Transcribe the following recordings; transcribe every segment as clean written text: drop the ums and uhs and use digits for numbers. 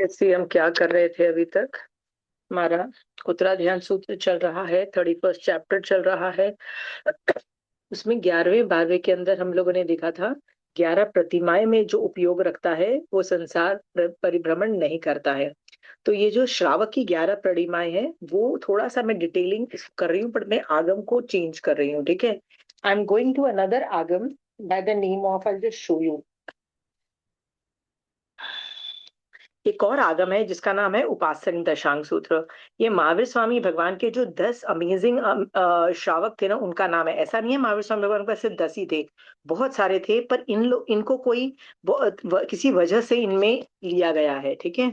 इसलिए हम क्या कर रहे थे अभी तक? हमारा उत्तराध्यान सूत्र चल रहा है, 31st चैप्टर चल रहा है। उसमें 11वें 12वें के अंदर हम लोगों ने देखा था 11 प्रतिमाएं में जो उपयोग रखता है वो संसार परिभ्रमण नहीं करता है। तो ये जो श्रावक की 11 प्रतिमाएं हैं वो थोड़ा सा मैं डिटेलिंग कर रही हूँ, पर मैं आगम को चेंज कर रही हूँ। ठीक है, I am going to another Agam by the name of, I just show you. एक और आगम है जिसका नाम है उपासक दशांग सूत्र। ये महावीर स्वामी भगवान के जो 10 अमेजिंग श्रावक थे ना, उनका नाम है। ऐसा नहीं है महावीर स्वामी भगवान के पास सिर्फ 10 ही थे, बहुत सारे थे, पर इनको कोई किसी वजह से इनमें लिया गया है। ठीक है,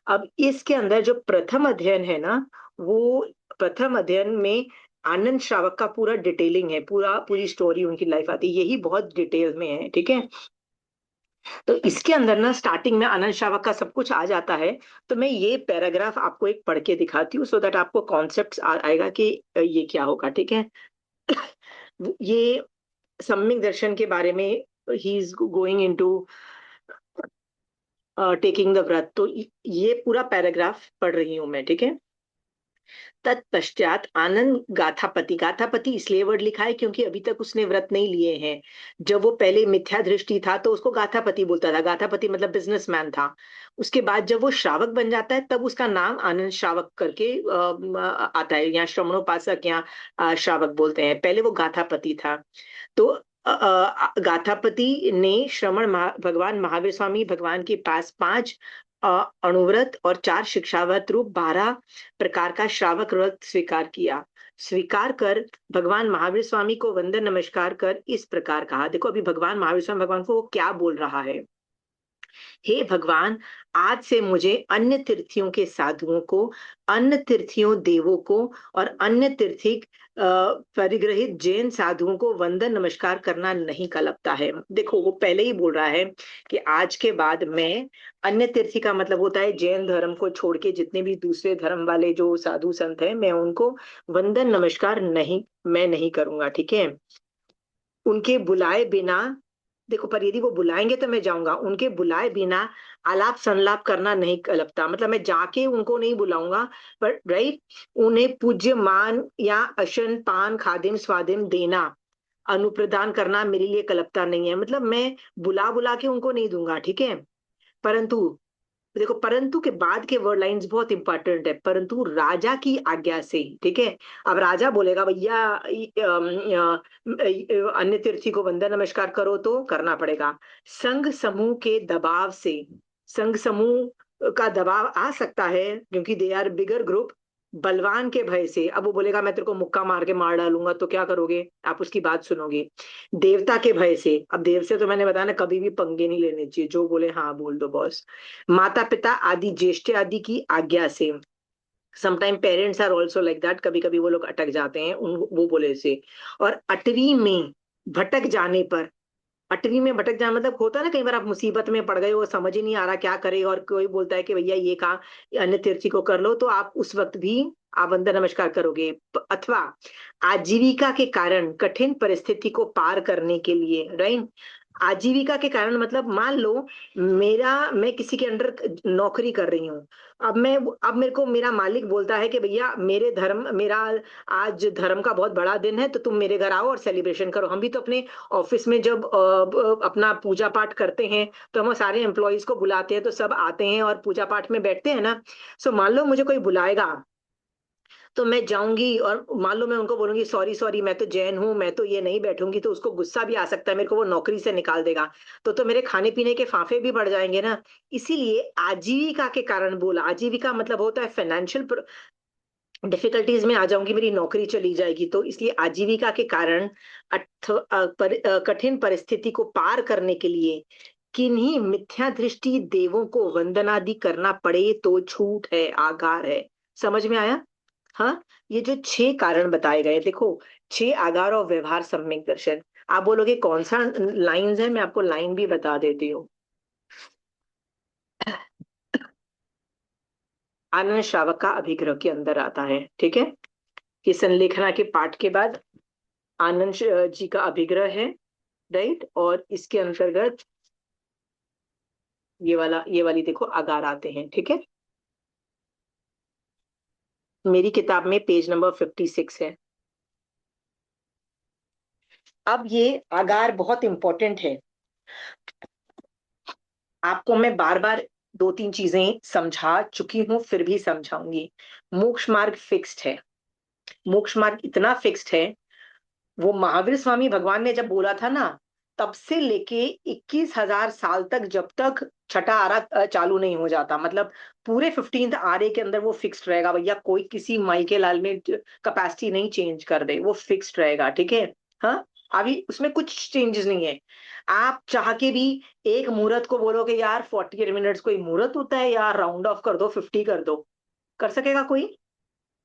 अब इसके अंदर जो प्रथम अध्ययन है ना, वो प्रथम अध्ययन में आनंद श्रावक का पूरा डिटेलिंग है, पूरी स्टोरी उनकी लाइफ आती है, यही बहुत डिटेल में है। ठीक है, तो इसके अंदर ना स्टार्टिंग में आनंद श्रावक का सब कुछ आ जाता है। तो मैं ये पैराग्राफ आपको एक पढ़ के दिखाती हूँ, सो दैट आपको कॉन्सेप्ट आएगा कि ये क्या होगा। ठीक है, ये सम्यक दर्शन के बारे में, he is going into taking the व्रत। तो ये पूरा पैराग्राफ पढ़ रही हूं मैं। ठीक है, तत्पश्चात आनंद गाथापति, गाथापति इसलिए वर्ड लिखा है क्योंकि अभी तक उसने व्रत नहीं लिए हैं। जब वो पहले मिथ्या दृष्टि था तो उसको गाथापति बोलता था, गाथापति मतलब बिजनेसमैन था। उसके बाद जब वो श्रावक बन जाता है तब उसका नाम आनंद श्रावक करके आता है, या श्रवणोपासक या श्रावक बोलते हैं। पहले वो गाथापति था। तो गाथापति ने भगवान महावीर स्वामी भगवान के पास 5 अणुव्रत और 4 शिक्षाव्रत रूप 12 प्रकार का श्रावक व्रत स्वीकार किया। स्वीकार कर भगवान महावीर स्वामी को वंदन नमस्कार कर इस प्रकार कहा। देखो अभी भगवान महावीर स्वामी भगवान को वो क्या बोल रहा है। हे भगवान, आज से मुझे अन्य तीर्थियों के साधुओं को, अन्य तीर्थियों देवों को और अन्य तीर्थिक परिग्रहित जैन साधुओं को वंदन नमस्कार करना नहीं कलपता है। देखो वो पहले ही बोल रहा है कि आज के बाद मैं अन्य तीर्थी का मतलब होता है जैन धर्म को छोड़ के जितने भी दूसरे धर्म वाले जो साधु संत हैं, मैं उनको वंदन नमस्कार मैं नहीं करूंगा। ठीक है, उनके बुलाए बिना, देखो पर यदि वो बुलाएंगे तो मैं जाऊंगा, उनके बुलाए बिना आलाप संलाप करना नहीं लगता, मतलब मैं जाके उनको नहीं बुलाऊंगा, पर राइट, उन्हें पूज्य मान या अशन पान खादिम स्वादिम देना, अनुप्रदान करना मेरे लिए कलपता नहीं है। मतलब मैं बुला बुला के उनको नहीं दूंगा। ठीक है, परंतु देखो, परंतु के बाद के वर्ड लाइंस बहुत इंपॉर्टेंट है, परंतु राजा की आज्ञा से। ठीक है, अब राजा बोलेगा भैया अन्य तीर्थी को वंदन नमस्कार करो तो करना पड़ेगा। संघ समूह के दबाव से, संघ समूह का दबाव आ सकता है क्योंकि दे आर बिगर ग्रुप। बलवान के भय से, अब वो बोलेगा मैं तेरे को मुक्का मार के मार डालूंगा, तो क्या करोगे आप? उसकी बात सुनोगे। देवता के भय से, अब देव से तो मैंने बताया ना, कभी भी पंगे नहीं लेने चाहिए, जो बोले हाँ बोल दो बॉस। माता पिता आदि ज्येष्ठ आदि की आज्ञा से, sometime parents are also like that, कभी कभी वो लोग अटक जाते हैं उन वो बोले से। और 8वीं में भटक जाने पर, 8वीं में भटक जाना मतलब होता है ना, कई बार आप मुसीबत में पड़ गए हो, समझ ही नहीं आ रहा क्या करे, और कोई बोलता है कि भैया ये काम अन्य तीर्थी को कर लो, तो आप उस वक्त भी आप वंदन नमस्कार करोगे। अथवा आजीविका के कारण कठिन परिस्थिति को पार करने के लिए, राइट। आजीविका के कारण मतलब मान लो मैं किसी के अंडर नौकरी कर रही हूँ। अब मेरे को मेरा मालिक बोलता है कि भैया मेरा आज धर्म का बहुत बड़ा दिन है, तो तुम मेरे घर आओ और सेलिब्रेशन करो। हम भी तो अपने ऑफिस में जब अपना पूजा पाठ करते हैं तो हम सारे एम्प्लॉयज को बुलाते हैं, तो सब आते हैं और पूजा पाठ में बैठते हैं ना। सो मान लो मुझे कोई बुलाएगा तो मैं जाऊंगी, और मान लो मैं उनको बोलूंगी सॉरी सॉरी मैं तो जैन हूं, मैं तो ये नहीं बैठूंगी, तो उसको गुस्सा भी आ सकता है, मेरे को वो नौकरी से निकाल देगा। तो मेरे खाने पीने के फाफे भी बढ़ जाएंगे ना। इसीलिए आजीविका के कारण बोला। आजीविका मतलब होता है फाइनेंशियल डिफिकल्टीज में आ जाऊंगी, मेरी नौकरी चली जाएगी, तो इसलिए आजीविका के कारण कठिन परिस्थिति को पार करने के लिए किन्हीं मिथ्या दृष्टि देवों को वंदनादि करना पड़े तो छूट है, आगार है। समझ में आया? हाँ, ये जो 6 कारण बताए गए, देखो 6 आगार और व्यवहार सम्यक दर्शन। आप बोलोगे कौन सा लाइंस है, मैं आपको लाइन भी बता देती हूँ। आनंद श्रावक का अभिग्रह के अंदर आता है। ठीक है, कि संलेखना के पाठ के बाद आनंद जी का अभिग्रह है, राइट। और इसके अंतर्गत ये वाली देखो अगार आते हैं, ठीक है। मेरी किताब में पेज नंबर 56 है। अब ये आगार बहुत इंपॉर्टेंट है। आपको मैं बार बार दो तीन चीजें समझा चुकी हूं, फिर भी समझाऊंगी। मोक्ष मार्ग फिक्स्ड है। मोक्ष मार्ग इतना फिक्स्ड है, वो महावीर स्वामी भगवान ने जब बोला था ना, तब से लेके 21,000 साल तक, जब तक छठा आरा चालू नहीं हो जाता, मतलब पूरे 15th आरे के अंदर वो फिक्स्ड रहेगा भैया। कोई किसी माई के लाल में कैपेसिटी नहीं चेंज कर दे, वो फिक्स्ड रहेगा, ठीक है। हाँ, अभी उसमें कुछ चेंजेस नहीं है। आप चाह के भी एक मुहूर्त को बोलोगे यार 48 मिनट्स कोई मुहूर्त होता है यार, राउंड ऑफ कर दो, 50 कर दो, कर सकेगा कोई?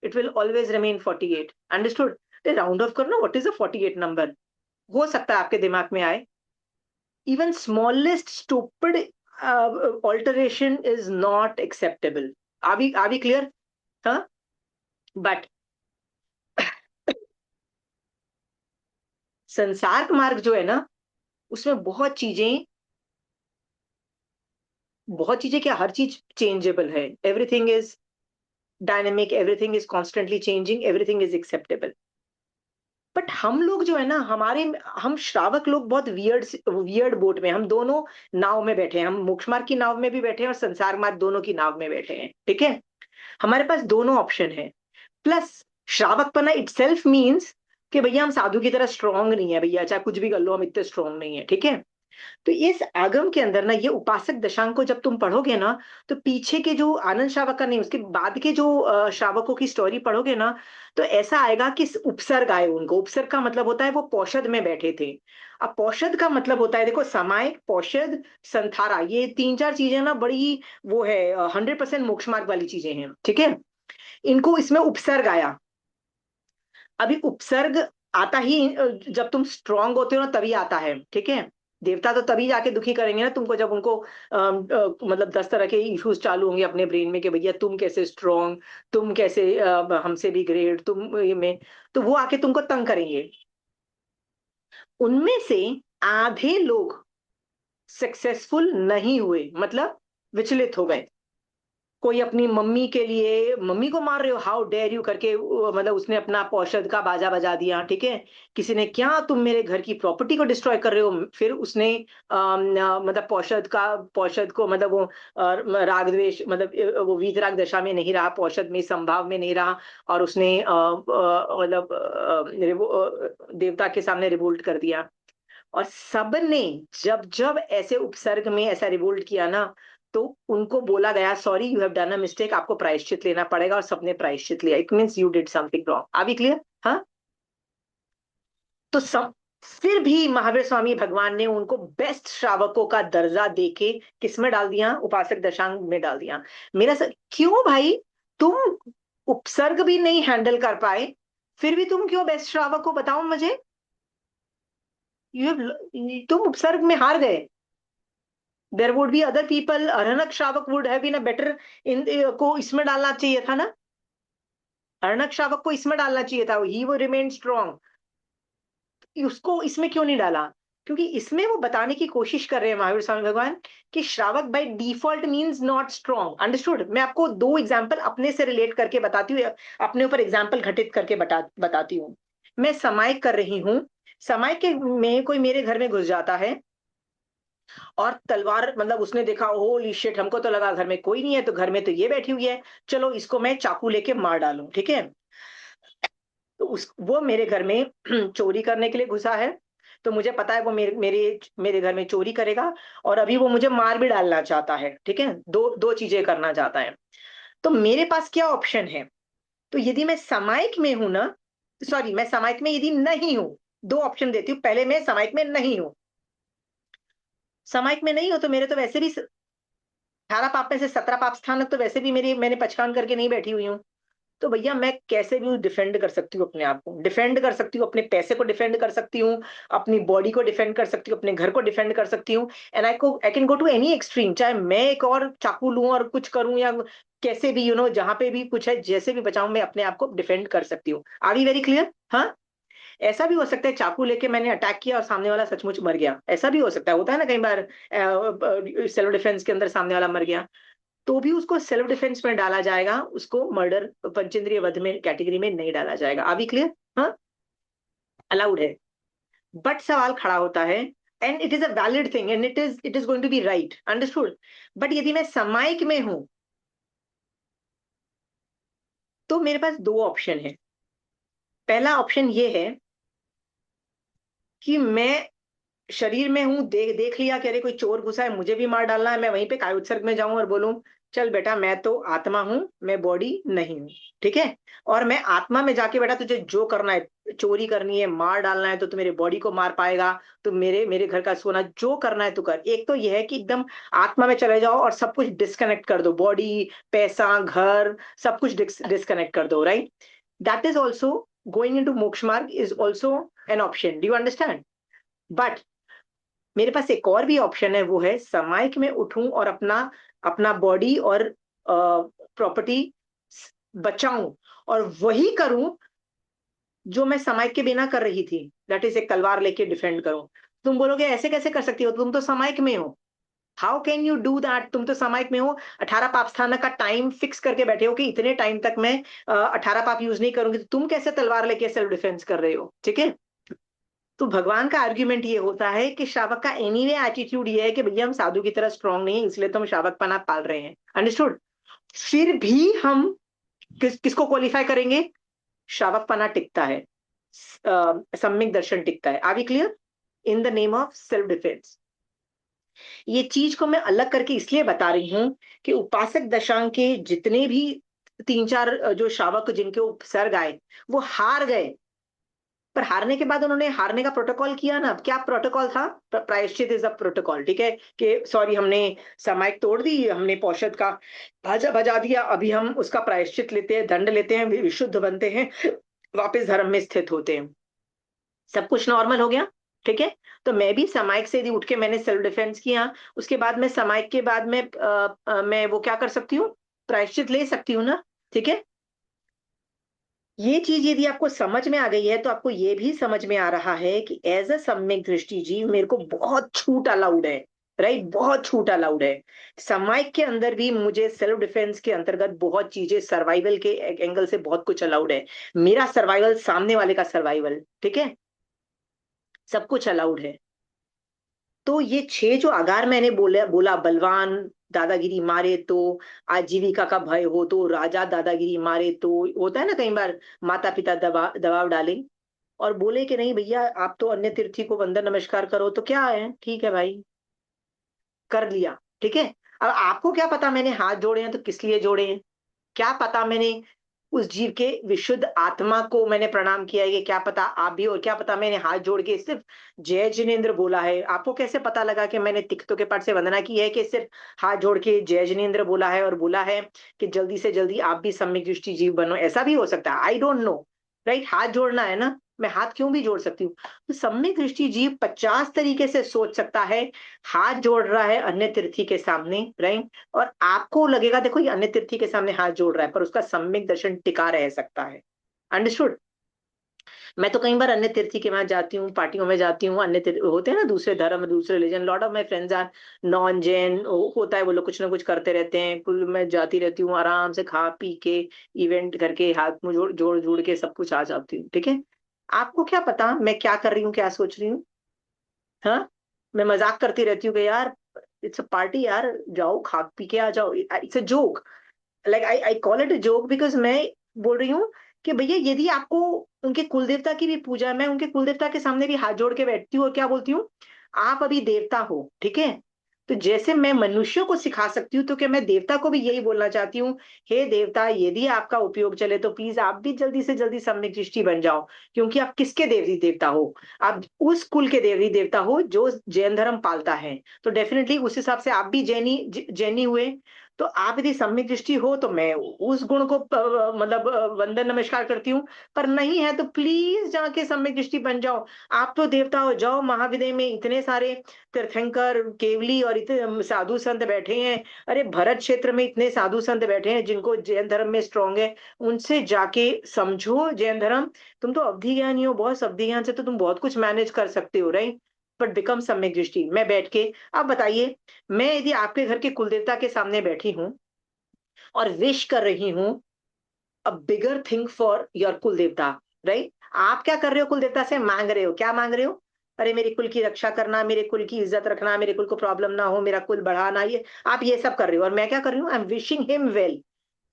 It will always remain 48। Understood? Round of करो ना, व्हाट इज अ 48 नंबर? हो सकता है आपके दिमाग में आए। Even smallest stupid alteration is not acceptable. Are we clear? हाँ। बट संसार मार्ग जो है ना, उसमें बहुत चीजें क्या, हर चीज चेंजेबल है। Everything is dynamic, everything is constantly changing, everything is acceptable. But हम लोग जो है ना, हम श्रावक लोग बहुत वियर्ड वियर्ड बोट में, हम दोनों नाव में बैठे हैं। हम मोक्ष मार्ग की नाव में भी बैठे हैं और संसार मार्ग दोनों की नाव में बैठे हैं, ठीक है। हमारे पास दोनों ऑप्शन है। प्लस श्रावकपना इटसेल्फ मीन्स कि भैया हम साधु की तरह स्ट्रांग नहीं है भैया, चाहे कुछ भी कर लो हम इतने स्ट्रांग नहीं है, ठीक है। तो इस आगम के अंदर ना, ये उपासक दशांग को जब तुम पढ़ोगे ना, तो पीछे के जो आनंद श्रावक का नहीं, उसके बाद के जो श्रावकों की स्टोरी पढ़ोगे ना, तो ऐसा आएगा कि उपसर्ग आए उनको। उपसर्ग का मतलब होता है वो पौषद में बैठे थे। अब पौषद का मतलब होता है, देखो, सामायिक, पौषद, संथारा, ये तीन चार चीजें ना बड़ी वो है, 100% मोक्ष मार्ग वाली चीजें हैं, ठीक है। इनको इसमें उपसर्ग आया। अभी उपसर्ग आता ही जब तुम स्ट्रांग होते हो ना, तभी आता है, ठीक है। देवता तो तभी जाके दुखी करेंगे ना तुमको, जब उनको मतलब 10 तरह के इश्यूज चालू होंगे अपने ब्रेन में कि भैया तुम कैसे स्ट्रांग, तुम कैसे हमसे भी ग्रेट, तुम ये में, तो वो आके तुमको तंग करेंगे। उनमें से आधे लोग सक्सेसफुल नहीं हुए, मतलब विचलित हो गए। कोई अपनी मम्मी के लिए, मम्मी को मार रहे हो, हाउ डेयर यू करके मतलब उसने अपना पौषध का बाजा बजा दिया, ठीक है। किसी ने, क्या तुम मेरे घर की प्रॉपर्टी को डिस्ट्रॉय कर रहे हो, फिर उसने मतलब पौषध को मतलब वो राग द्वेष, मतलब वो वीतराग दशा में नहीं रहा, पौषध में संभाव में नहीं रहा, और उसने मतलब देवता के सामने रिवोल्ट कर दिया। और सबने जब जब ऐसे उपसर्ग में ऐसा रिवोल्ट किया ना, तो उनको बोला गया sorry you have done a mistake, आपको प्रायश्चित लेना पड़ेगा, और सबने प्रायश्चित लिया। It means you did something wrong. Are we clear? हाँ। तो सब, फिर भी महावीर स्वामी भगवान ने उनको बेस्ट श्रावकों का दर्जा देके किस में डाल दिया? उपासक दशांग में डाल दिया। क्यों भाई? तुम उपसर्ग भी नहीं हैंडल कर पाए, फिर भी तुम क्यों बेस्ट श्रावक हो, बताओ मुझे। यू हैव, तुम उपसर्ग में हार गए। There would be other people, Arnak श्रावक would have been a better in को इसमें डालना चाहिए था ना। अर्णक श्रावक को इसमें डालना चाहिए था, ही वो रिमेन स्ट्रांग। उसको इसमें क्यों नहीं डाला? क्योंकि इसमें वो बताने की कोशिश कर रहे हैं महावीर स्वामी भगवान कि श्रावक by default means not strong. Understood? मैं आपको दो एग्जांपल अपने से रिलेट करके बताती हूँ, अपने ऊपर एग्जांपल घटित करके बताती हूँ। मैं समायिक कर रही हूँ। समायिक के में कोई मेरे घर में घुस जाता है और तलवार, मतलब उसने देखा, होली शिट, हमको तो लगा घर में कोई नहीं है, तो घर में तो ये बैठी हुई है, चलो इसको मैं चाकू लेके मार डालूं, ठीक है। तो वो मेरे घर में चोरी करने के लिए घुसा है। तो मुझे पता है वो मेरे मेरे मेरे घर में चोरी करेगा, और अभी वो मुझे मार भी डालना चाहता है, ठीक है। दो दो चीजें करना चाहता है। तो मेरे पास क्या ऑप्शन है? तो यदि मैं समायिक में हूं ना, सॉरी, मैं समायिक में यदि नहीं हूं, दो ऑप्शन देती हूँ। पहले मैं समायिक में नहीं हूं। समायिक में नहीं हो तो मेरे तो वैसे भी 18 पाप में से 17 पाप स्थान तो वैसे भी मेरी, मैंने पचकान करके नहीं बैठी हुई हूँ। तो भैया मैं कैसे भी डिफेंड कर सकती हूँ, अपने आप को डिफेंड कर सकती हूँ, अपने पैसे को डिफेंड कर सकती हूँ, अपनी बॉडी को डिफेंड कर सकती हूँ, अपने घर को डिफेंड कर सकती हूँ। And I can go to any extreme, चाहे मैं एक और चाकू लूं और कुछ करूं, या कैसे भी जहां पे भी कुछ है, जैसे भी बचाऊं, मैं अपने आप को डिफेंड कर सकती हूँ। Are we very clear? हाँ। ऐसा भी हो सकता है चाकू लेके मैंने अटैक किया और सामने वाला सचमुच मर गया, ऐसा भी हो सकता है, होता है ना कई बार सेल्फ डिफेंस के अंदर सामने वाला मर गया, तो भी उसको सेल्फ डिफेंस में डाला जाएगा, उसको मर्डर पंचेंद्रिय वध में कैटेगरी में नहीं डाला जाएगा। अभी क्लियर? हाँ, अलाउड है। बट सवाल खड़ा होता है, and it is a valid thing and it is going to be right, understood. But यदि मैं समाइक में हूं तो मेरे पास दो ऑप्शन है। पहला ऑप्शन ये है कि मैं शरीर में हूं, देख लिया कि अरे कोई चोर घुसा है, मुझे भी मार डालना है, मैं वहीं पे कायोत्सर्ग में जाऊं और बोलूं चल बेटा मैं तो आत्मा हूं, मैं बॉडी नहीं हूं, ठीक है। और मैं आत्मा में जाके बेटा तुझे जो करना है, चोरी करनी है, मार डालना है, तो तू मेरे बॉडी को मार पाएगा, तो मेरे मेरे घर का सोना जो करना है तू कर। एक तो यह है कि एकदम आत्मा में चले जाओ और सब कुछ डिस्कनेक्ट कर दो, बॉडी, पैसा, घर, सब कुछ डिस्कनेक्ट कर दो, right? That is also going in to moksha marg is also an option, do you understand? But मेरे पास एक और भी ऑप्शन है, वो है समाइक में उठूं और अपना अपना बॉडी और प्रॉपर्टी बचाऊं और वही करूं जो मैं समाइक के बिना कर रही थी, दैट इज एक तलवार लेके डिफेंड करूं। तुम बोलोगे ऐसे कैसे कर सकती हो, तुम तो समाइक में हो, how can you do that, तुम तो समाइक में हो, 18 पाप स्थानक का टाइम फिक्स करके बैठे हो कि इतने टाइम तक मैं 18 पाप यूज नहीं करूंगी, तो तुम कैसे तलवार लेके सेल्फ डिफेंस कर रहे हो, ठीक है। तो भगवान का आर्ग्यूमेंट ये होता है कि श्रावक का एनीवे एटीट्यूड ये है कि भैया हम साधु की तरह स्ट्रांग नहीं है, इसलिए तो हम श्रावक पना पाल रहे हैं, अंडरस्टूड। फिर भी हम किसको क्वालिफाई करेंगे? श्रावक पना टिकता है, सम्यक दर्शन टिकता है। Are we clear? In the name of self defence. ये चीज को मैं अलग करके इसलिए बता रही हूं कि उपासक दशांग के जितने भी तीन चार जो श्रावक जिनके उपसर्ग आए वो हार गए, पर हारने के बाद उन्होंने हारने का प्रोटोकॉल किया ना। क्या प्रोटोकॉल था? प्रायश्चित इज अ प्रोटोकॉल, ठीक है, कि सॉरी हमने समाइक तोड़ दी, हमने पौषध का बाजा बजा दिया, अभी हम उसका प्रायश्चित लेते हैं, दंड लेते हैं, विशुद्ध बनते हैं, वापस धर्म में स्थित होते हैं, सब कुछ नॉर्मल हो गया, ठीक है। तो मैं भी समाइक से यदि उठ के मैंने सेल्फ डिफेंस किया, उसके बाद मैं समाइक के बाद मैं वो क्या कर सकती हूँ, प्रायश्चित ले सकती हूँ ना, ठीक है। ये चीज यदि आपको समझ में आ गई है तो आपको ये भी समझ में आ रहा है कि एज अ सम्यक दृष्टि जीव मेरे को बहुत छूट अलाउड है, राइट, बहुत छूट अलाउड है। समाइक के अंदर भी मुझे सेल्फ डिफेंस के अंतर्गत बहुत चीजें, सर्वाइवल के एंगल से बहुत कुछ अलाउड है। मेरा सर्वाइवल, सामने वाले का सर्वाइवल, ठीक है, सब कुछ अलाउड है। तो ये छह जो आगार मैंने बोला बोला, बलवान दादागिरी मारे तो, आजीविका का भय हो तो, राजा दादागिरी मारे तो, होता है ना कई बार, माता पिता दबाव डाले और बोले कि नहीं भैया आप तो अन्य तीर्थी को वंदन नमस्कार करो, तो क्या है, ठीक है भाई, कर लिया, ठीक है। अब आपको क्या पता मैंने हाथ जोड़े हैं तो किस लिए जोड़े हैं, क्या पता मैंने उस जीव के विशुद्ध आत्मा को मैंने प्रणाम किया है, कि क्या पता आप भी, और क्या पता मैंने हाथ जोड़ के सिर्फ जय जिनेन्द्र बोला है। आपको कैसे पता लगा कि मैंने तिक्तों के पाठ से वंदना की है, कि सिर्फ हाथ जोड़ के जय जिनेन्द्र बोला है और बोला है कि जल्दी से जल्दी आप भी सम्यक दृष्टि जीव बनो, ऐसा भी हो सकता है, आई डोंट नो, राइट। हाथ जोड़ना है ना, मैं हाथ क्यों भी जोड़ सकती हूँ। तो सम्यक दृष्टि जीव 50 तरीके से सोच सकता है, हाथ जोड़ रहा है अन्य तीर्थी के सामने, राइट, और आपको लगेगा देखो ये अन्य तीर्थी के सामने हाथ जोड़ रहा है, पर उसका सम्यक दर्शन टिका रह सकता है, अंडरस्टूड। मैं तो कई बार अन्य तीर्थी के वहां जाती हूँ, पार्टियों में जाती हूँ, होते हैं ना दूसरे धर्म, दूसरे religion, lot of my friends are non Jain, होता है, वो लोग कुछ ना कुछ करते रहते हैं, कुल मैं जाती रहती हूँ आराम से खा पी के, इवेंट करके, हाथ मुंह जोड़ जोड़ जोड़ के सब कुछ आ जाती हूँ, ठीक है। आपको क्या पता मैं क्या कर रही हूँ, क्या सोच रही हूँ, हाँ। मैं मजाक करती रहती हूँ कि यार इट्स अ पार्टी यार, जाओ खा पी के आ जाओ, it's a joke, like I I call it a joke, because मैं बोल रही हूँ कि भैया यदि आपको उनके कुल देवता की भी पूजा है, मैं उनके कुल देवता के सामने भी हाथ जोड़ के बैठती हूँ और क्या बोलती हूँ, आप अभी देवता हो, ठीक है। तो जैसे मैं मनुष्यों को सिखा सकती हूँ, तो क्या मैं देवता को भी यही बोलना चाहती हूँ, हे देवता यदि आपका उपयोग चले तो प्लीज आप भी जल्दी से जल्दी सम्यक दृष्टि बन जाओ, क्योंकि आप किसके देवी देवता हो, आप उस कुल के देवी देवता हो जो जैन धर्म पालता है, तो डेफिनेटली उस हिसाब से आप भी जैनी जैनी हुए, तो आप यदि सम्यक दृष्टि हो तो मैं उस गुण को मतलब वंदन नमस्कार करती हूँ, पर नहीं है तो प्लीज जाके सम्यक दृष्टि बन जाओ। आप तो देवता हो, जाओ महाविदय में इतने सारे तीर्थंकर केवली और इतने साधु संत बैठे हैं। अरे भरत क्षेत्र में इतने साधु संत बैठे हैं जिनको जैन धर्म में स्ट्रांग है, उनसे जाके समझो जैन धर्म। तुम तो अवधि ज्ञानी हो, बहुत अवधि ज्ञान से तो तुम बहुत कुछ मैनेज कर सकते हो, राइट? बट बिकम सम्यक दृष्टि मैं बैठ के। आप बताइए, मैं यदि आपके घर के कुलदेवता के सामने बैठी हूँ और विश कर रही हूँ अ बिगर थिंग फॉर योर कुलदेवता, राइट? आप क्या कर रहे हो? कुलदेवता से मांग रहे हो, क्या मांग रहे हो? अरे मेरे कुल की रक्षा करना, मेरे कुल की इज्जत रखना, मेरे कुल को प्रॉब्लम ना हो, मेरा कुल बढ़ाना, ये आप ये सब कर रहे हो। और मैं क्या कर रही हूँ? I am wishing him well.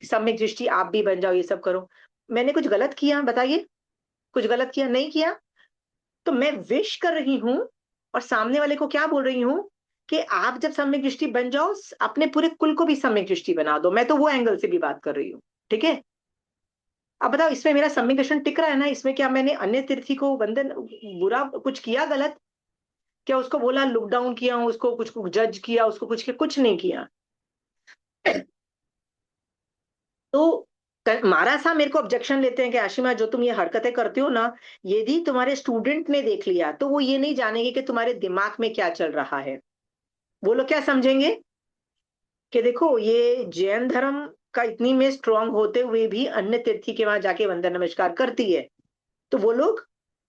सम्यक दृष्टि आप भी बन जाओ, ये सब करो। मैंने कुछ गलत किया? बताइए, कुछ गलत किया? नहीं किया। तो मैं विश कर रही हूँ और सामने वाले को क्या बोल रही हूँ कि आप जब सम्यक दृष्टि बन जाओ, अपने पूरे कुल को भी सम्यक दृष्टि बना दो। मैं तो वो एंगल से भी बात कर रही हूँ, ठीक है? अब बताओ, इसमें मेरा सम्यक दर्शन टिक रहा है ना? इसमें क्या मैंने अन्य तीर्थी को वंदन बुरा कुछ किया गलत? क्या उसको बोला, लुक डाउन किया, उसको कुछ जज किया, उसको कुछ किया? कुछ नहीं किया। तो मारा सा मेरे को ऑब्जेक्शन लेते हैं कि आशिमा जो तुम ये हरकतें करते हो ना, यदि तुम्हारे स्टूडेंट ने देख लिया तो वो ये नहीं जानेंगे कि तुम्हारे दिमाग में क्या चल रहा है। वो लोग क्या समझेंगे कि देखो ये जैन धर्म का इतनी में स्ट्रांग होते हुए भी अन्य तीर्थी के वहां जाके वंदन नमस्कार करती है। तो वो लोग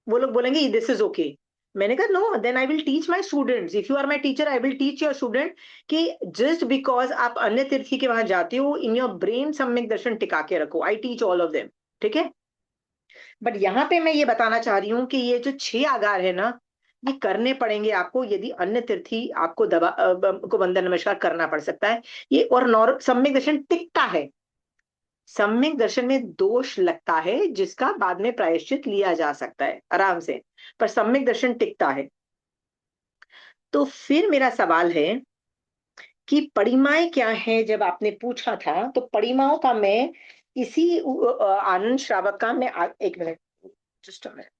बोलेंगे दिस इज ओके। मैंने कहा no, then I will teach my students. If you are my teacher I will teach your student कि जस्ट बिकॉज आप अन्य तीर्थी के वहां जाते हो, इन योर ब्रेन सम्यक दर्शन टिका के रखो। I teach all of them, ठीक है? बट यहाँ पे मैं ये बताना चाह रही हूँ कि ये जो 6 आगार है ना, ये करने पड़ेंगे आपको यदि अन्य तीर्थी आपको को वंदन नमस्कार करना पड़ सकता है। ये और सम्यक दर्शन टिकता है। सम्यक दर्शन में दोष लगता है जिसका बाद में प्रायश्चित लिया जा सकता है आराम से, पर सम्यक दर्शन टिकता है। तो फिर मेरा सवाल है कि परिमाएं क्या है? जब आपने पूछा था तो परिमाओं का मैं इसी आनंद श्रावक का मैं एक मिनट, जस्ट अ मिनट।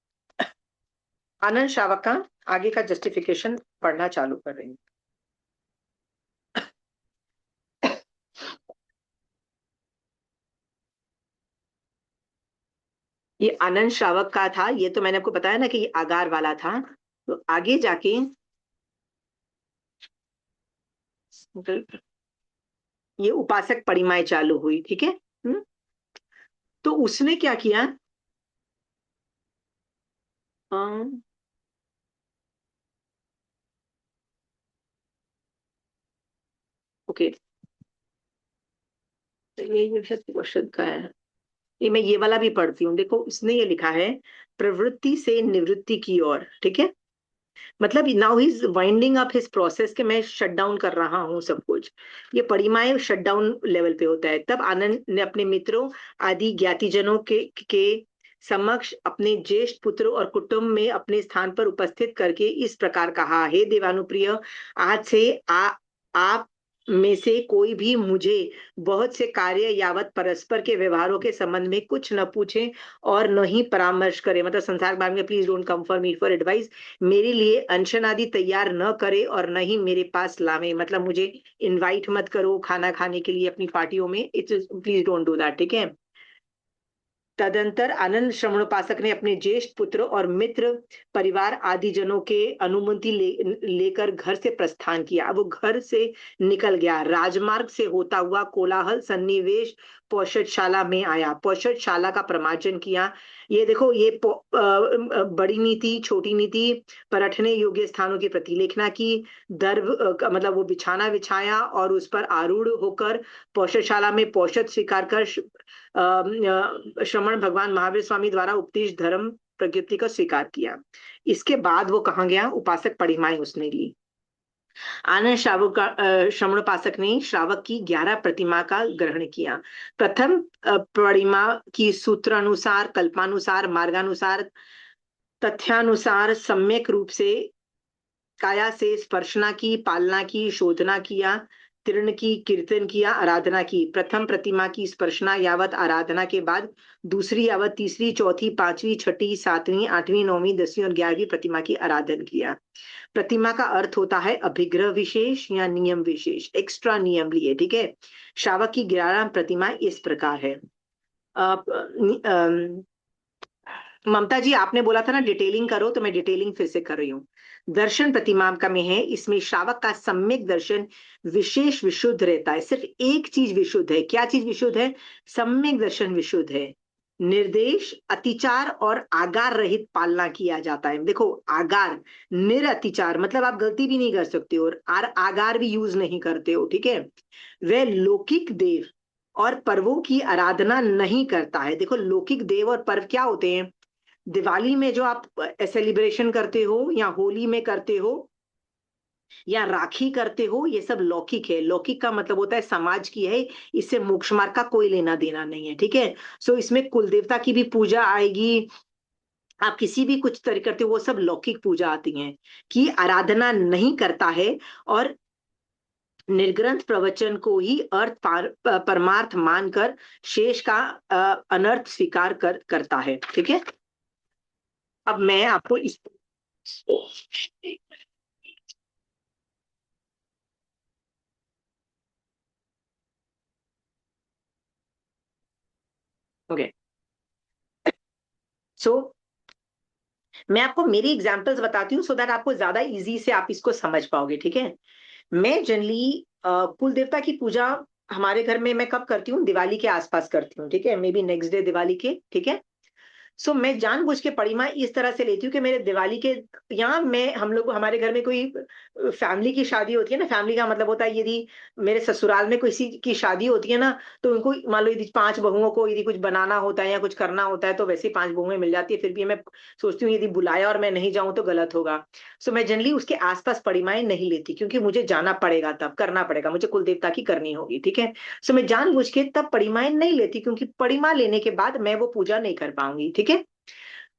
आनंद श्रावक का आगे का जस्टिफिकेशन पढ़ना चालू कर रही हूँ। ये आनंद श्रावक का था, ये तो मैंने आपको बताया ना कि ये आगार वाला था। तो आगे जाके ये उपासक परिमाएं चालू हुई, ठीक है? तो उसने क्या किया? ओके, तो ये सत्य क्वेश्चन का है। ये मैं ये वाला भी पढ़ती हूँ, देखो इसने ये लिखा है प्रवृत्ति से निवृत्ति की ओर, ठीक है? मतलब now he is winding up his process कि मैं शट डाउन कर रहा हूँ सब कुछ। ये परिमाएं शट डाउन लेवल पे होता है। तब आनंद ने अपने मित्रों आदि ज्ञातिजनों के समक्ष अपने ज्येष्ठ पुत्र और कुटुंब में अपने स्थान पर उपस्थित करके इस प्रकार कहा, हे देवानुप्रिय, आज से आप में से कोई भी मुझे बहुत से कार्य यावत परस्पर के व्यवहारों के संबंध में कुछ न पूछे और न ही परामर्श करे। मतलब संसार के बारे में please don't come for me for advice. मेरे लिए अनशन आदि तैयार न करे और न ही मेरे पास लावे। मतलब मुझे इनवाइट मत करो खाना खाने के लिए अपनी पार्टियों में। It's please don't do that, ठीक है? तदंतर आनंद श्रवणोपासक ने अपने ज्येष्ठ पुत्र और मित्र परिवार आदि जनों के अनुमति लेकर घर से प्रस्थान किया। अब वो घर से निकल गया, राजमार्ग से होता हुआ कोलाहल सन्निवेश पौषधशाला में आया, पौषधशाला का प्रमार्जन किया। ये देखो, ये बड़ी नीति छोटी नीति परखने योग्य स्थानों की प्रतिलेखना की। दर्भ मतलब वो बिछाना बिछाया और उस पर आरूढ़ होकर पौषधशाला में पौषध स्वीकार कर श्रमण भगवान महावीर स्वामी द्वारा उपदेश धर्म प्रकृति का स्वीकार किया। इसके बाद वो कहाँ गया? उपासक परिमाएं उसने ली। आनंद श्रावक श्रवणोपासक ने श्रावक की 11 प्रतिमा का ग्रहण किया। प्रथम परिमा की सूत्रानुसार, कल्पानुसार, मार्गानुसार, तथ्यानुसार सम्यक रूप से काया से स्पर्शना की, पालना की, शोधना किया, तीर्ण की, कीर्तन किया, आराधना की। प्रथम प्रतिमा की स्पर्शना यावत आराधना के बाद दूसरी यावत, तीसरी, चौथी, पांचवी, छठी, सातवीं, आठवीं, नौवीं, 10वीं और 11वीं प्रतिमा की आराधन किया। प्रतिमा का अर्थ होता है अभिग्रह विशेष या नियम विशेष, एक्स्ट्रा नियम लिए, ठीक है। श्रावक की 11 प्रतिमा इस प्रकार है। ममता जी, आपने बोला था ना डिटेलिंग करो, तो मैं डिटेलिंग फिर से कर रही हूँ। दर्शन प्रतिमा का में है, इसमें श्रावक का सम्यक दर्शन विशेष विशुद्ध रहता है। सिर्फ एक चीज विशुद्ध है। क्या चीज विशुद्ध है? सम्यक दर्शन विशुद्ध है। निर्देश, अतिचार और आगार रहित पालना किया जाता है। देखो, आगार, निरअतिचार मतलब आप गलती भी नहीं कर सकते हो, और आगार भी यूज नहीं करते हो, ठीक है। वह लौकिक देव और पर्वों की आराधना नहीं करता है। देखो, लौकिक देव और पर्व क्या होते हैं? दिवाली में जो आप सेलिब्रेशन करते हो, या होली में करते हो, या राखी करते हो, ये सब लौकिक है। लौकिक का मतलब होता है समाज की है, इससे मोक्ष मार्ग का कोई लेना देना नहीं है, ठीक है। सो इसमें कुल देवता की भी पूजा आएगी, आप किसी भी कुछ तरह करते हो, वो सब लौकिक पूजा आती हैं, कि आराधना नहीं करता है, और निर्ग्रंथ प्रवचन को ही परमार्थ मानकर शेष का अनर्थ स्वीकार करता है, ठीक है। अब मैं आपको इस, ओके, सो मैं आपको मेरी एग्जांपल्स बताती हूँ, सो दैट आपको ज्यादा इजी से आप इसको समझ पाओगे, ठीक है। मैं जनरली कुल देवता की पूजा हमारे घर में मैं कब करती हूँ? दिवाली के आसपास करती हूँ, ठीक है, may be next day Diwali के, ठीक है। सो मैं जानबूझ के परिमा इस तरह से लेती हूँ कि मेरे दिवाली के, यहाँ मैं, हम लोग, हमारे घर में कोई फैमिली की शादी होती है ना, फैमिली का मतलब होता है यदि मेरे ससुराल में किसी की शादी होती है ना, तो उनको मान लो यदि 5 बहुओं को यदि कुछ बनाना होता है या कुछ करना होता है, तो वैसे ही 5 बहुएं मिल जाती है। फिर भी मैं सोचती हूँ यदि बुलाया और मैं नहीं जाऊं तो गलत होगा। सो मैं जनरली उसके आसपास परिमाएं नहीं लेती, क्योंकि मुझे जाना पड़ेगा, तब करना पड़ेगा, मुझे कुल देवता की करनी होगी, ठीक है। सो मैं जानबूझ के तब परिमाएं नहीं लेती, क्योंकि परिमा लेने के बाद मैं वो पूजा नहीं कर पाऊंगी, ठीक है।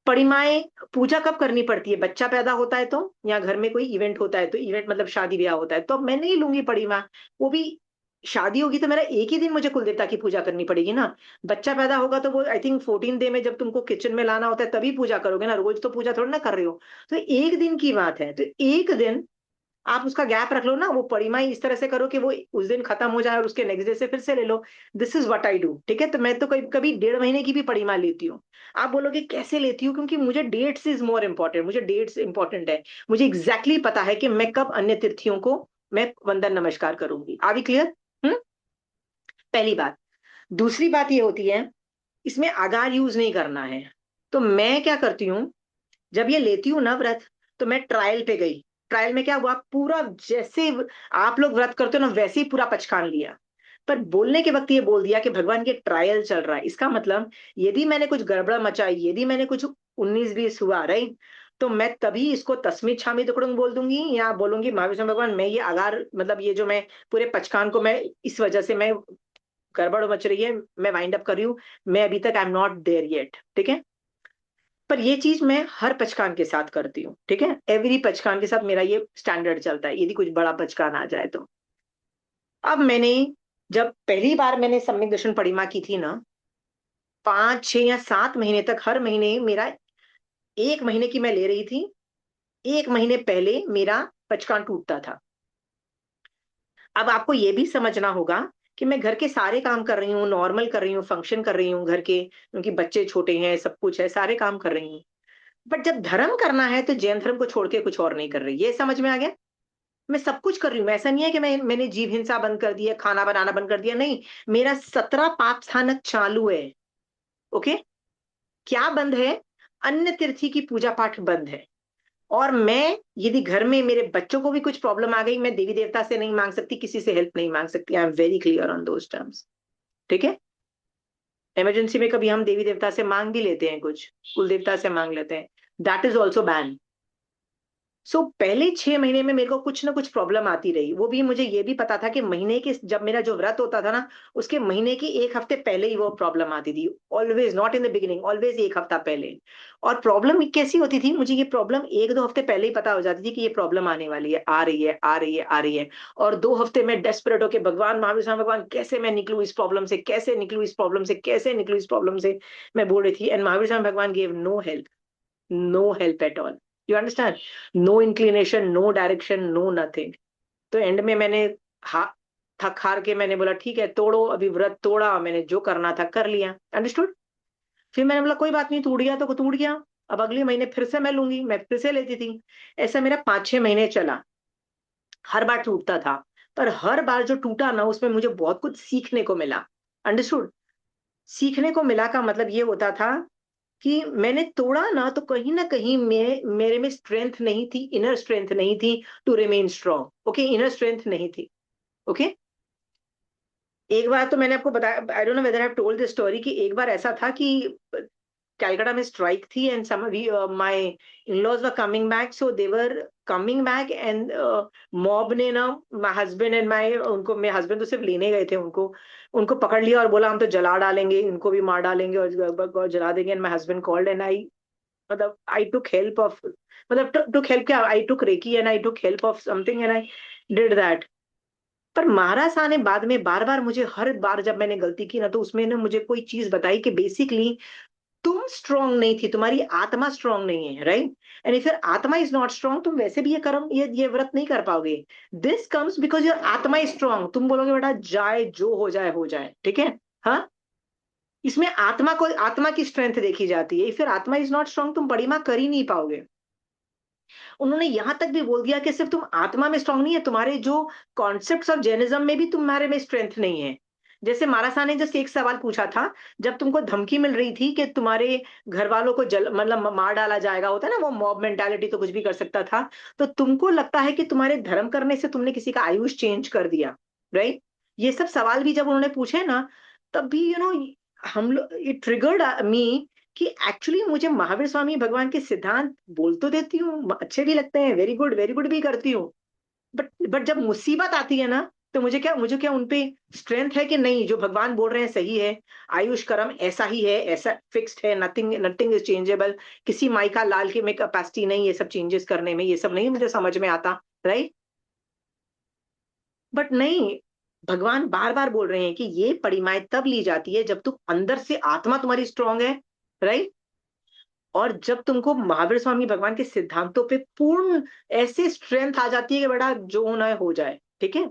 परिमाएं पूजा कब करनी पड़ती है? बच्चा पैदा होता है तो, या घर में कोई इवेंट होता है तो, इवेंट मतलब शादी ब्याह होता है तो मैं नहीं लूंगी परिमा। वो भी शादी होगी तो मेरा एक ही दिन मुझे कुलदेवता की पूजा करनी पड़ेगी ना। बच्चा पैदा होगा तो वो आई थिंक 14 डे में जब तुमको किचन में लाना होता है तभी पूजा करोगे ना, रोज तो पूजा थोड़ी ना कर रहे हो। तो एक दिन की बात है, तो एक दिन आप उसका गैप रख लो ना, वो परिमाई इस तरह से करो कि वो उस दिन खत्म हो जाए और उसके नेक्स्ट डे से फिर से ले लो। This is what I do, ठीक है। तो मैं तो कभी कभी 1.5 महीने की भी परिमा लेती हूँ। आप बोलोगे कैसे लेती हूँ? क्योंकि मुझे डेट्स इज मोर इम्पोर्टेंट, मुझे डेट्स इंपॉर्टेंट है। मुझे एग्जैक्टली पता है कि मैं कब अन्य तिथियों को मैं वंदन नमस्कार करूंगी। Are we clear? हम्म, पहली बात। दूसरी बात ये होती है, इसमें आगार यूज नहीं करना है। तो मैं क्या करती हूँ, जब ये लेती हूँ ना व्रत, तो मैं ट्रायल पे गई। ट्रायल में क्या हुआ, पूरा जैसे आप लोग व्रत करते हो ना वैसे ही पूरा पचकान लिया। पर बोलने के वक्त ये बोल दिया कि भगवान के ट्रायल चल रहा है, इसका मतलब यदि मैंने कुछ गड़बड़ मचाई, यदि मैंने कुछ 19-20 हुआ, राइट, तो मैं तभी इसको तस्मित छामी दुकड़ुंग बोल दूंगी, या बोलूंगी महाविष्णु भगवान, मैं ये आगार मतलब ये जो मैं पूरे पचकान को मैं इस वजह से मैं गड़बड़ मच रही है, मैं वाइंड अप कर रही हूँ, मैं अभी तक I am not there yet, ठीक है। पर ये चीज मैं हर पचकान के साथ करती हूँ, ठीक है। एवरी पचकान के साथ मेरा ये स्टैंडर्ड चलता है, यदि कुछ बड़ा पचकान आ जाए तो। अब मैंने, जब पहली बार मैंने सम्यक दर्शन परिमा की थी ना, 5, 6 या 7 महीने तक हर महीने मेरा, 1 महीने की मैं ले रही थी, 1 महीने पहले मेरा पचकान टूटता था। अब आपको ये भी समझना होगा कि मैं घर के सारे काम कर रही हूँ, नॉर्मल कर रही हूँ, फंक्शन कर रही हूँ घर के, क्योंकि बच्चे छोटे हैं, सब कुछ है, सारे काम कर रही हूँ। बट जब धर्म करना है तो जैन धर्म को छोड़ के कुछ और नहीं कर रही, ये समझ में आ गया? मैं सब कुछ कर रही हूँ, ऐसा नहीं है कि मैंने जीव हिंसा बंद कर दिया, खाना बनाना बंद कर दिया, नहीं। मेरा 17 पाप स्थानक चालू है, ओके। क्या बंद है? अन्य तीर्थी की पूजा पाठ बंद है। और मैं, यदि घर में मेरे बच्चों को भी कुछ प्रॉब्लम आ गई, मैं देवी देवता से नहीं मांग सकती, किसी से हेल्प नहीं मांग सकती। I am very clear on those terms, ठीक है। इमरजेंसी में कभी हम देवी देवता से मांग भी लेते हैं, कुछ कुल देवता से मांग लेते हैं, दैट इज ऑल्सो बैन। सो पहले 6 महीने में मेरे को कुछ ना कुछ प्रॉब्लम आती रही। वो भी मुझे ये भी पता था कि महीने के जब मेरा जो व्रत होता था ना, उसके महीने के 1 हफ्ते पहले ही वो प्रॉब्लम आती थी। Always, not in the beginning, always 1 हफ्ता पहले। और प्रॉब्लम कैसी होती थी, मुझे ये प्रॉब्लम 1-2 हफ्ते पहले ही पता हो जाती थी कि ये प्रॉब्लम आने वाली है, आ रही है, आ रही है, आ रही है। और 2 हफ्ते में डेस्परेट होके भगवान, महावीर स्वामी भगवान, कैसे मैं निकलूँ इस प्रॉब्लम से, कैसे निकलूँ इस प्रॉब्लम से, कैसे निकलूँ इस प्रॉब्लम से, मैं बोल रही थी। And Mahavir Swami Bhagwan give no help, no help at all. You understand? No inclination, no direction, no nothing. तो एंड में मैंने हा थक हार के मैंने बोला ठीक है, तोड़ो। अभी व्रत तोड़ा मैंने, जो करना था कर लिया। अंडरस्टूड? फिर मैंने बोला कोई बात नहीं, टूट गया तो टूट गया। अब अगले महीने फिर से मैं लूंगी, मैं फिर से लेती थी। ऐसा मेरा 5-6 महीने चला। हर बार टूटता था, पर हर बार जो टूटा ना, उसमें मुझे बहुत कुछ सीखने को मिला। अंडरस्टूड? सीखने को मिला का मतलब ये होता था कि मैंने तोड़ा ना, तो कहीं न कहीं मेरे में स्ट्रेंथ नहीं थी, इनर स्ट्रेंथ नहीं थी to remain strong. Okay, inner strength नहीं थी। ओके? एक बार तो मैंने आपको बताया, I don't know whether I have told this story, कि एक बार ऐसा था कि कलकत्ता में स्ट्राइक थी, and some we my in-laws were coming back, so they were coming back, and mob ने ना माय हस्बैंड एंड माय उनको, मेरे हस्बैंड तो सिर्फ लेने गए थे उनको, उनको पकड़ लिया और बोला हम तो जला डालेंगे, इनको भी मार डालेंगे और जला देंगे। And my husband called and I, मतलब आई टुक हेल्प ऑफ, मतलब टुक हेल्प क्या, I took reiki and I took help of something and I did that. पर महाराज साहब ने बाद में बार-बार मुझे, हर बार जब मैंने गलती की ना, तो उसमें ना मुझे कोई चीज़ बताई कि बेसिकली तुम स्ट्रांग नहीं थी, तुम्हारी आत्मा स्ट्रांग नहीं है, right? And if your atma is not strong, तुम वैसे भी ये कर्म, ये व्रत नहीं कर पाओगे। This comes because your atma is strong. तुम बोलोगे बेटा जाए जो हो जाए, ठीक है? हाँ? इसमें आत्मा को, आत्मा की स्ट्रेंथ देखी जाती है। If your atma is not strong, तुम बड़ी माँ कर ही नहीं पाओगे। उन्होंने यहाँ तक भी बोल दिया कि सिर्फ तुम आत्मा में स्ट्रांग नहीं है, तुम्हारे जो कॉन्सेप्ट्स ऑफ जैनिज्म में भी तुम्हारे में स्ट्रेंथ नहीं है। जैसे मारासा ने जस्ट एक सवाल पूछा था, जब तुमको धमकी मिल रही थी कि तुम्हारे घर वालों को जल, मतलब मार डाला जाएगा, होता है ना वो मॉब मेंटालिटी, तो कुछ भी कर सकता था। तो तुमको लगता है कि तुम्हारे धर्म करने से तुमने किसी का आयुष चेंज कर दिया, राइट? ये सब सवाल भी जब उन्होंने पूछे ना, तब भी हम लोग, इट ट्रिगर्ड मी कि एक्चुअली मुझे महावीर स्वामी भगवान के सिद्धांत बोल तो देती हूँ, अच्छे भी लगते हैं, वेरी गुड भी करती हूँ। बट जब मुसीबत आती है ना, तो मुझे क्या उनपे स्ट्रेंथ है कि नहीं, जो भगवान बोल रहे हैं सही है। आयुष कर्म ऐसा ही है, ऐसा फिक्स्ड है, नथिंग नथिंग इज चेंजेबल। किसी माई का लाल की में कैपेसिटी नहीं, ये सब चेंजेस करने में, ये सब नहीं मुझे समझ में आता, राइट? बट नहीं, भगवान बार बार बोल रहे हैं कि ये परिमाएं तब ली जाती है जब तुम अंदर से, आत्मा तुम्हारी स्ट्रांग है, राइट? और जब तुमको महावीर स्वामी भगवान के सिद्धांतों पे पूर्ण ऐसे स्ट्रेंथ आ जाती है कि बेटा जो होना है हो जाए, ठीक है?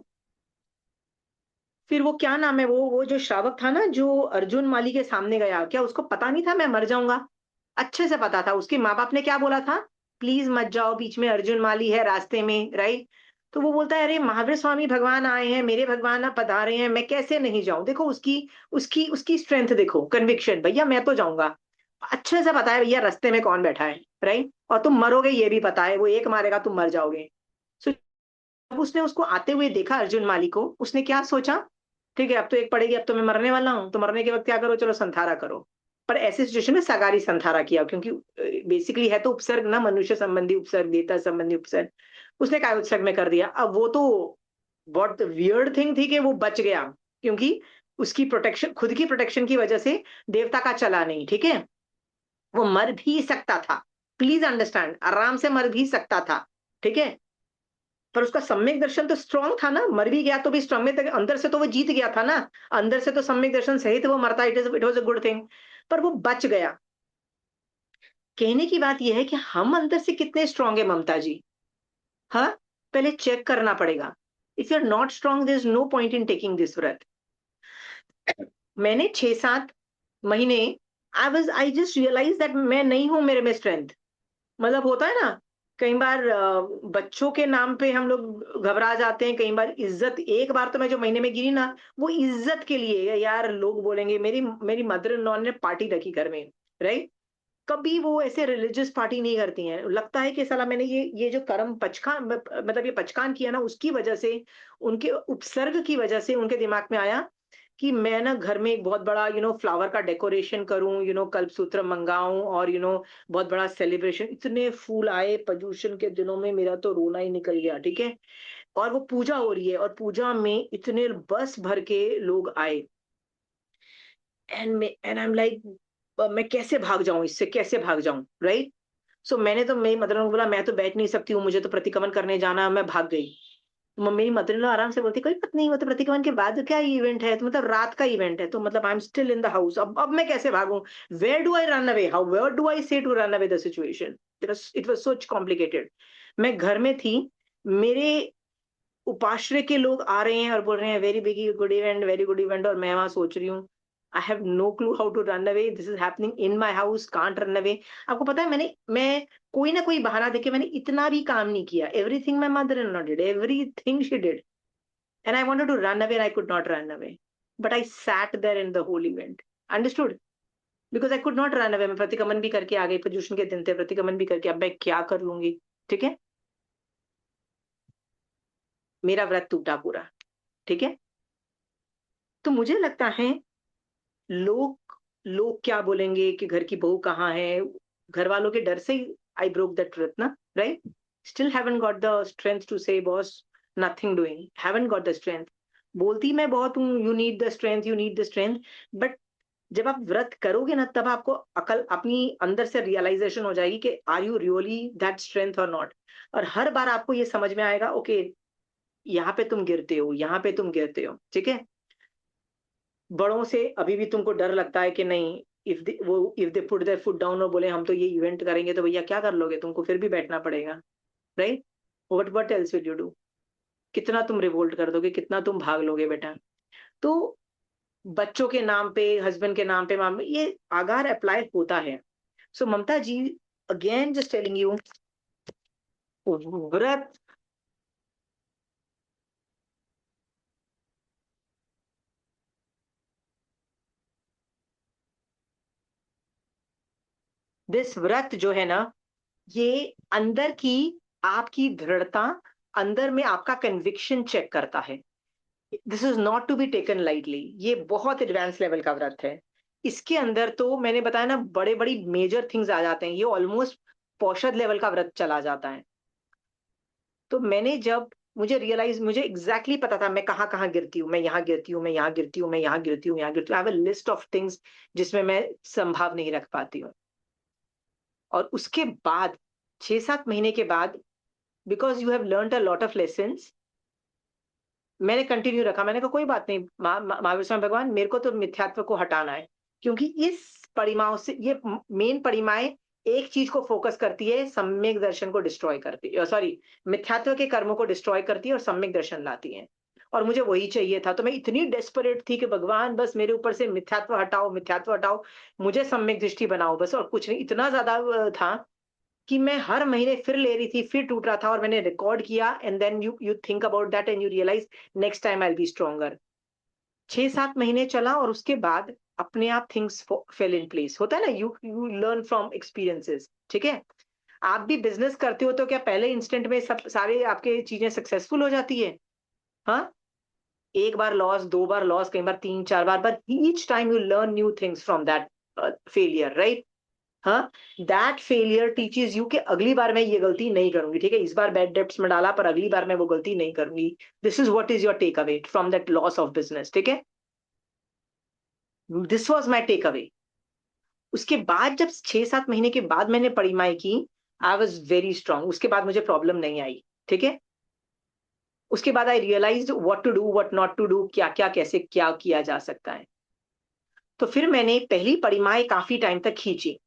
फिर वो क्या नाम है, वो जो श्रावक था ना, जो अर्जुन माली के सामने गया, क्या उसको पता नहीं था मैं मर जाऊंगा? अच्छे से पता था। उसके माँ बाप ने क्या बोला था, प्लीज मत जाओ, बीच में अर्जुन माली है रास्ते में, राइट? तो वो बोलता है अरे महावीर स्वामी भगवान आए हैं, मेरे भगवान आप पधारे हैं, मैं कैसे नहीं जाऊं? देखो उसकी उसकी उसकी स्ट्रेंथ देखो, कन्विक्शन, भैया मैं तो जाऊंगा। अच्छे से पता है भैया रास्ते में कौन बैठा है, राइट? और तुम मरोगे ये भी पता है, वो एक मारेगा तुम मर जाओगे। सो जब उसने उसको आते हुए देखा अर्जुन माली को, उसने क्या सोचा, ठीक है अब तो एक पड़ेगी, अब तो मैं मरने वाला हूँ, तो मरने के वक्त क्या करो, चलो संथारा करो। पर ऐसी सिचुएशन में सगारी संथारा किया, क्योंकि बेसिकली है तो उपसर्ग ना, मनुष्य संबंधी उपसर्ग, देवता संबंधी उपसर्ग। उसने काय उत्सर्ग में कर दिया। अब वो तो बहुत वियर्ड थिंग थी कि वो बच गया, क्योंकि उसकी प्रोटेक्शन, खुद की प्रोटेक्शन की वजह से देवता का चला नहीं, ठीक है? वो मर भी सकता था, प्लीज अंडरस्टैंड, आराम से मर भी सकता था, ठीक है? पर उसका सम्यक दर्शन तो स्ट्रांग था ना, मर भी गया तो भी स्ट्रांग में, तक अंदर से तो वो जीत गया था ना। अंदर से तो सम्यक दर्शन सहित वो मरता, it was a good thing. पर वो बच गया। कहने की बात यह है कि हम अंदर से कितने स्ट्रांग है ममता जी। हाँ, पहले चेक करना पड़ेगा। If you are not strong, there is no point in taking this vrat. मैंने 6-7 महीने, आई जस्ट रियलाइज दैट मैं नहीं हूं मेरे में स्ट्रेंथ। मतलब होता है ना, कई बार बच्चों के नाम पे हम लोग घबरा जाते हैं, कई बार इज्जत, एक बार तो मैं जो महीने में गिरी ना, वो इज्जत के लिए है यार, लोग बोलेंगे, मेरी मेरी मदर इन लॉ ने पार्टी रखी घर में, राइट? कभी वो ऐसे रिलीजियस पार्टी नहीं करती हैं। लगता है कि साला मैंने ये जो कर्म पचकान, मतलब ये पचकान किया ना, उसकी वजह से, उनके उपसर्ग की वजह से उनके दिमाग में आया कि मैं ना घर में एक बहुत बड़ा फ्लावर का डेकोरेशन करूं, कल्पसूत्र मंगाऊं, और बहुत बड़ा सेलिब्रेशन। इतने फूल आए पर्यूषण के दिनों में, मेरा तो रोना ही निकल गया, ठीक है। और वो पूजा हो रही है, और पूजा में इतने बस भर के लोग आए, एंड आई एम लाइक, मैं कैसे भाग जाऊं इससे, कैसे भाग जाऊं, राइट। सो मैंने तो मेरी मदर को बोला, मैं तो बैठ नहीं सकती हूँ, मुझे तो प्रतिक्रमण करने जाना है, मैं भाग गई। मेरी मदर इन लॉ आराम से बोलती, कोई बात नहीं, वो तो प्रतिक्रमण के बाद क्या इवेंट है, तो मतलब रात का इवेंट है, तो मतलब I am still in the house, अब मैं कैसे भागूं, where do I run away, how where do I say to run away the situation. It was such complicated. मैं घर में थी, मेरे उपाश्रय के लोग आ रहे हैं और बोल रहे हैं very big good event, very good event, और मैं वहां सोच रही हूँ I have no clue how to run away, this is happening in my house, can't run away. आपको पता है, मैं कोई ना कोई बहाना देके मैंने इतना भी काम नहीं किया, everything my mother in law did, everything she did, and I wanted to run away and I could not run away. But I sat there in the whole event. Understood? Because I could not run away. मैं प्रतिक्रमण भी करके आ गई, प्रदूषण के दिन थे, प्रतिक्रमण भी करके, अब मैं क्या कर लूंगी, ठीक है। मेरा व्रत टूटा पूरा, ठीक है। तो मुझे लगता है लोग लोग क्या बोलेंगे कि घर की बहू कहाँ है, घर वालों के डर से ही आई ब्रोक दैट ट्रुथ ना, right. Still haven't got the strength to say boss, nothing doing, haven't got the strength. बोलती मैं बहुत हूँ, you need the strength, you need the strength, but जब आप व्रत करोगे ना, तब आपको अकल अपनी अंदर से रियलाइजेशन हो जाएगी कि are you really that strength और नॉट। और हर बार आपको ये समझ में आएगा, ओके यहाँ पे तुम गिरते हो, यहाँ पे तुम गिरते हो, ठीक है। बड़ों से अभी भी तुमको डर लगता है कि नहीं, if they put there foot down और बोले हम तो ये इवेंट करेंगे, तो भैया क्या कर लोगे, तुमको फिर भी बैठना पड़ेगा, right. What else will you do. कितना तुम रिवोल्ट कर दोगे, कितना तुम भाग लोगे बेटा। तो बच्चों के नाम पे, हस्बैंड के नाम पे, ये आगार अप्लाई होता है। सो ममता जी, अगेन जस्ट टेलिंग यू, व्रत, दिस व्रत जो है ना, ये अंदर की आपकी दृढ़ता, अंदर में आपका कन्विक्शन चेक करता है। This is not to be taken lightly, ये बहुत एडवांस लेवल का व्रत है। इसके अंदर तो मैंने बताया ना, बड़े बड़ी मेजर थिंग्स आ जाते हैं, ये ऑलमोस्ट पौषध लेवल का व्रत चला जाता है। तो मैंने जब, मुझे एग्जैक्टली पता था मैं कहाँ कहाँ गिरती हूँ, मैं यहाँ गिरती हूँ, मैं यहाँ गिरती हूँ, मैं यहाँ गिरती हूँ, यहाँ गिरती हूँ, I have a list of things जिसमें मैं संभाव नहीं रख पाती हूँ। और उसके बाद 6-7 महीने के बाद, because you have learn a lot of lessons, मैंने कंटिन्यू रखा। मैंने कहा कोई बात नहीं, महावीर स्वामी भगवान, मेरे को तो मिथ्यात्व को हटाना है, क्योंकि इस परिमाओं से, ये मेन परिमाएं एक चीज को फोकस करती है, सम्यक दर्शन को डिस्ट्रॉय करती है, सॉरी, मिथ्यात्व के कर्मों को डिस्ट्रॉय करती है और सम्यक दर्शन लाती है। और मुझे वही चाहिए था, तो मैं इतनी डेस्परेट थी कि भगवान बस मेरे ऊपर से मिथ्यात्व हटाओ, मिथ्यात्व हटाओ, मुझे सम्यक दृष्टि बनाओ बस, और कुछ नहीं। इतना ज्यादा था कि मैं हर महीने फिर ले रही थी, फिर टूट रहा था, और मैंने रिकॉर्ड किया, and then you think about that and you realise next time I will be stronger. 6-7 महीने चला, और उसके बाद अपने आप थिंग्स फेल इन प्लेस। होता है ना, यू लर्न फ्रॉम एक्सपीरियंसेस, ठीक है। आप भी बिजनेस करते हो, तो क्या पहले इंस्टेंट में सब सारे आपके चीजें सक्सेसफुल हो जाती है? हाँ, एक बार लॉस, दो बार लॉस, कई बार तीन चार बार, but each time you learn new things from that failure, right. हाँ, दैट फेलियर टीचेस यू कि अगली बार मैं ये गलती नहीं करूंगी, ठीक है। इस बार बैड डेब्ट्स में डाला, पर अगली बार मैं वो गलती नहीं करूंगी। This is what is your takeaway from that loss of business, ठीक है। This was my takeaway. उसके बाद जब 6-7 महीने के बाद मैंने परिमाई की, आई वॉज वेरी स्ट्रांग। उसके बाद मुझे प्रॉब्लम नहीं आई, ठीक है। उसके बाद I realise what to do, what not to do, क्या क्या कैसे क्या किया जा सकता है। तो फिर मैंने पहली परिमाएं काफी टाइम तक खींची,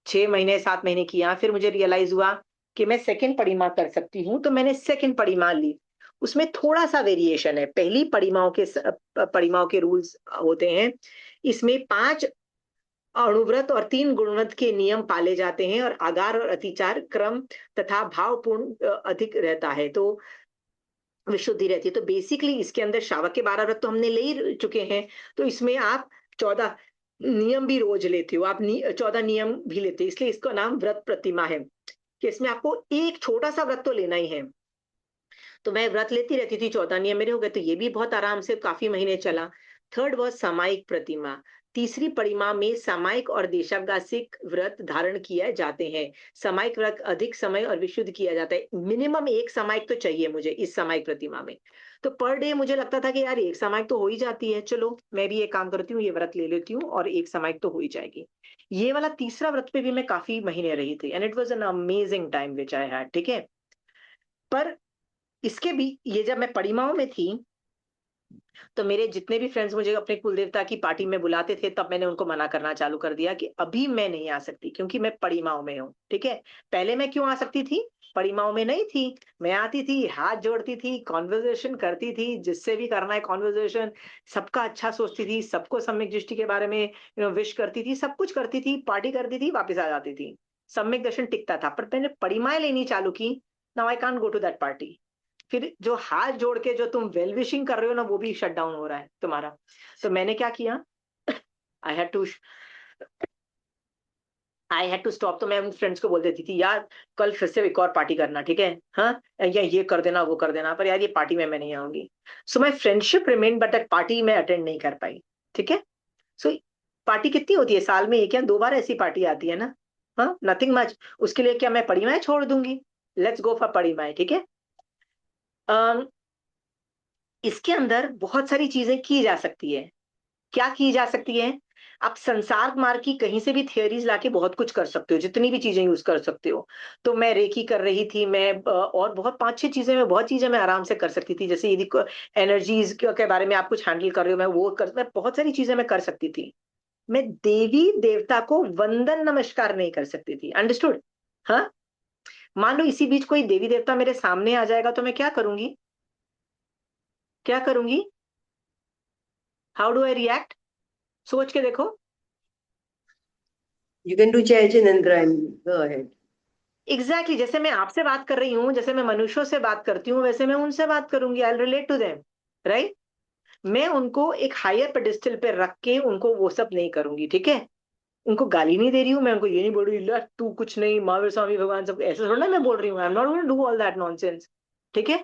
6 महीने 7 महीने किया। फिर मुझे रियलाइज हुआ कि मैं सेकंड परिमा कर सकती हूँ, तो मैंने सेकंड परिमा ली। उसमें थोड़ा सा वेरिएशन है, पहली परिमाओं के रूल्स होते हैं। इसमें 5 अणुव्रत और 3 गुणव्रत के नियम पाले जाते हैं, और आगार और अतिचार क्रम तथा भावपूर्ण अधिक रहता है, तो विशुद्धि रहती है। तो बेसिकली इसके अंदर श्रावक के 12 व्रत तो हमने ले ही चुके हैं, तो इसमें आप 14 नियम भी रोज लेते हो, आप 14 नियम भी लेते हैं, इसलिए इसका नाम व्रत प्रतिमा है, कि इसमें आपको एक छोटा सा व्रत तो लेना ही है। तो मैं व्रत लेती रहती थी, 14 नियम मेरे हो गए, तो ये भी बहुत आराम से काफी महीने चला। थर्ड वॉज सामायिक प्रतिमा। तीसरी परिमा में सामायिक और देशावकाशिक व्रत धारण किए जाते हैं। सामायिक व्रत अधिक समय और विशुद्ध किया जाता है, मिनिमम एक सामायिक तो चाहिए मुझे इस सामायिक प्रतिमा में। तो पर डे मुझे लगता था कि यार एक सामायिक तो हो ही जाती है, चलो मैं भी एक काम करती हूँ, ये व्रत ले लेती हूँ और एक सामायिक तो हो ही जाएगी। ये वाला तीसरा व्रत पे भी मैं काफी महीने रही थी, and it was an amazing time which I had, ठीक है। पर इसके भी ये जब मैं परिमाओं में थी, तो मेरे जितने भी फ्रेंड्स मुझे अपने कुल देवता की पार्टी में बुलाते थे, तब मैंने उनको मना करना चालू कर दिया कि अभी मैं नहीं आ सकती, क्योंकि मैं परिमाओं में हूँ, ठीक है। पहले मैं क्यों आ सकती थी, परिमाओं में नहीं थी। मैं आती थी, हाथ जोड़ती थी, कॉन्वर्जेशन करती थी, जिससे भी करना है कॉन्वर्जेशन, सबका अच्छा सोचती थी, सबको सम्यक दृष्टि के बारे में विश करती थी, सब कुछ करती थी, पार्टी करती थी, वापस आ जाती थी। सम्यक दर्शन टिकता था। पर मैंने परिमाएं लेनी चालू की, now I can't go to that party. फिर जो हाथ जोड़ के जो तुम वेल विशिंग कर रहे हो ना, वो भी शट डाउन हो रहा है तुम्हारा। तो मैंने क्या किया, I had to I had to stop. तो मैं उन फ्रेंड्स को बोल देती थी, यार कल फिर से एक और पार्टी करना, ठीक है, हाँ, या ये कर देना वो कर देना, पर यार ये पार्टी में मैं नहीं आऊंगी। So my friendship remain, but that party में अटेंड नहीं कर पाई, ठीक है। सो पार्टी कितनी होती है साल में, एक या दो बार ऐसी पार्टी आती है ना, हाँ, नथिंग मच। उसके लिए क्या मैं पढ़ी छोड़ दूंगी, लेट्स गो फॉर पढ़ी, ठीक है। इसके अंदर बहुत सारी चीजें की जा सकती है। क्या की जा सकती है, आप संसार मार्ग की कहीं से भी थियोरीज लाके बहुत कुछ कर सकते हो, जितनी भी चीजें यूज कर सकते हो। तो मैं रेकी कर रही थी, मैं और बहुत पांच छह चीजें, मैं बहुत चीजें मैं आराम से कर सकती थी। जैसे यदि एनर्जीज के बारे में आप कुछ हैंडल कर रहे हो, मैं बहुत सारी चीजें मैं कर सकती थी। मैं देवी देवता को वंदन नमस्कार नहीं कर सकती थी, अंडरस्टूड। हाँ, मान लो इसी बीच कोई देवी देवता मेरे सामने आ जाएगा, तो मैं क्या करूंगी, क्या करूंगी, हाउ डू आई रिएक्ट, सोच के देखो। You can do Jai Jinendra and go ahead. Exactly जैसे मैं आपसे बात कर रही हूँ, जैसे मैं मनुष्यों से बात करती हूँ, वैसे मैं उनसे बात करूंगी, I relate to them, right. मैं उनको एक हायर पेडिस्टल पे रख के उनको वो सब नहीं करूंगी, ठीक है। उनको गाली नहीं दे रही हूँ, मैं उनको ये नहीं बोल रही "ला, तू कुछ नहीं, महावीर स्वामी भगवान सब", ऐसे थोड़ा ना मैं बोल रही हूँ। I am not going to do all that nonsense, ठीक है।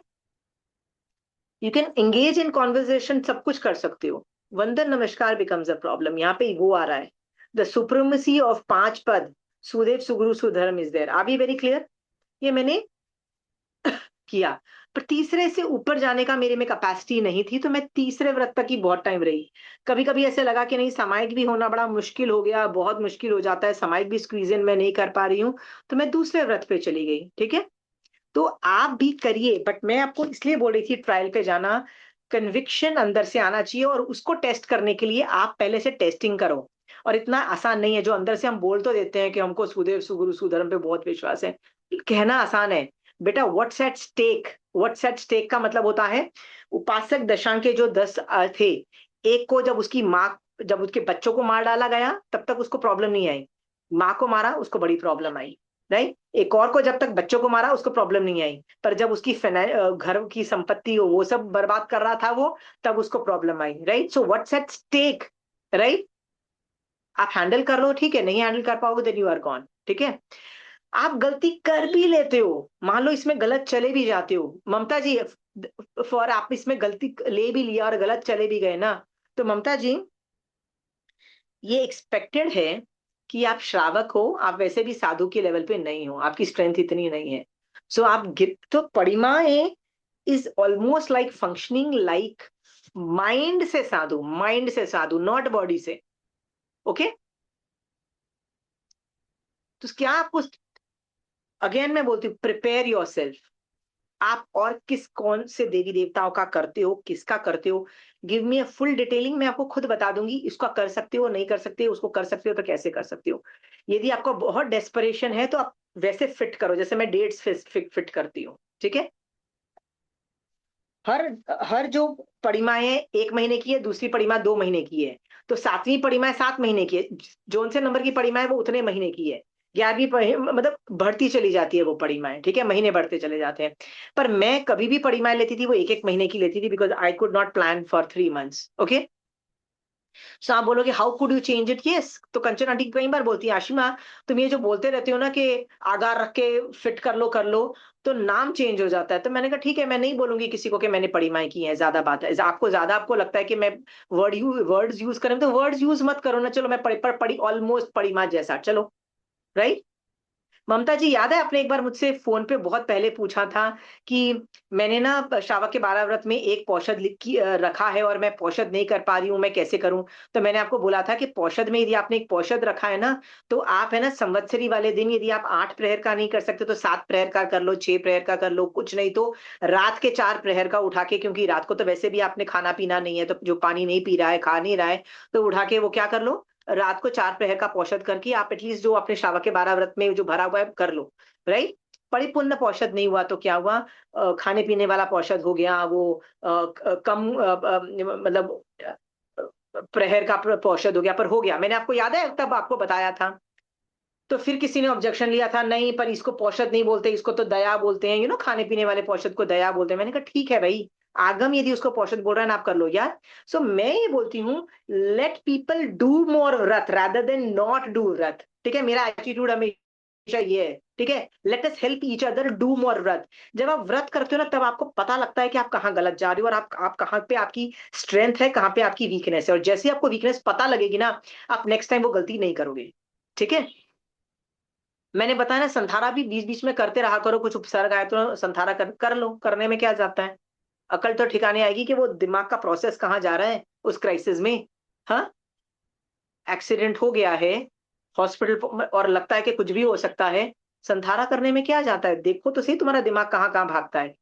You can engage in conversation, सब कुछ कर सकते हो। वंदन नमस्कार बिकम्स अ प्रॉब्लम, यहाँ पे वो आ रहा है, द सुप्रीमेसी ऑफ पांच पद, सुदेव सुगुरु सुधर्म is there, are be very clear. ये मैंने किया। पर तीसरे से ऊपर जाने का मेरे में कैपेसिटी नहीं थी, तो मैं तीसरे व्रत तक ही बहुत टाइम रही। कभी कभी ऐसे लगा कि नहीं, सामायिक भी होना बड़ा मुश्किल हो गया, बहुत मुश्किल हो जाता है, सामायिक भी स्क्वीज इन मैं नहीं कर पा रही हूँ, तो मैं दूसरे व्रत पे चली गई, ठीक है। तो आप भी करिए, बट मैं आपको इसलिए बोल रही थी ट्रायल पे जाना, कन्विक्शन अंदर से आना चाहिए, और उसको टेस्ट करने के लिए आप पहले से टेस्टिंग करो। और इतना आसान नहीं है, जो अंदर से हम बोल तो देते हैं कि हमको सुदेव सुगुरु सुधर्म पे बहुत विश्वास है, कहना आसान है। बेटा what's at stake, what's at stake का मतलब होता है, उपासक दशांक के जो 10 थे, एक को जब उसकी माँ, जब उसके बच्चों को मार डाला गया, तब तक उसको प्रॉब्लम नहीं आई। माँ को मारा, उसको बड़ी प्रॉब्लम आई, राइट। एक और को जब तक बच्चों को मारा, उसको प्रॉब्लम नहीं आई। पर जब उसकी घर की संपत्ति हो वो सब बर्बाद कर रहा था वो, तब उसको प्रॉब्लम आई, right. So what's at stake, right. आप हैंडल कर लो, ठीक है, नहीं हैंडल कर पाओगे देन यू आर गॉन, ठीक है। आप गलती कर भी लेते हो, मान लो इसमें गलत चले भी जाते हो, ममता जी, फॉर आप इसमें गलती ले भी लिया और गलत चले भी गए ना, तो ममता जी, ये एक्सपेक्टेड है कि आप श्रावक हो, आप वैसे भी साधु के लेवल पे नहीं हो, आपकी स्ट्रेंथ इतनी नहीं है। सो आप गिफ्ट तो परिमाएं is almost like functioning like mind से साधु, माइंड से साधु, नॉट बॉडी से, ओके। तो क्या आपको, अगेन मैं बोलती हूँ, प्रिपेयर योर सेल्फ। आप और किस कौन से देवी देवताओं का करते हो, किसका करते हो, give me a full detailing, मैं आपको खुद बता दूंगी इसका कर सकते हो, नहीं कर सकते, उसको कर सकते हो तो कैसे कर सकते हो। यदि आपको बहुत डेस्परेशन है, तो आप वैसे फिट करो, जैसे मैं डेट्स फिट करती हूँ, ठीक है। हर हर जो परिमा है 1 महीने की है, दूसरी परिमा 2 महीने की है, तो सातवीं परिमा है 7 महीने की है, जोन से नंबर की परिमा है वो उतने महीने की है। 11वीं मतलब बढ़ती चली जाती है वो परिमाएं, ठीक है, महीने बढ़ते चले जाते हैं। पर मैं कभी भी परिमाएं लेती थी, वो 1 1 महीने की लेती थी, because I could not plan for 3 months, okay. So आप बोलोगे how could you change it? Yes, तो कंचन आंटी कई बार बोलती है, आशिमा तुम ये जो बोलते रहते हो ना कि आगार रख के फिट कर लो, तो नाम चेंज हो जाता है। तो मैंने कहा ठीक है, मैं नहीं बोलूंगी किसी को कि मैंने पड़ी माई की है, ज्यादा बात है। आपको लगता है कि मैं वर्ड्स यूज करें, तो वर्ड्स यूज मत करो ना। चलो मैं पड़ी ऑलमोस्ट पड़ी माँ जैसा, चलो, राइट। ममता जी, याद है आपने एक बार मुझसे फोन पे बहुत पहले पूछा था कि मैंने ना श्रावक के 12 व्रत में एक पौषध रखा है और मैं पौषध नहीं कर पा रही हूँ, मैं कैसे करूं? तो मैंने आपको बोला था कि पौषध में यदि आपने एक पौषध रखा है ना, तो आप है ना संवत्सरी वाले दिन यदि आप 8 प्रहर का नहीं कर सकते तो 7 प्रहर का कर लो, 6 प्रहर का कर लो, कुछ नहीं तो रात के 4 प्रहर का उठा के, क्योंकि रात को तो वैसे भी आपने खाना पीना नहीं है, तो जो पानी नहीं पी रहा है, खा नहीं रहा है, तो उठा के वो क्या कर लो, रात को 4 प्रहर का पौषध करके आप एटलीस्ट जो अपने श्रावक के 12 व्रत में जो भरा हुआ है कर लो, राइट। परिपूर्ण पौषध नहीं हुआ तो क्या हुआ, खाने पीने वाला पौषध हो गया वो, कम मतलब प्रहर का पौषध हो गया, पर हो गया। मैंने आपको याद है तब आपको बताया था। तो फिर किसी ने ऑब्जेक्शन लिया था, नहीं पर इसको पौषध नहीं बोलते, इसको तो दया बोलते हैं, खाने पीने वाले पौषध को दया बोलते हैं। मैंने कहा ठीक है भाई, आगम यदि उसको पौषध बोल रहा है ना, आप कर लो यार। सो मैं ये बोलती हूँ, लेट पीपल डू मोर व्रत रादर देन नॉट डू व्रत, ठीक है। मेरा एटीट्यूड हमेशा ये है, ठीक है। Let us help each other do more व्रत। जब आप व्रत करते हो ना, तब आपको पता लगता है कि आप कहाँ गलत जा रहे हो और आप कहाँ पे आपकी स्ट्रेंथ है, कहाँ पे आपकी वीकनेस है। और जैसे आपको वीकनेस पता लगेगी ना, आप नेक्स्ट टाइम वो गलती नहीं करोगे, ठीक है। मैंने बताया ना, संधारा भी बीच बीच में करते रहा करो, कुछ उपसर्ग आए तो संधारा कर लो, करने में क्या जाता है। अकल तो ठिकाने आएगी कि वो दिमाग का प्रोसेस कहाँ जा रहा है उस क्राइसिस में। हाँ, एक्सीडेंट हो गया है हॉस्पिटल और लगता है कि कुछ भी हो सकता है, संधारा करने में क्या जाता है? देखो तो सही तुम्हारा दिमाग कहाँ कहाँ भागता है,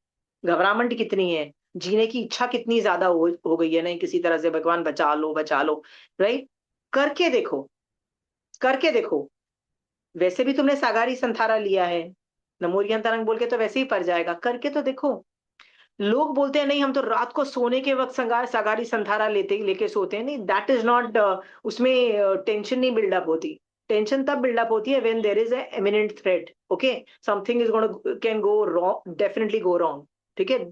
घबराहट कितनी है, जीने की इच्छा कितनी ज्यादा हो गई है, नहीं किसी तरह से भगवान बचा लो बचा लो, राइट। करके देखो, करके देखो। वैसे भी तुमने सागारी संथारा लिया है, नमोरियन तरंग बोल के तो वैसे ही पड़ जाएगा, करके तो देखो। लोग बोलते हैं नहीं हम तो रात को सोने के वक्त सागारी संथारा लेके सोते हैं, नहीं, दैट इज नॉट, उसमें टेंशन नहीं बिल्डअप होती। टेंशन तब बिल्डअप होती है when there is a imminent threat, okay. Something is gonna can go wrong, definitely go wrong, ठीक है।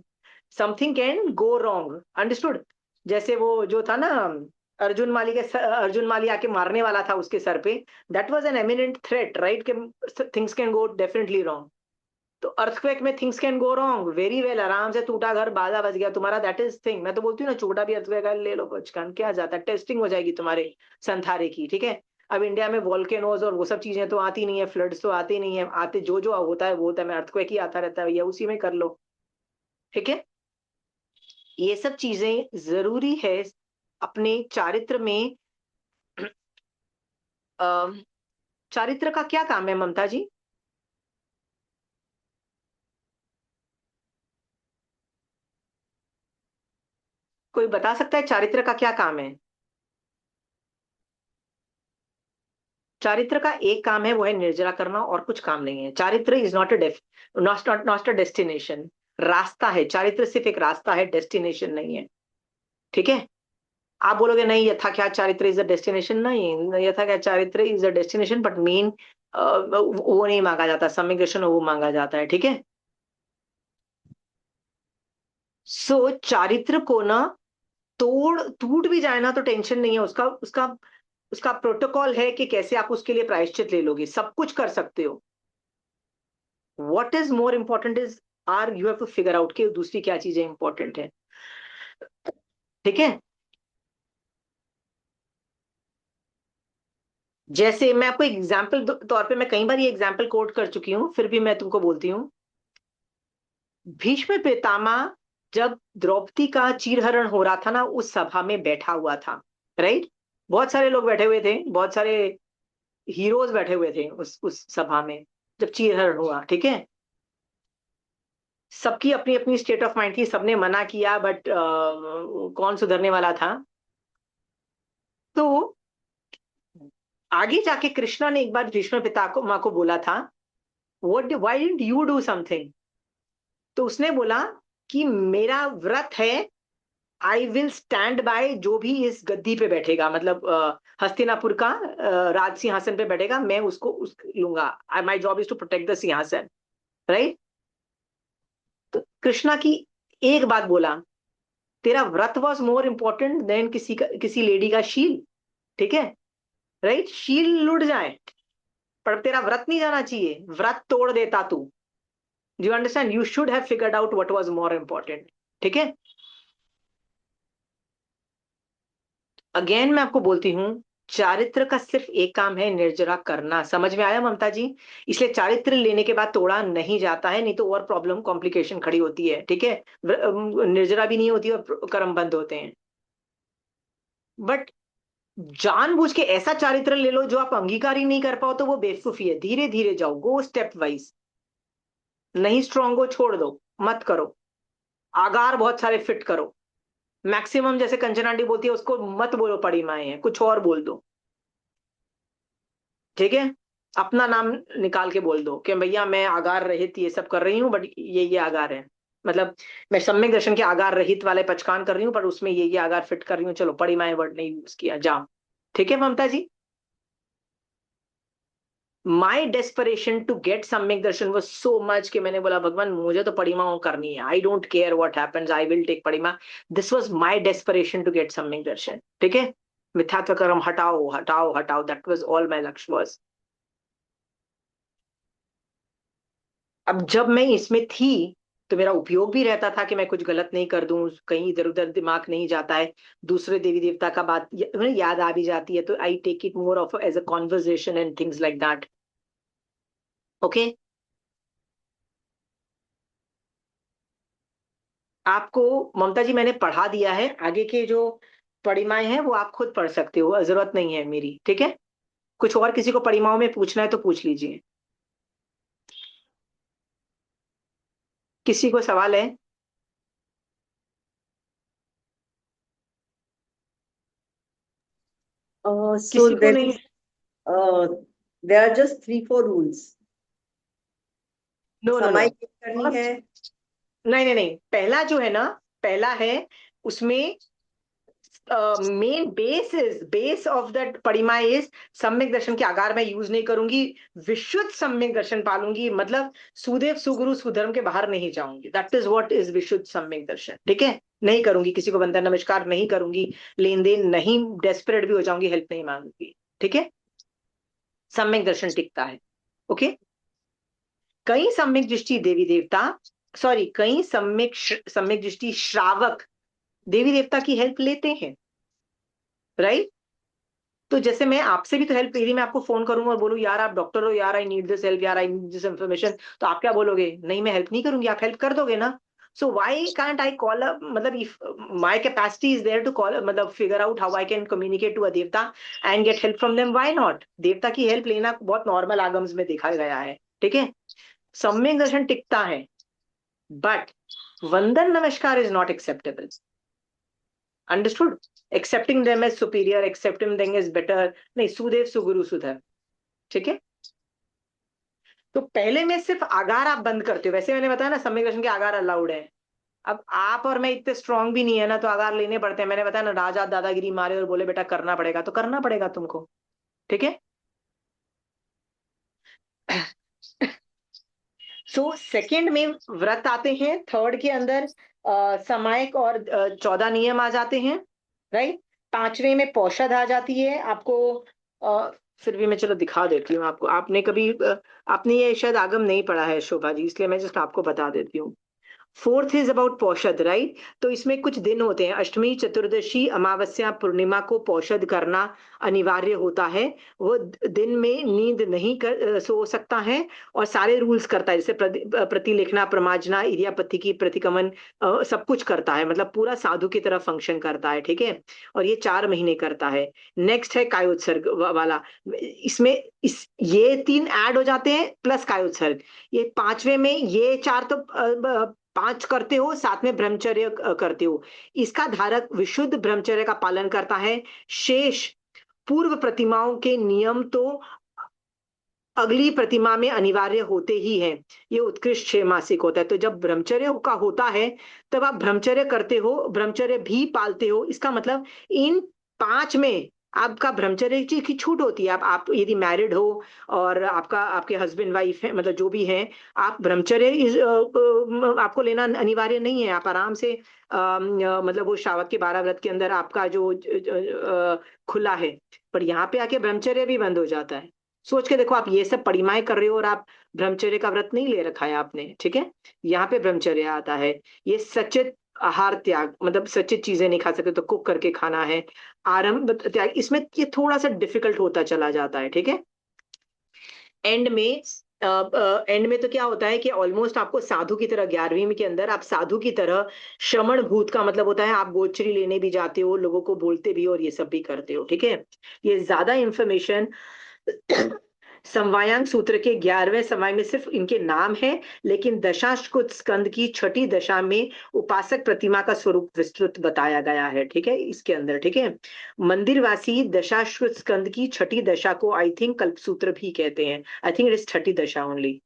Something can go wrong, understood. जैसे वो जो था ना, अर्जुन माली आके मारने वाला था उसके सर पे, that was an eminent threat, right, कि things can go definitely wrong. तो अर्थक्वेक में things can go wrong very well, आराम से टूटा घर बाजा बज गया तुम्हारा, दैट इज थिंग। मैं तो बोलती हूँ ना, छोटा भी अर्थक्वेक है ले लो, बचकान क्या जाता है, टेस्टिंग हो जाएगी तुम्हारे संथारे की, ठीक है। अब इंडिया में वॉल्केनोज और वो सब चीजें तो आती नहीं है, फ्लड्स तो आती नहीं है, आते जो जो होता है वो होता है, मैं अर्थक्वेक ही आता रहता है, या उसी में कर लो, ठीक है। ये सब चीजें जरूरी है अपने चारित्र में। अ, चारित्र का क्या काम है ममता जी? कोई बता सकता है चारित्र का क्या काम है? चारित्र का एक काम है, वो है निर्जरा करना, और कुछ काम नहीं है। चारित्र is not a not a destination, रास्ता है। चारित्र सिर्फ एक रास्ता है, डेस्टिनेशन नहीं है, ठीक है। आप बोलोगे नहीं यथा क्या चारित्र इज अ डेस्टिनेशन, नहीं, यथा क्या चारित्र is a destination but mean वो नहीं मांगा जाता, समिग्रेशन वो मांगा जाता है, ठीक है। सो चारित्र को ना तोड़ टूट भी जाए ना तो टेंशन नहीं है, उसका उसका उसका प्रोटोकॉल है कि कैसे आप उसके लिए प्रायश्चित ले लोगे, सब कुछ कर सकते हो। What is more important is are you have to figure out कि दूसरी क्या चीजें इंपॉर्टेंट है, ठीक है। जैसे मैं आपको एग्जाम्पल तौर पे, मैं कई बार ये एग्जाम्पल कोट कर चुकी हूँ, फिर भी मैं तुमको बोलती हूँ। भीष्म पितामह जब द्रौपदी का चीरहरण हो रहा था ना, उस सभा में बैठा हुआ था, राइट। बहुत सारे लोग बैठे हुए थे, बहुत सारे हीरोज बैठे हुए थे उस सभा में, जब चीरहरण हुआ, ठीक है। सबकी अपनी अपनी स्टेट ऑफ माइंड थी, सबने मना किया, बट कौन सुधरने वाला था। तो आगे जाके कृष्णा ने एक बार भीष्म पिता को माँ को बोला था, what why didn't you do something? तो उसने बोला कि मेरा व्रत है, आई विल स्टैंड बाय जो भी इस गद्दी पे बैठेगा, मतलब हस्तिनापुर का राज सिंहासन पे बैठेगा, मैं उसको लूंगा, my job is to protect the sinhasan, right. तो कृष्णा की एक बात बोला, तेरा व्रत वॉज मोर इंपॉर्टेंट देन किसी लेडी का शील, ठीक है, राइट? शील लुट जाए पर तेरा व्रत नहीं जाना चाहिए, व्रत तोड़ देता तू। Do you understand? You should have figured out what was more important, ठीक है? अगेन मैं आपको बोलती हूँ, चारित्र का सिर्फ एक काम है, निर्जरा करना। समझ में आया ममता जी? इसलिए चारित्र लेने के बाद तोड़ा नहीं जाता है, नहीं तो और प्रॉब्लम कॉम्प्लिकेशन खड़ी होती है, ठीक है? निर्जरा भी नहीं होती और कर्म बंद होते हैं। बट जानबूझ के ऐसा चारित्र ले लो जो आप अंगीकार ही नहीं कर पाओ, तो वो बेवकूफी है। धीरे धीरे जाओ, गो स्टेप वाइज। नहीं स्ट्रांग हो, छोड़ दो, मत करो। आगार बहुत सारे फिट करो। मैक्सिमम जैसे कंचन आंटी बोलती है उसको मत बोलो पड़ी माए हैं, कुछ और बोल दो, ठीक है? अपना नाम निकाल के बोल दो कि भैया मैं आगार रहित ये सब कर रही हूँ, बट ये आगार है। मतलब मैं सम्यक दर्शन के आगार रहित वाले पचकान कर रही हूँ, पर उसमें ये आगार फिट कर रही हूँ। चलो, पड़ी माए वर्ड नहीं यूज किया, जाओ। ठीक है ममता जी? माई डेस्परेशन टू गेट सम्यक दर्शन वॉज सो मच कि मैंने बोला भगवान मुझे तो परिमा करनी है, I don't care what happens, I will take परिमा। This was my desperation to get सम्यक दर्शन, ठीक है? मिथ्यात्व कर्म हटाओ हटाओ हटाओ, दैट वाज ऑल माई लक्ष्य वॉज। अब जब मैं इसमें थी तो मेरा उपयोग भी रहता था कि मैं कुछ गलत नहीं कर दूं, कहीं इधर उधर दिमाग नहीं जाता है, दूसरे देवी देवता का बात याद आ भी जाती है, तो I take it more of as a conversation and things like that, okay? आपको ममता जी मैंने पढ़ा दिया है, आगे के जो परिमाएं हैं वो आप खुद पढ़ सकते हो, जरूरत नहीं है मेरी, ठीक है? कुछ और किसी को परिमाओं में पूछना है तो पूछ लीजिए। किसी को सवाल है? So किसी को there नहीं? is, uh, there are just 3-4 rules. No no no, समाई करनी है। नहीं नहीं नहीं, पहला जो है ना, पहला है उसमें मेन बेस ऑफ दैट परिमा इज सम्यक दर्शन के आगार मैं यूज नहीं करूंगी, विशुद्ध सम्यक दर्शन पालूंगी, मतलब सुदेव सुगुरु सुधर्म के बाहर नहीं जाऊंगी। दैट इज व्हाट इज विशुद्ध सम्यक दर्शन, ठीक है? नहीं करूंगी, किसी को वंदन नमस्कार नहीं करूंगी, लेन देन नहीं, डेस्परेट भी हो जाऊंगी, हेल्प नहीं मांगूंगी, ठीक है? सम्यक दर्शन टिकता है, ओके? कई सम्यक दृष्टि देवी देवता, सॉरी, कई सम्यक दृष्टि श्रावक देवी देवता की हेल्प लेते हैं, राइट? तो जैसे मैं आपसे भी तो हेल्प, यदि मैं आपको फोन करूंगा और बोलूं यार आप डॉक्टर हो, यार आई नीड दिस हेल्प, यार आई नीड दिस इन्फॉर्मेशन, तो आप क्या बोलोगे? नहीं मैं हेल्प नहीं करूंगी, आप हेल्प कर दोगे ना? So why can't I call up, मतलब if my capacity is there to call, मतलब figure out how I can communicate to a देवता and get help from them, why not? देवता की हेल्प लेना बहुत नॉर्मल आगम्स में देखा गया है, ठीक है? सम्यक दर्शन टिकता है, but vandan namaskar is not acceptable, understood? Accepting them as superior, accepting them as better नहीं, सुदेव सुगुरु सुधर, ठीक है? तो पहले में सिर्फ आगार आप बंद करते हो, वैसे मैंने बताया ना सम्यक दर्शन के आगार अलाउड है। अब आप और मैं इतने स्ट्रांग भी नहीं है ना, तो आगार लेने पड़ते हैं। मैंने बताया ना, राजा दादागिरी मारे और बोले बेटा करना पड़ेगा, तो करना पड़ेगा तुमको, ठीक है? सो सेकंड में व्रत आते हैं, थर्ड के अंदर सामायिक और 14 नियम आ जाते हैं, राइट? पांचवें में पौषध आ जाती है आपको। फिर भी मैं चलो दिखा देती हूँ आपको, आपने कभी आपने ये शायद आगम नहीं पढ़ा है शोभा जी, इसलिए मैं जस्ट आपको बता देती हूँ। फोर्थ इज अबाउट पौषध, राइट? तो इसमें कुछ दिन होते हैं, अष्टमी चतुर्दशी अमावस्या पूर्णिमा को पौषध करना अनिवार्य होता है। वो दिन में नींद नहीं सो सकता है, और सारे रूल्स करता है, जैसे प्रतिलेखना, प्रमाजना, इरियापत्ति की प्रतिगमन, सब कुछ करता है, मतलब पूरा साधु की तरह फंक्शन करता है, ठीक है? और ये 4 महीने करता है। नेक्स्ट है कायोत्सर्ग वाला, इसमें ये 3 ऐड हो जाते हैं प्लस कायोत्सर्ग। ये पांचवे में ये 4 तो 5 करते हो, साथ में ब्रह्मचर्य करते हो। इसका धारक विशुद्ध ब्रह्मचर्य का पालन करता है। शेष पूर्व प्रतिमाओं के नियम तो अगली प्रतिमा में अनिवार्य होते ही हैं। ये उत्कृष्ट 6 मासिक होता है, तो जब ब्रह्मचर्य का होता है तब आप ब्रह्मचर्य करते हो, ब्रह्मचर्य भी पालते हो। इसका मतलब इन 5 में आपका ब्रह्मचर्य की छूट होती है। आप यदि मैरिड हो और आपके हस्बैंड वाइफ है, मतलब जो भी हैं, आप ब्रह्मचर्य आपको लेना अनिवार्य नहीं है। आप आराम से मतलब वो श्रावक के 12 व्रत के अंदर आपका जो खुला है। पर यहाँ पे आके ब्रह्मचर्य भी बंद हो जाता है। सोच के देखो, आप ये सब परिमाएं कर रहे हो और आप ब्रह्मचर्य का व्रत नहीं ले रखा है आपने, ठीक है। यहाँ पे ब्रह्मचर्य आता है। ये सचेत आहार त्याग, मतलब सचेत चीजें नहीं खा सकते तो कुक करके खाना है। आरंभ त्याग, इसमें ये थोड़ा सा डिफिकल्ट होता चला जाता है, ठीक है। एंड में एंड में तो क्या होता है कि ऑलमोस्ट आपको साधु की तरह, 11वीं के अंदर आप साधु की तरह श्रमण भूत का मतलब होता है आप गोचरी लेने भी जाते हो, लोगों को बोलते भी हो और ये सब भी करते हो, ठीक है। ये ज्यादा इंफॉर्मेशन समवायांग सूत्र के 11वें समय में सिर्फ इनके नाम है, लेकिन दशाश्कुत स्कंद की छठी दशा में उपासक प्रतिमा का स्वरूप विस्तृत बताया गया है, ठीक है, इसके अंदर, ठीक है। मंदिरवासी दशाश्वत स्कंद की छठी दशा को आई थिंक कल्पसूत्र भी कहते हैं। आई थिंक इट इज छठी दशा ओनली।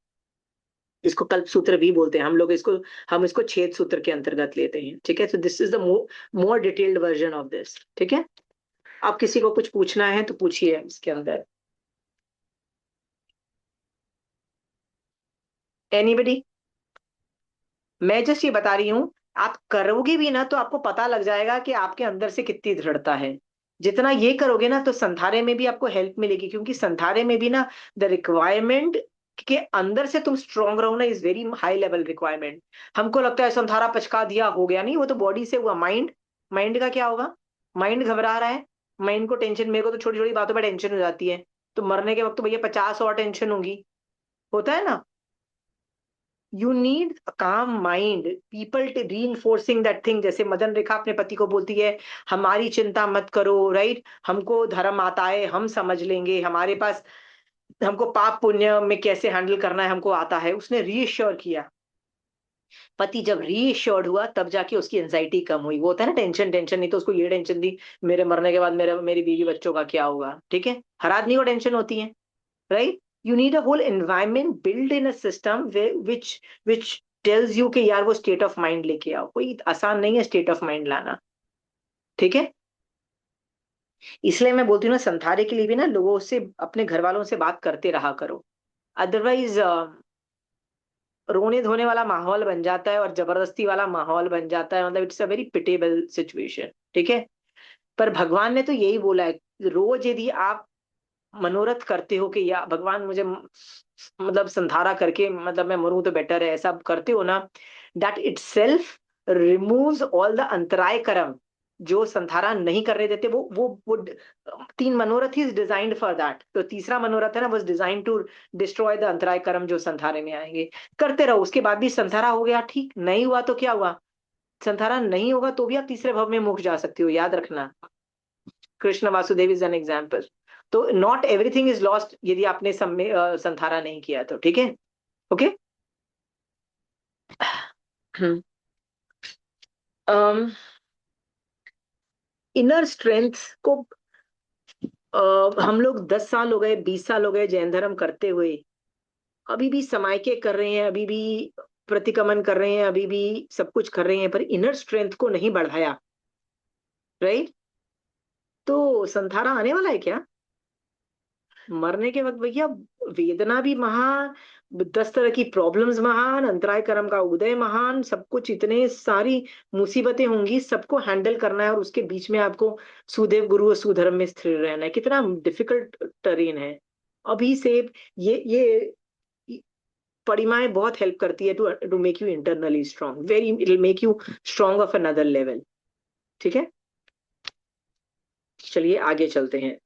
इसको कल्पसूत्र भी बोलते हैं हम लोग, इसको हम इसको छेद सूत्र के अंतर्गत लेते हैं, ठीक है। So this is the more detailed version of this, ठीक है। आप किसी को कुछ पूछना है तो पूछिए इसके अंदर। एनीबडी? मैं जस्ट ये बता रही हूँ, आप करोगे भी ना तो आपको पता लग जाएगा कि आपके अंदर से कितनी दृढ़ता है। जितना ये करोगे ना तो संथारे में भी आपको हेल्प मिलेगी, क्योंकि संथारे में भी ना द रिक्वायरमेंट के अंदर से तुम स्ट्रांग रहो ना, is very high level requirement. हमको लगता है संथारा पचका दिया हो गया, नहीं, वो तो बॉडी से हुआ। माइंड, माइंड का क्या होगा? माइंड घबरा रहा है, माइंड को टेंशन, मेरे को तो छोटी छोटी बातों पर टेंशन हो जाती है, तो मरने के वक्त तो भैया 50 और टेंशन होगी, होता है ना। यू नीड काम माइंड, पीपल री इन्फोर्सिंग दैट थिंग। जैसे मदन रेखा अपने पति को बोलती है, हमारी चिंता मत करो, राइट, हमको धर्म आता है, हम समझ लेंगे, हमारे पास, हमको पाप पुण्य में कैसे हैंडल करना है हमको आता है। उसने रीअश्योर किया। पति जब रीअश्योर्ड हुआ तब जाके उसकी एंजाइटी कम हुई। वो होता है ना टेंशन, टेंशन, नहीं तो उसको ये टेंशन थी, मेरे मरने के बाद मेरी बीवी बच्चों का क्या होगा, ठीक है। हर आदमी को टेंशन होती है, right? You need a whole environment built in a system which tells you कि यार वो स्टेट ऑफ माइंड लेके आओ। कोई आसान नहीं है स्टेट ऑफ माइंड लाना, ठीक है। इसलिए मैं बोलती हूँ ना, संथारे के लिए भी ना लोगों से, अपने घर वालों से बात करते रहा करो। अदरवाइज रोने धोने वाला माहौल बन जाता है और जबरदस्ती वाला माहौल बन जाता है, मतलब it's a very pitiable situation, ठीक है। पर भगवान ने तो यही बोला है, रोज यदि आप मनोरथ करते हो कि या भगवान मुझे मतलब संधारा करके, मतलब मैं मरूं तो बेटर है, ऐसा करते हो ना, that itself removes all the अंतराय कर्म जो संधारा नहीं करने देते। वो 3 मनोरथ ही डिजाइंड फॉर दैट। तो तीसरा मनोरथ है ना, was design to destroy the अंतराय कर्म जो संधारे में आएंगे। करते रहो, उसके बाद भी संधारा हो गया ठीक, नहीं हुआ तो क्या हुआ? संधारा नहीं होगा तो भी आप तीसरे भव में मोक्ष जा सकते हो, याद रखना। Krishna Vasudev is an example. तो नॉट एवरीथिंग इज लॉस्ट यदि आपने संथारा नहीं किया तो, ठीक है। ओके। इनर स्ट्रेंथ को हम लोग 10 साल हो गए, 20 साल हो गए जैन धर्म करते हुए, अभी भी समायके कर रहे हैं, अभी भी प्रतिक्रमण कर रहे हैं, अभी भी सब कुछ कर रहे हैं, पर इनर स्ट्रेंथ को नहीं बढ़ाया, राइट। तो संथारा आने वाला है क्या? मरने के वक्त भैया वेदना भी महान, 10 तरह की प्रॉब्लम्स महान, अंतराय कर्म का उदय महान, सब कुछ, इतने सारी मुसीबतें होंगी, सबको हैंडल करना है, और उसके बीच में आपको सुदेव गुरु और सुधर्म में स्थिर रहना है। कितना डिफिकल्ट टर्रेन है। अभी से ये परिमाएं बहुत हेल्प करती है to to make you internally strong, very, it will make you strong of another level, ठीक है। चलिए आगे चलते हैं।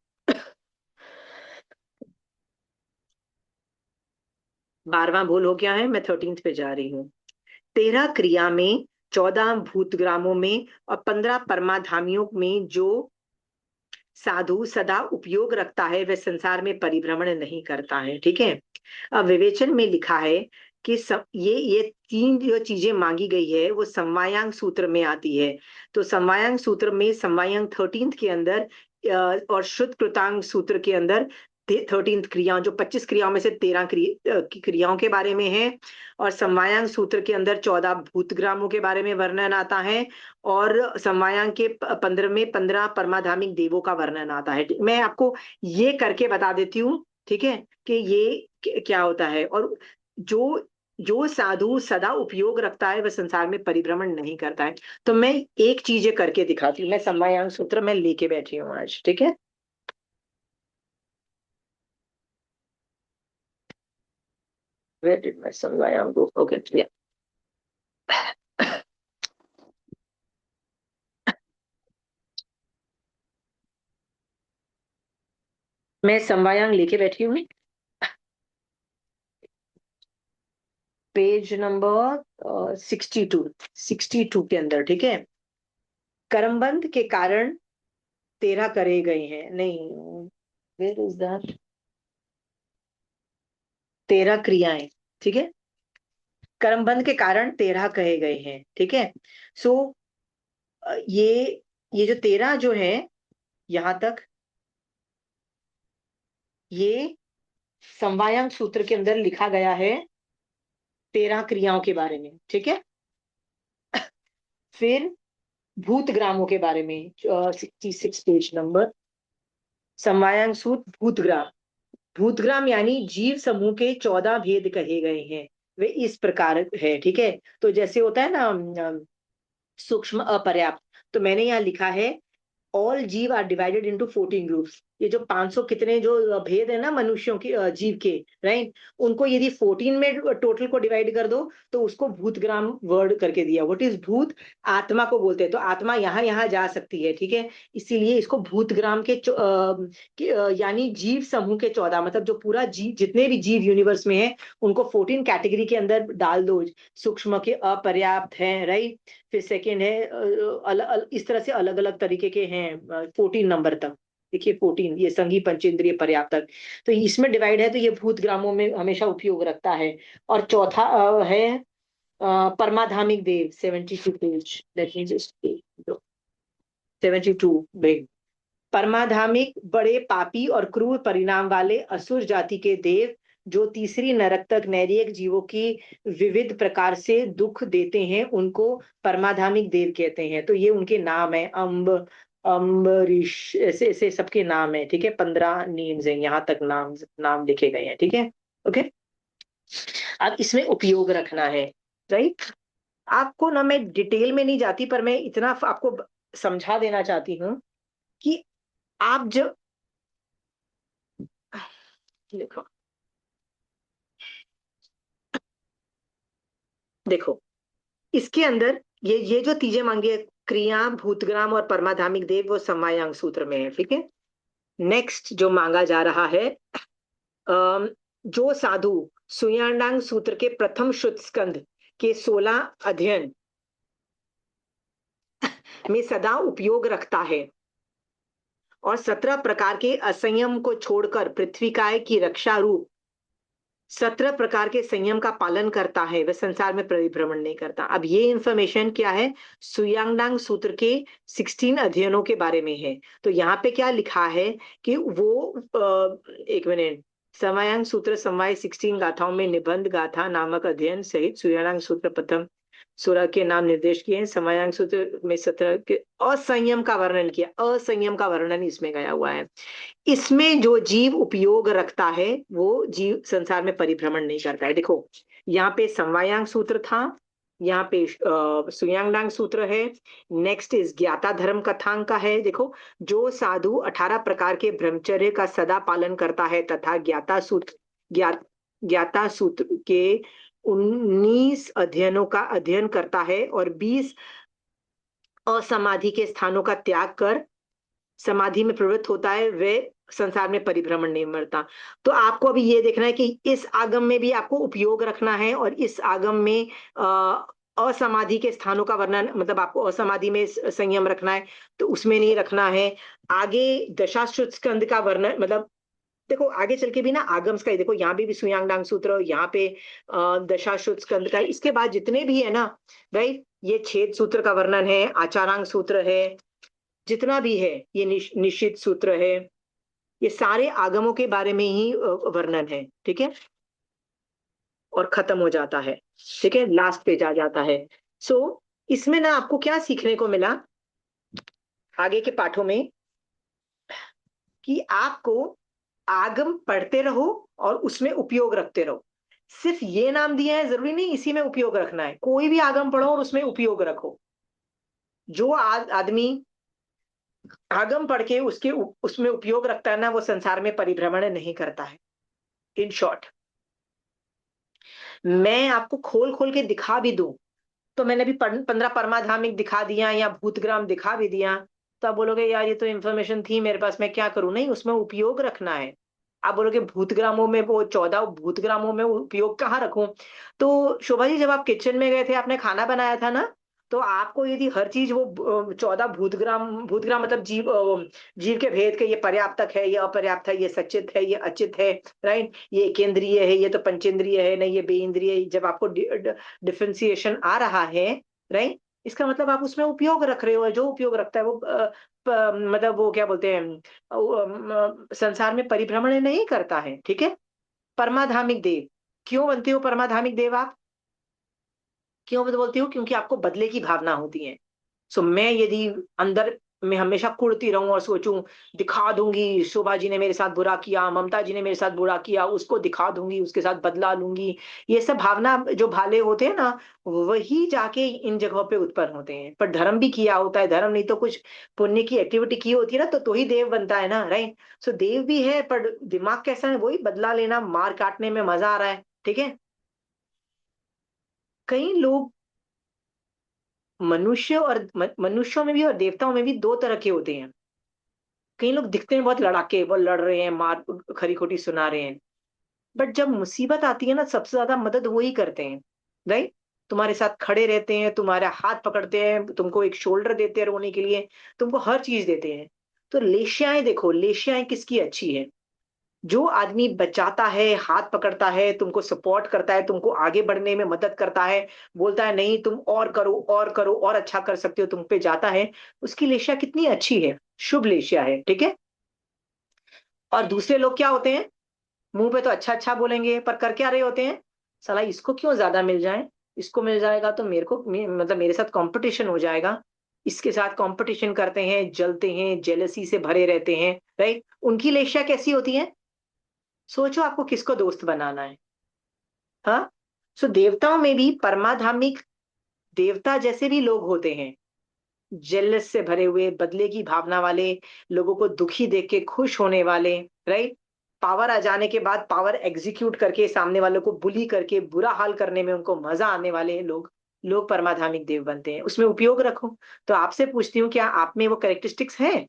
12वां भूल हो गया है, मैं 13th पे जा रही हूँ। 13 क्रिया में, 14 भूतग्रामों में और 15 परमाधामियों में जो साधु सदा उपयोग रखता है वह संसार में परिभ्रमण नहीं करता है, ठीक है। अब विवेचन में लिखा है कि ये 3 जो चीजें मांगी गई है वो समवायांग सूत्र में आती है। तो समवायांग सूत्र में समवायांग 13th के अंदर और शुद्ध कृतांग सूत्र के अंदर 13 क्रियाओं, जो 25 क्रियाओं में से 13 क्रियाओं के बारे में है। और समवायांग सूत्र के अंदर 14 भूतग्रामों के बारे में वर्णन आता है, और समवायांग के 15 में 15 परमाधामिक देवों का वर्णन आता है। मैं आपको ये करके बता देती हूँ, ठीक है, कि ये क्या होता है। और जो जो साधु सदा उपयोग रखता है वह संसार में परिभ्रमण नहीं करता है। तो मैं एक चीज करके दिखाती हूँ। मैं समवायांग सूत्र में लेके बैठी हूँ आज, ठीक है। Where did my samvayam go? Okay, yeah. मैं समवायांग लेके बैठी हूँ, पेज नंबर 62 के अंदर, ठीक है। कर्मबंध के कारण 13 करे गए हैं, नहीं, वेयर इज दैट, 13 क्रियाएं, ठीक है। कर्मबंध के कारण 13 कहे गए हैं, ठीक है। सो ये जो 13 जो है, यहां तक, ये समवायांग सूत्र के अंदर लिखा गया है 13 क्रियाओं के बारे में, ठीक है। फिर भूतग्रामों के बारे में, 66 पेज नंबर, समवायांग सूत्र भूतग्राम। भूतग्राम यानी जीव समूह के 14 भेद कहे गए हैं। वे इस प्रकार है, ठीक है। तो जैसे होता है ना, सूक्ष्म अपर्याप्त, तो मैंने यहाँ लिखा है ऑल जीव आर डिवाइडेड इनटू 14 ग्रुप्स। ये जो 500 कितने जो भेद है ना मनुष्यों के, जीव के, राइट, उनको यदि 14 में टोटल को डिवाइड कर दो तो उसको भूतग्राम वर्ड करके दिया। व्हाट इज भूत? आत्मा को बोलते हैं। तो आत्मा यहाँ यहाँ जा सकती है, ठीक है। इसीलिए इसको भूतग्राम यानी जीव समूह के 14, मतलब जो पूरा जीव, जितने भी जीव यूनिवर्स में है, उनको 14 कैटेगरी के अंदर डाल दो। सूक्ष्म के अपर्याप्त है, राइट। फिर सेकेंड है इस तरह से अलग अलग तरीके के हैं 14 नंबर तक। देखिए 14, ये संघी पंचेंद्रिय पर्याप्त तक, तो इसमें डिवाइड है। तो ये भूत ग्रामों में हमेशा उपयोग रखता है। और चौथा है परमाधामिक देव, 72 पेज, लेट मी जस्ट 72 भाई। परमाधामिक बड़े पापी और क्रूर परिणाम वाले असुर जाति के देव, जो तीसरी नरक तक नैरिक जीवों की विविध प्रकार से दुख देते हैं, उनको परमाधामिक देव कहते हैं। तो ये उनके नाम है, अम्बरीश, ऐसे ऐसे सबके नाम है, ठीक है। 15 नेम्स हैं यहाँ तक, नाम नाम लिखे गए हैं, ठीक है। ओके, अब इसमें उपयोग रखना है, राइट। आपको ना, मैं डिटेल में नहीं जाती, पर मैं इतना आपको समझा देना चाहती हूँ कि आप जब देखो, देखो इसके अंदर ये जो तीजें मांगी है, क्रिया, भूतग्राम और परमाधामिक देव, वो समवायांग सूत्र में है, ठीक है। नेक्स्ट जो मांगा जा रहा है, जो साधु सुयानांग सूत्र के प्रथम शुद्ध स्कंध के 16 अध्ययन में सदा उपयोग रखता है, और 17 प्रकार के असंयम को छोड़कर पृथ्वीकाय की रक्षा रूप 17 प्रकार के संयम का पालन करता है, वह संसार में परिभ्रमण नहीं करता। अब ये इंफॉर्मेशन क्या है? सुयांगडांग सूत्र के 16 अध्ययनों के बारे में है। तो यहाँ पे क्या लिखा है कि वो एक मिनट, समवायांग सूत्र समवाय 16 गाथाओं में निबंध गाथा नामक अध्ययन सहित सुयांगडांग सूत्र प्रथम 16 के नाम निर्देश किए हैं। समवायांग सूत्र में 17 के असंयम का वर्णन किया, असंयम का वर्णन इसमें गया हुआ है। इसमें जो जीव उपयोग रखता है वो जीव संसार में परिभ्रमण नहीं करता है। देखो यहाँ पे समवायांग सूत्र था, यहाँ पे सुयांगडांग सूत्र है। नेक्स्ट इज ज्ञाता धर्म कथांग का है। देखो, जो साधु 18 प्रकार के ब्रह्मचर्य का सदा पालन करता है तथा ज्ञाता सूत्र के 19 अध्ययनों का अध्ययन करता है और 20 असमाधि के स्थानों का त्याग कर समाधि में प्रवृत्त होता है, वे संसार में परिभ्रमण नहीं मरता। तो आपको अभी ये देखना है कि इस आगम में भी आपको उपयोग रखना है, और इस आगम में असमाधि के स्थानों का वर्णन, मतलब आपको असमाधि में संयम रखना है, तो उसमें नहीं रखना है। आगे दशाश्रुत स्कंद का वर्णन, मतलब देखो आगे चल के भी ना आगम्स का ही, देखो यहाँ भी सुयांगडांग सूत्र, यहाँ पे दशाश्रुत स्कंद का, इसके बाद जितने भी है ना, राइट, ये छेद सूत्र का वर्णन है, आचारांग सूत्र है, जितना भी है, ये निश्चित सूत्र है, ये सारे आगमों के बारे में ही वर्णन है, ठीक है, और खत्म हो जाता है, ठीक है, लास्ट पेज आ जाता है। सो इसमें ना आपको क्या सीखने को मिला आगे के पाठों में, कि आपको आगम पढ़ते रहो और उसमें उपयोग रखते रहो। सिर्फ ये नाम दिया है, जरूरी नहीं इसी में उपयोग रखना है, कोई भी आगम पढ़ो और उसमें उपयोग रखो। जो आदमी आगम पढ़ के उसमें उपयोग रखता है ना, वो संसार में परिभ्रमण नहीं करता है। इन शॉर्ट, मैं आपको खोल खोल के दिखा भी दूं, तो मैंने भी 15 परमाधामिक दिखा दिया या भूतग्राम दिखा भी दिया, तो आप बोलोगे यार ये तो इंफॉर्मेशन थी मेरे पास, मैं क्या करूं? नहीं, उसमें उपयोग रखना है। आप बोलोगे भूतग्रामों में, वो 14 भूतग्रामों में उपयोग कहाँ रखूं? तो शोभा जी, जब आप किचन में गए थे, आपने खाना बनाया था ना, तो आपको यदि हर चीज वो 14 भूतग्राम मतलब जीव के भेद के, ये पर्याप्तक है, ये अपर्याप्त है, ये सचित है, ये अचित है, राइट, ये केंद्रीय है, ये तो पंचेंद्रिय है, नहीं ये बेइंद्रिय, जब आपको डिफरेंशिएशन आ रहा है, राइट, इसका मतलब आप उसमें उपयोग रख रहे हो। जो उपयोग रखता है वो मतलब वो क्या बोलते हैं, संसार में परिभ्रमण नहीं करता है, ठीक है। परमाधामिक देव, क्यों बनते हो परमाधामिक देव आप? क्यों बोलती हूँ? क्योंकि आपको बदले की भावना होती है। सो मैं यदि अंदर में हमेशा कुढ़ती रहूं और सोचूं दिखा दूंगी, शोभा जी ने मेरे साथ बुरा किया, ममता जी ने मेरे साथ बुरा किया, उसको दिखा दूंगी, उसके साथ बदला लूंगी, ये सब भावना जो भाले होते हैं ना, वही जाके इन जगहों पे उत्पन्न होते हैं। पर धर्म भी किया होता है, धर्म नहीं तो कुछ पुण्य की एक्टिविटी की होती है ना, तो ही देव बनता है ना, राइट। सो देव भी है, पर दिमाग कैसा है? वही बदला लेना, मार काटने में मजा आ रहा है, ठीक है। कई लोग, मनुष्य और मनुष्यों में भी और देवताओं में भी दो तरह के होते हैं। कई लोग दिखते हैं बहुत लड़ाके, बहुत लड़ रहे हैं, मार खरी खोटी सुना रहे हैं, बट जब मुसीबत आती है ना, सबसे ज्यादा मदद वो ही करते हैं, राइट। तुम्हारे साथ खड़े रहते हैं, तुम्हारा हाथ पकड़ते हैं, तुमको एक शोल्डर देते हैं रोने के लिए, तुमको हर चीज देते हैं। तो लेशियाएं देखो, लेशियाएं किसकी अच्छी है? जो आदमी बचाता है, हाथ पकड़ता है, तुमको सपोर्ट करता है, तुमको आगे बढ़ने में मदद करता है, बोलता है नहीं तुम और करो और करो और अच्छा कर सकते हो, तुम पे जाता है, उसकी लेशिया कितनी अच्छी है, शुभ लेशिया है, ठीक है। और दूसरे लोग क्या होते हैं? मुंह पे तो अच्छा अच्छा बोलेंगे, पर कर क्या रहे होते हैं? साला इसको क्यों ज्यादा मिल जाए, इसको मिल जाएगा तो मेरे को मतलब मेरे साथ कंपटीशन हो जाएगा, इसके साथ कंपटीशन करते हैं, जलते हैं, जेलसी से भरे रहते हैं, राइट। उनकी लेशिया कैसी होती है? सोचो आपको किसको दोस्त बनाना है। हाँ। सो देवताओं में भी परमाधामिक देवता जैसे भी लोग होते हैं, जेलस से भरे हुए, बदले की भावना वाले, लोगों को दुखी देख के खुश होने वाले, राइट। पावर आ जाने के बाद पावर एग्जीक्यूट करके सामने वालों को बुली करके बुरा हाल करने में उनको मजा आने वाले लोग, लोग परमाधामिक देव बनते हैं। उसमें उपयोग रखो। तो आपसे पूछती हूँ, क्या आप में वो कैरेक्टरिस्टिक्स है?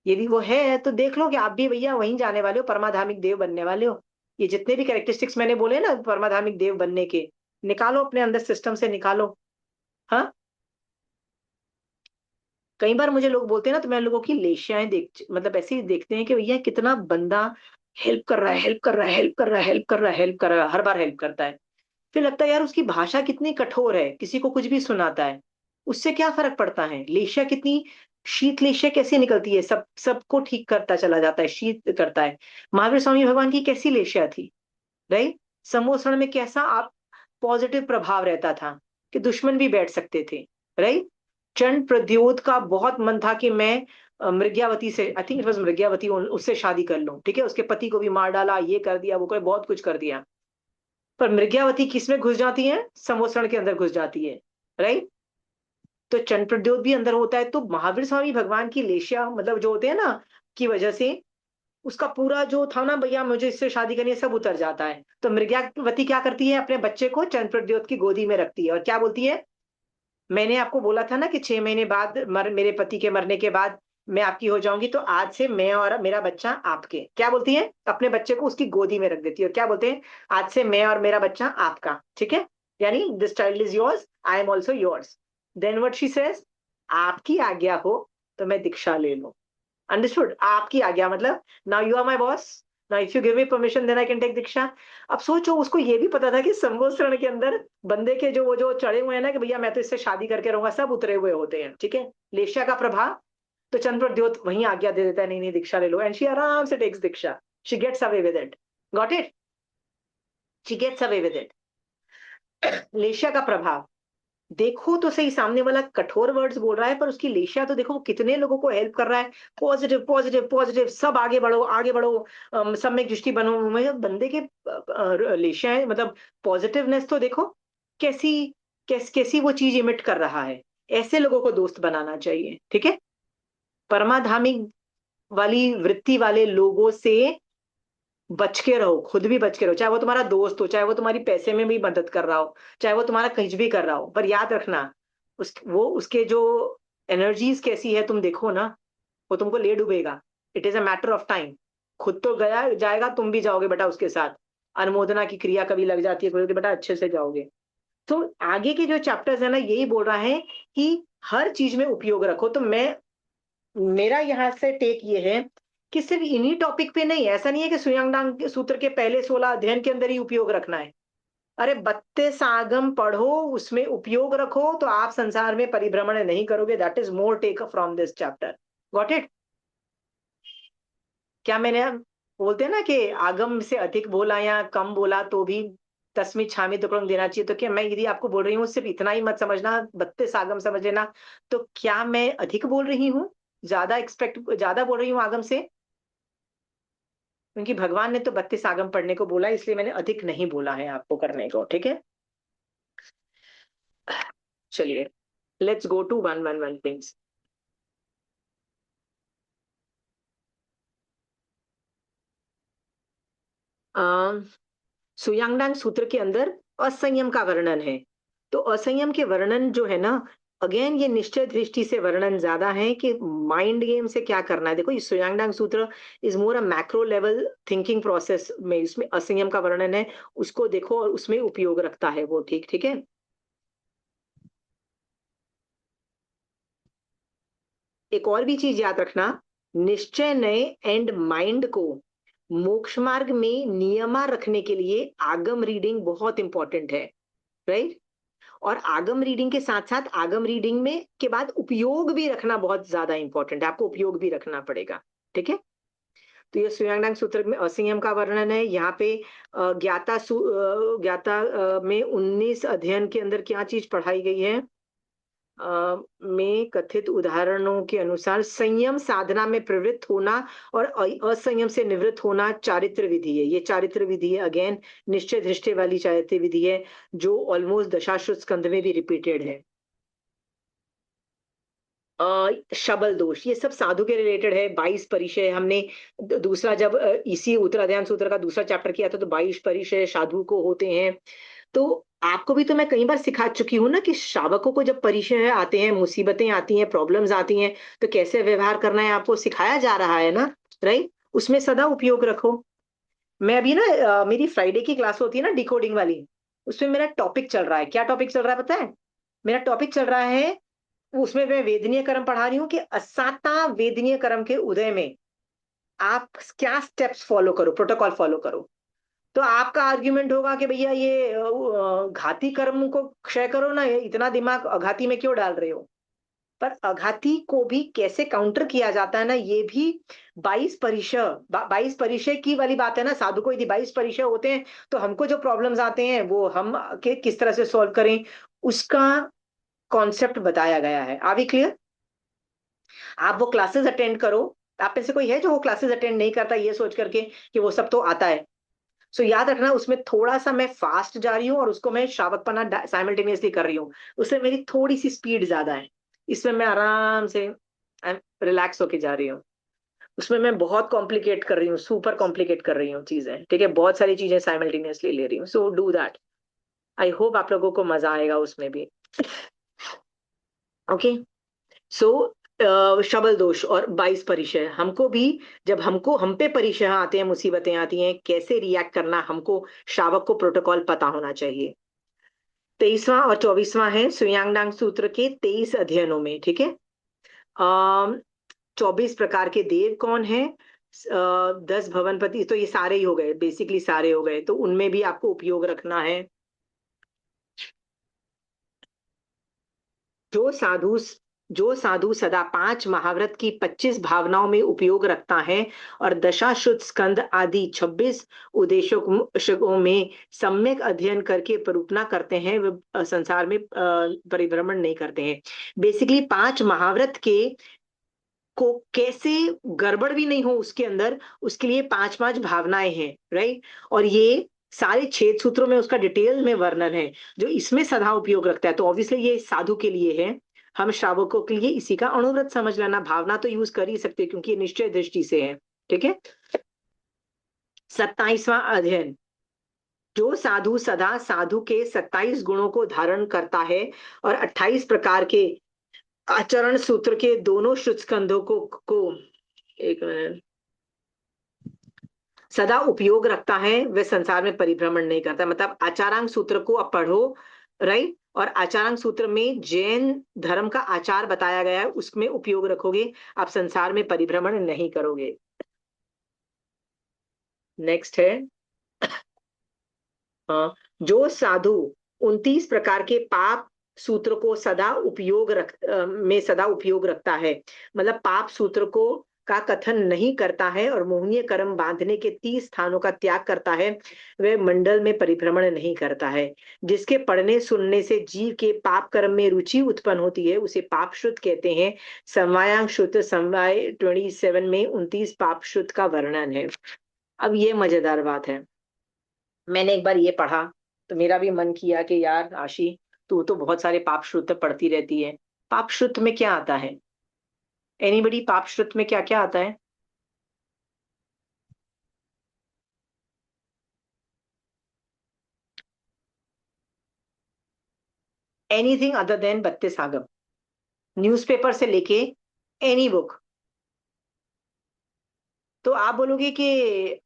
यदि वो है तो देख लो कि आप भी भैया वहीं जाने वाले हो, परमाधामिक देव बनने वाले हो। ये जितने भी कैरेक्टरिस्टिक्स मैंने बोले ना परमाधामिक देव बनने के, निकालो अपने अंदर, सिस्टम से निकालो। हाँ। कई बार मुझे लोग बोलते हैं ना, तो मैं लोगों की लेशियाएं देख, मतलब ऐसे ही देखते हैं कि भैया कितना बंदा हेल्प कर रहा है, हेल्प कर रहा है, हेल्प कर रहा है, हेल्प कर रहा है, हेल्प कर रहा है, हर बार हेल्प करता है। फिर लगता है यार उसकी भाषा कितनी कठोर है, किसी को कुछ भी सुनाता है, उससे क्या फर्क पड़ता है? लेशिया कितनी, शीत लेशिया कैसे निकलती है, सबको ठीक करता चला जाता है, शीत करता है। महावीर स्वामी भगवान की कैसी लेशिया थी, राइट। समोसण में कैसा आप पॉजिटिव प्रभाव रहता था, कि दुश्मन भी बैठ सकते थे, राइट। चंड प्रद्योत का बहुत मन था कि मैं मृग्यावती से, आई थिंक इट वाज मृग्यावती, उससे शादी कर लूं, ठीक है। उसके पति को भी मार डाला, ये कर दिया, वो कर, बहुत कुछ कर दिया। पर मृग्यावती किसमें घुस जाती है? समोसण के अंदर घुस जाती है, राइट। तो चंड प्रद्योत भी अंदर होता है। तो महावीर स्वामी भगवान की लेशिया मतलब जो होते हैं ना, की वजह से उसका पूरा जो था ना, भैया मुझे इससे शादी करनी है, सब उतर जाता है। तो मृग्यावती क्या करती है? अपने बच्चे को चंद्र प्रद्योत की गोदी में रखती है और क्या बोलती है? मैंने आपको बोला था ना कि 6 महीने बाद मेरे पति के मरने के बाद मैं आपकी हो जाऊंगी, तो आज से मैं और मेरा बच्चा आपके। क्या बोलती है? अपने बच्चे को उसकी गोदी में रख देती है और क्या बोलते हैं? आज से मैं और मेरा बच्चा आपका, ठीक है। यानी this child is yours, I am also yours. Then what she says, आपकी आज्ञा हो तो मैं दीक्षा ले लूं। अंडरस्टूड? आपकी आज्ञा मतलब now you are my boss, now if you give me permission then I can take दीक्षा। अब सोचो, उसको ये भी पता था कि संवत्सरण के अंदर बंदे के जो चढ़े हुए हैं ना, कि भैया मैं तो इससे शादी करके रहूंगा, सब उतरे हुए होते हैं, ठीक है। लेशिया का प्रभाव, तो चंद्रप्रद्योत वहीं आज्ञा दे देता है, नहीं नहीं दीक्षा ले लो, एंड शी आराम से टेक्स दीक्षा, she gets away with it, got it, she gets away with it. लेशिया का प्रभाव देखो तो सही, सामने वाला कठोर वर्ड्स बोल रहा है पर उसकी लेशिया तो देखो, वो कितने लोगों को हेल्प कर रहा है, पॉजिटिव पॉजिटिव पॉजिटिव, सब आगे बढ़ो आगे बढ़ो, सम्यक दृष्टि बनो, मतलब बंदे के लेशिया है, मतलब पॉजिटिवनेस तो देखो कैसी, कैसी वो चीज इमिट कर रहा है। ऐसे लोगों को दोस्त बनाना चाहिए, ठीक है। परमाधामी वाली वृत्ति वाले लोगों से बच के रहो, खुद भी बच के रहो, चाहे वो तुम्हारा दोस्त हो, चाहे वो तुम्हारी पैसे में भी मदद कर रहा हो, चाहे वो तुम्हारा कुछ भी कर रहा हो, पर याद रखना वो उसके जो एनर्जीज कैसी है तुम देखो ना, वो तुमको ले डूबेगा। It is a matter of time, खुद तो गया जाएगा, तुम भी जाओगे बेटा उसके साथ। अनुमोदना की क्रिया कभी लग जाती है, बोलोगे बेटा अच्छे से जाओगे। तो आगे के जो चैप्टर्स है ना, यही बोल रहा है कि हर चीज में उपयोग रखो। तो मैं, मेरा यहाँ से टेक ये है कि सिर्फ इन्हीं टॉपिक पे नहीं, ऐसा नहीं है कि सुयांगडांग सूत्र के पहले 16 अध्ययन के अंदर ही उपयोग रखना है। अरे 32 आगम पढ़ो, उसमें उपयोग रखो, तो आप संसार में परिभ्रमण नहीं करोगे। That is more take from this chapter, got it. क्या मैंने, बोलते हैं ना कि आगम से अधिक बोला या कम बोला तो भी तस्मी छामी तुकड़म देना चाहिए, तो क्या मैं यदि आपको बोल रही हूँ सिर्फ इतना ही मत समझना, 32 आगम समझ लेना, तो क्या मैं अधिक बोल रही हूँ, ज्यादा बोल रही हूँ आगम से? क्योंकि भगवान ने तो 32 आगम पढ़ने को बोला, इसलिए मैंने अधिक नहीं बोला है आपको करने को, ठीक है। चलिए, let's go to one one one things. सुयांगडांग सूत्र के अंदर असंयम का वर्णन है। तो असंयम के वर्णन जो है ना, अगेन ये निश्चय दृष्टि से वर्णन ज्यादा है कि माइंड गेम से क्या करना है। देखो ये सुयांगडांग सूत्र is more a macro level thinking process में, इसमें असंयम का वर्णन है, उसको देखो और उसमें उपयोग रखता है वो, ठीक ठीक है। एक और भी चीज याद रखना, निश्चय नए एंड माइंड को मोक्ष मार्ग में नियमा रखने के लिए आगम रीडिंग बहुत इंपॉर्टेंट है, राइट। और आगम रीडिंग के साथ साथ आगम रीडिंग में के बाद उपयोग भी रखना बहुत ज्यादा इंपॉर्टेंट है, आपको उपयोग भी रखना पड़ेगा, ठीक है। तो ये सुयांगडांग सूत्र में असंयम का वर्णन है। यहाँ पे ज्ञाता में 19 अध्ययन के अंदर क्या चीज पढ़ाई गई है, में कथित उदाहरणों के अनुसार संयम साधना में प्रवृत्त होना और असंयम से निवृत्त होना चारित्र विधि है। ये चारित्र विधि है, अगेन निश्चय दृष्टि वाली चारित्र विधि है, जो ऑलमोस्ट दशाश्रुत स्कंद में भी रिपीटेड है। शबल दोष ये सब साधु के रिलेटेड है। 22 परिचय हमने दूसरा जब इसी उत्तराध्यान सूत्र का दूसरा चैप्टर किया था, तो 22 परिचय साधु को होते हैं। तो आपको भी तो मैं कई बार सिखा चुकी हूँ ना कि श्रावकों को जब परिचय आते हैं, मुसीबतें आती हैं, प्रॉब्लम्स आती हैं, तो कैसे व्यवहार करना है आपको सिखाया जा रहा है ना, राइट। उसमें सदा उपयोग रखो। मैं अभी ना मेरी फ्राइडे की क्लास होती है ना डिकोडिंग वाली, उसमें मेरा टॉपिक चल रहा है। क्या टॉपिक चल रहा है पता है? मेरा टॉपिक चल रहा है, उसमें मैं वेदनीय कर्म पढ़ा रही हूँ कि असाता वेदनीय कर्म के उदय में आप क्या स्टेप्स फॉलो करो, प्रोटोकॉल फॉलो करो। तो आपका आर्ग्यूमेंट होगा कि भैया ये घाती कर्म को क्षय करो ना, ये इतना दिमाग अघाती में क्यों डाल रहे हो। पर अघाती को भी कैसे काउंटर किया जाता है ना, ये भी 22 परिचय की वाली बात है ना। साधु को यदि 22 परिचय होते हैं, तो हमको जो प्रॉब्लम्स आते हैं वो हम के किस तरह से सॉल्व करें, उसका कॉन्सेप्ट बताया गया है। Are we clear? आप वो क्लासेस अटेंड करो। आप में से कोई है जो वो क्लासेस अटेंड नहीं करता ये सोच करके कि वो सब तो आता है? सो याद रखना, उसमें थोड़ा सा मैं फास्ट जा रही हूँ और उसको मैं श्रावकपना साइमल्टेनियसली कर रही हूँ, उसमें मेरी थोड़ी सी स्पीड ज्यादा है। इसमें मैं आराम से रिलैक्स होके जा रही हूँ, उसमें मैं बहुत कॉम्प्लिकेट कर रही हूँ, सुपर कॉम्प्लिकेट कर रही हूँ चीजें, ठीक है, बहुत सारी चीजें साइमल्टेनियसली ले रही हूँ। So do that. I hope आप लोगों को मजा आएगा उसमें भी, ओके। सो शबल दोष और 22 परिचय हमको भी, जब हमको हम पे परिचय आते हैं, मुसीबतें आती हैं, कैसे रिएक्ट करना, हमको श्रावक को प्रोटोकॉल पता होना चाहिए। 23वां और 24वां है सुयांगडांग सूत्र के 23 अध्ययनों में, ठीक है। 24 प्रकार के देव कौन है, 10 भवनपति, तो ये सारे ही हो गए, बेसिकली सारे हो गए, तो उनमें भी आपको उपयोग रखना है। जो साधु जो साधु सदा 5 महाव्रत की 25 भावनाओं में उपयोग रखता है और दशाश्रुत स्कंद आदि 26 उद्देश्यों में सम्यक अध्ययन करके परूपना करते हैं, वे संसार में परिभ्रमण नहीं करते हैं। बेसिकली 5 महाव्रत के को कैसे गड़बड़ भी नहीं हो उसके अंदर, उसके लिए 5-5 भावनाएं हैं, राइट। और ये सारे 6 सूत्रों में उसका डिटेल में वर्णन है, जो इसमें सदा उपयोग रखता है। तो ऑब्वियसली ये साधु के लिए है, हम श्रावकों के लिए इसी का अणुव्रत समझ लेना। भावना तो यूज कर ही सकते हैं क्योंकि ये निश्चय दृष्टि से है, ठीक है। 27वां अध्ययन। जो साधु सदा साधु के 27 गुणों को धारण करता है और 28 प्रकार के आचरण सूत्र के दोनों श्रुत स्कंधों को एक मिनट सदा उपयोग रखता है, वह संसार में परिभ्रमण नहीं करता। मतलब आचारांग सूत्र को आप पढ़ो, राइट। और आचारांग सूत्र में जैन धर्म का आचार बताया गया है, उसमें उपयोग रखोगे, आप संसार में परिभ्रमण नहीं करोगे। नेक्स्ट है, जो साधु 29 प्रकार के पाप सूत्र को सदा उपयोग रखता है, मतलब पाप सूत्र को का कथन नहीं करता है और मोहनीय कर्म बांधने के 30 स्थानों का त्याग करता है, वह मंडल में परिभ्रमण नहीं करता है। जिसके पढ़ने सुनने से जीव के पाप कर्म में रुचि उत्पन्न होती है, उसे पाप श्रुत कहते हैं। समवायांग श्रुत समवाय 27 में 29 पाप श्रुत का वर्णन है। अब ये मजेदार बात है, मैंने एक बार ये पढ़ा तो मेरा भी मन किया कि यार आशी, तू तो बहुत सारे पाप श्रुत पढ़ती रहती है, पाप श्रुत में क्या आता है? एनीबडी, पाप श्रुत में क्या क्या आता है? एनीथिंग अदर देन 32 आगम, न्यूज़पेपर से लेके एनी बुक। तो आप बोलोगे कि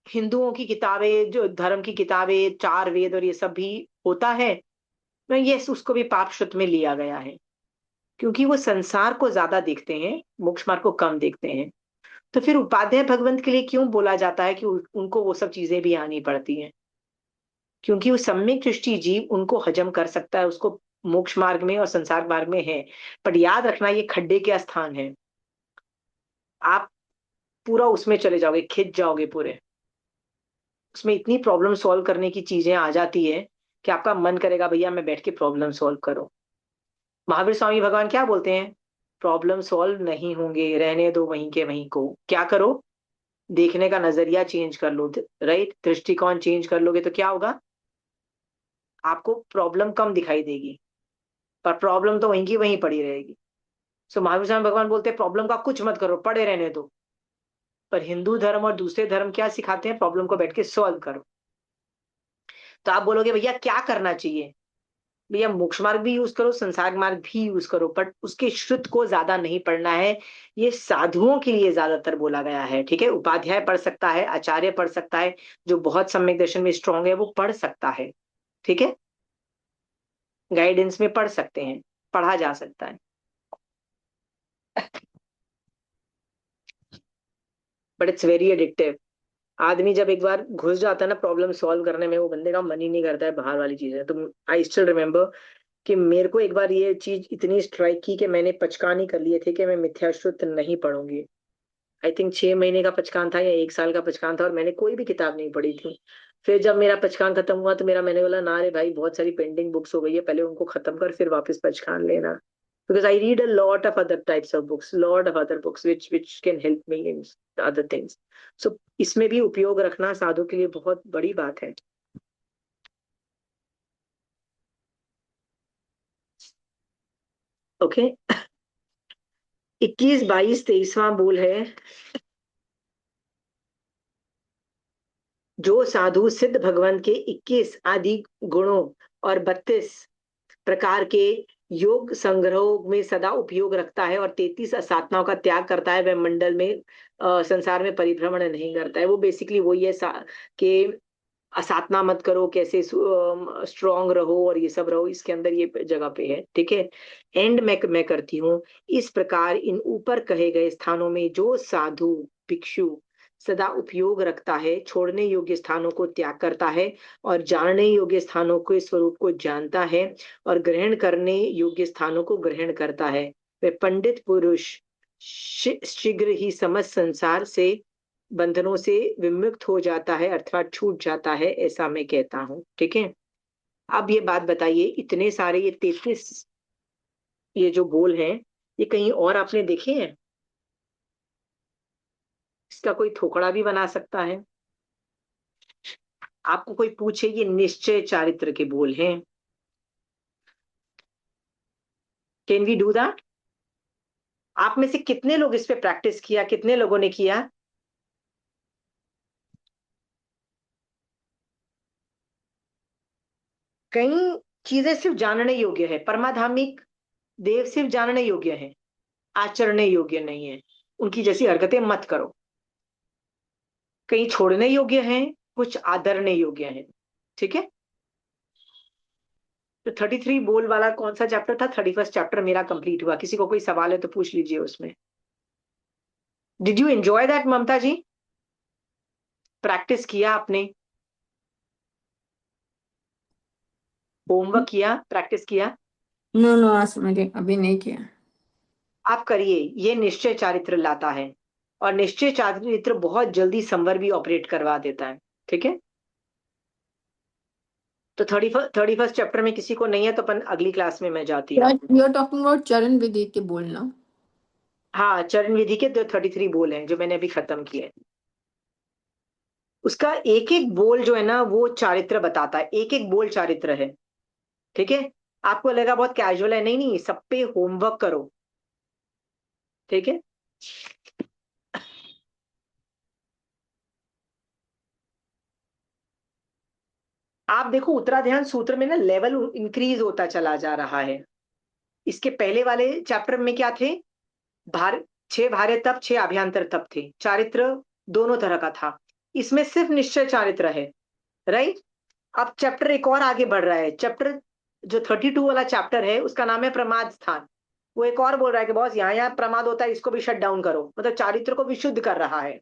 हिंदुओं की किताबें, जो धर्म की किताबें, 4 वेद और ये सब भी होता है? मैं यस, उसको भी पाप श्रुत में लिया गया है, क्योंकि वो संसार को ज्यादा देखते हैं, मोक्ष मार्ग को कम देखते हैं। तो फिर उपाध्याय भगवंत के लिए क्यों बोला जाता है कि उनको वो सब चीजें भी आनी पड़ती हैं? क्योंकि वो सम्यक दृष्टि जीव उनको हजम कर सकता है, उसको मोक्ष मार्ग में और संसार मार्ग में है। पर याद रखना, ये खड्डे के स्थान है, आप पूरा उसमें चले जाओगे, खिंच जाओगे पूरे उसमें। इतनी प्रॉब्लम सॉल्व करने की चीजें आ जाती है कि आपका मन करेगा भैया मैं बैठ के प्रॉब्लम सॉल्व करो। महावीर स्वामी भगवान क्या बोलते हैं? प्रॉब्लम सॉल्व नहीं होंगे, रहने दो वहीं के वहीं को। क्या करो? देखने का नजरिया चेंज कर लो, राइट। दृष्टिकोण चेंज कर लोगे तो क्या होगा? आपको प्रॉब्लम कम दिखाई देगी, पर प्रॉब्लम तो वहीं की वहीं पड़ी रहेगी। सो महावीर स्वामी भगवान बोलते हैं प्रॉब्लम का कुछ मत करो, पड़े रहने दो। पर हिंदू धर्म और दूसरे धर्म क्या सिखाते हैं? प्रॉब्लम को बैठ के सॉल्व करो। तो आप बोलोगे भैया क्या करना चाहिए? भैया मोक्ष मार्ग भी यूज करो, संसार मार्ग भी यूज करो, बट उसके श्रुत को ज्यादा नहीं पढ़ना है। ये साधुओं के लिए ज्यादातर बोला गया है, ठीक है। उपाध्याय पढ़ सकता है, आचार्य पढ़ सकता है, जो बहुत सम्यक दर्शन में स्ट्रांग है वो पढ़ सकता है, ठीक है। गाइडेंस में पढ़ सकते हैं, पढ़ा जा सकता है। But it's very addictive. आदमी जब एक बार घुस जाता है ना प्रॉब्लम सॉल्व करने में, वो बंदे का मन ही नहीं करता है बाहर वाली चीजें। तो आई स्टिल रिमेम्बर कि मेरे को एक बार ये चीज इतनी स्ट्राइक की कि मैंने पचकानी कर लिए थे कि मैं मिथ्याश्रुत नहीं पढ़ूंगी। आई थिंक 6 महीने का पचकान था या 1 साल का पचकान था, और मैंने कोई भी किताब नहीं पढ़ी थी। फिर जब मेरा पचकान खत्म हुआ तो मैंने बोला ना रे भाई, बहुत सारी पेंडिंग बुक्स हो गई है, पहले उनको खत्म कर फिर वापस पचकान लेना। Because I read a lot of other types of books, lot of other books which can help me in other things. So इसमें भी उपयोग रखना साधु के लिए बहुत बड़ी बात है। ओके, 21, 22, 23वां बोल है। जो साधु सिद्ध भगवान के 21 आदि गुणों और 32 प्रकार के योग संग्रहों में सदा उपयोग रखता है और 33 असाधनाओं का त्याग करता है, वह मंडल में संसार में परिभ्रमण नहीं करता है। वो बेसिकली वही है कि असाधना मत करो, कैसे स्ट्रांग रहो और ये सब रहो, इसके अंदर ये जगह पे है, ठीक है। एंड मैं करती हूँ। इस प्रकार इन ऊपर कहे गए स्थानों में जो साधु भिक्षु सदा उपयोग रखता है, छोड़ने योग्य स्थानों को त्याग करता है और जानने योग्य स्थानों के स्वरूप को जानता है और ग्रहण करने योग्य स्थानों को ग्रहण करता है, वे पंडित पुरुष शीघ्र ही समस्त संसार से बंधनों से विमुक्त हो जाता है अर्थात छूट जाता है, ऐसा मैं कहता हूँ। ठीक है, अब ये बात बताइए, इतने सारे ये 33 ये जो बोल हैं, ये कहीं और आपने देखे हैं? इसका कोई थोकड़ा भी बना सकता है? आपको कोई पूछे ये निश्चय चारित्र के बोल हैं, कैन वी डू दैट? आप में से कितने लोग इस पे प्रैक्टिस किया, कितने लोगों ने किया? कई चीजें सिर्फ जानने योग्य है, परमाधामिक देव सिर्फ जानने योग्य है, आचरणे योग्य नहीं है, उनकी जैसी हरकतें मत करो। कहीं छोड़ने योग्य हैं, कुछ आदरने योग्य हैं। ठीक है, तो 33 बोल वाला कौन सा चैप्टर था? 31st चैप्टर मेरा कंप्लीट हुआ। किसी को कोई सवाल है तो पूछ लीजिए उसमें। Did you enjoy that Mamta ji? Practice किया आपने? होमवर्क किया, प्रैक्टिस किया? नो नो, आज मैंने अभी नहीं किया। आप करिए, ये निश्चय चारित्र लाता है, और निश्चय चारित्र बहुत जल्दी संवर भी ऑपरेट करवा देता है। ठीक है, तो 31st चैप्टर में किसी को नहीं है तो अपन अगली क्लास में मैं जाती हूँ। यू आर टॉकिंग अबाउट चरण विधि के बोलना? हाँ, चरण विधि के जो 33 बोल हैं जो मैंने अभी खत्म किए, उसका एक एक बोल जो है ना वो चारित्र बताता है, एक एक बोल चारित्र है। ठीक है, आपको लगेगा बहुत कैजुअल है, नहीं नहीं, सब पे होमवर्क करो। ठीक है, आप देखो उत्तराध्यान सूत्र में ना लेवल इंक्रीज होता चला जा रहा है। इसके पहले वाले चैप्टर में क्या थे? भार 6 भार्य तप, 6 अभ्यंतर तप थे, चारित्र दोनों तरह का था। इसमें सिर्फ निश्चय चारित्र है, राइट? अब चैप्टर एक और आगे बढ़ रहा है, चैप्टर जो 32 वाला चैप्टर है उसका नाम है प्रमाद स्थान। वो एक और बोल रहा है कि बॉस यहाँ यहाँ प्रमाद होता है, इसको भी शट डाउन करो, मतलब चारित्र को विशुद्ध कर रहा है।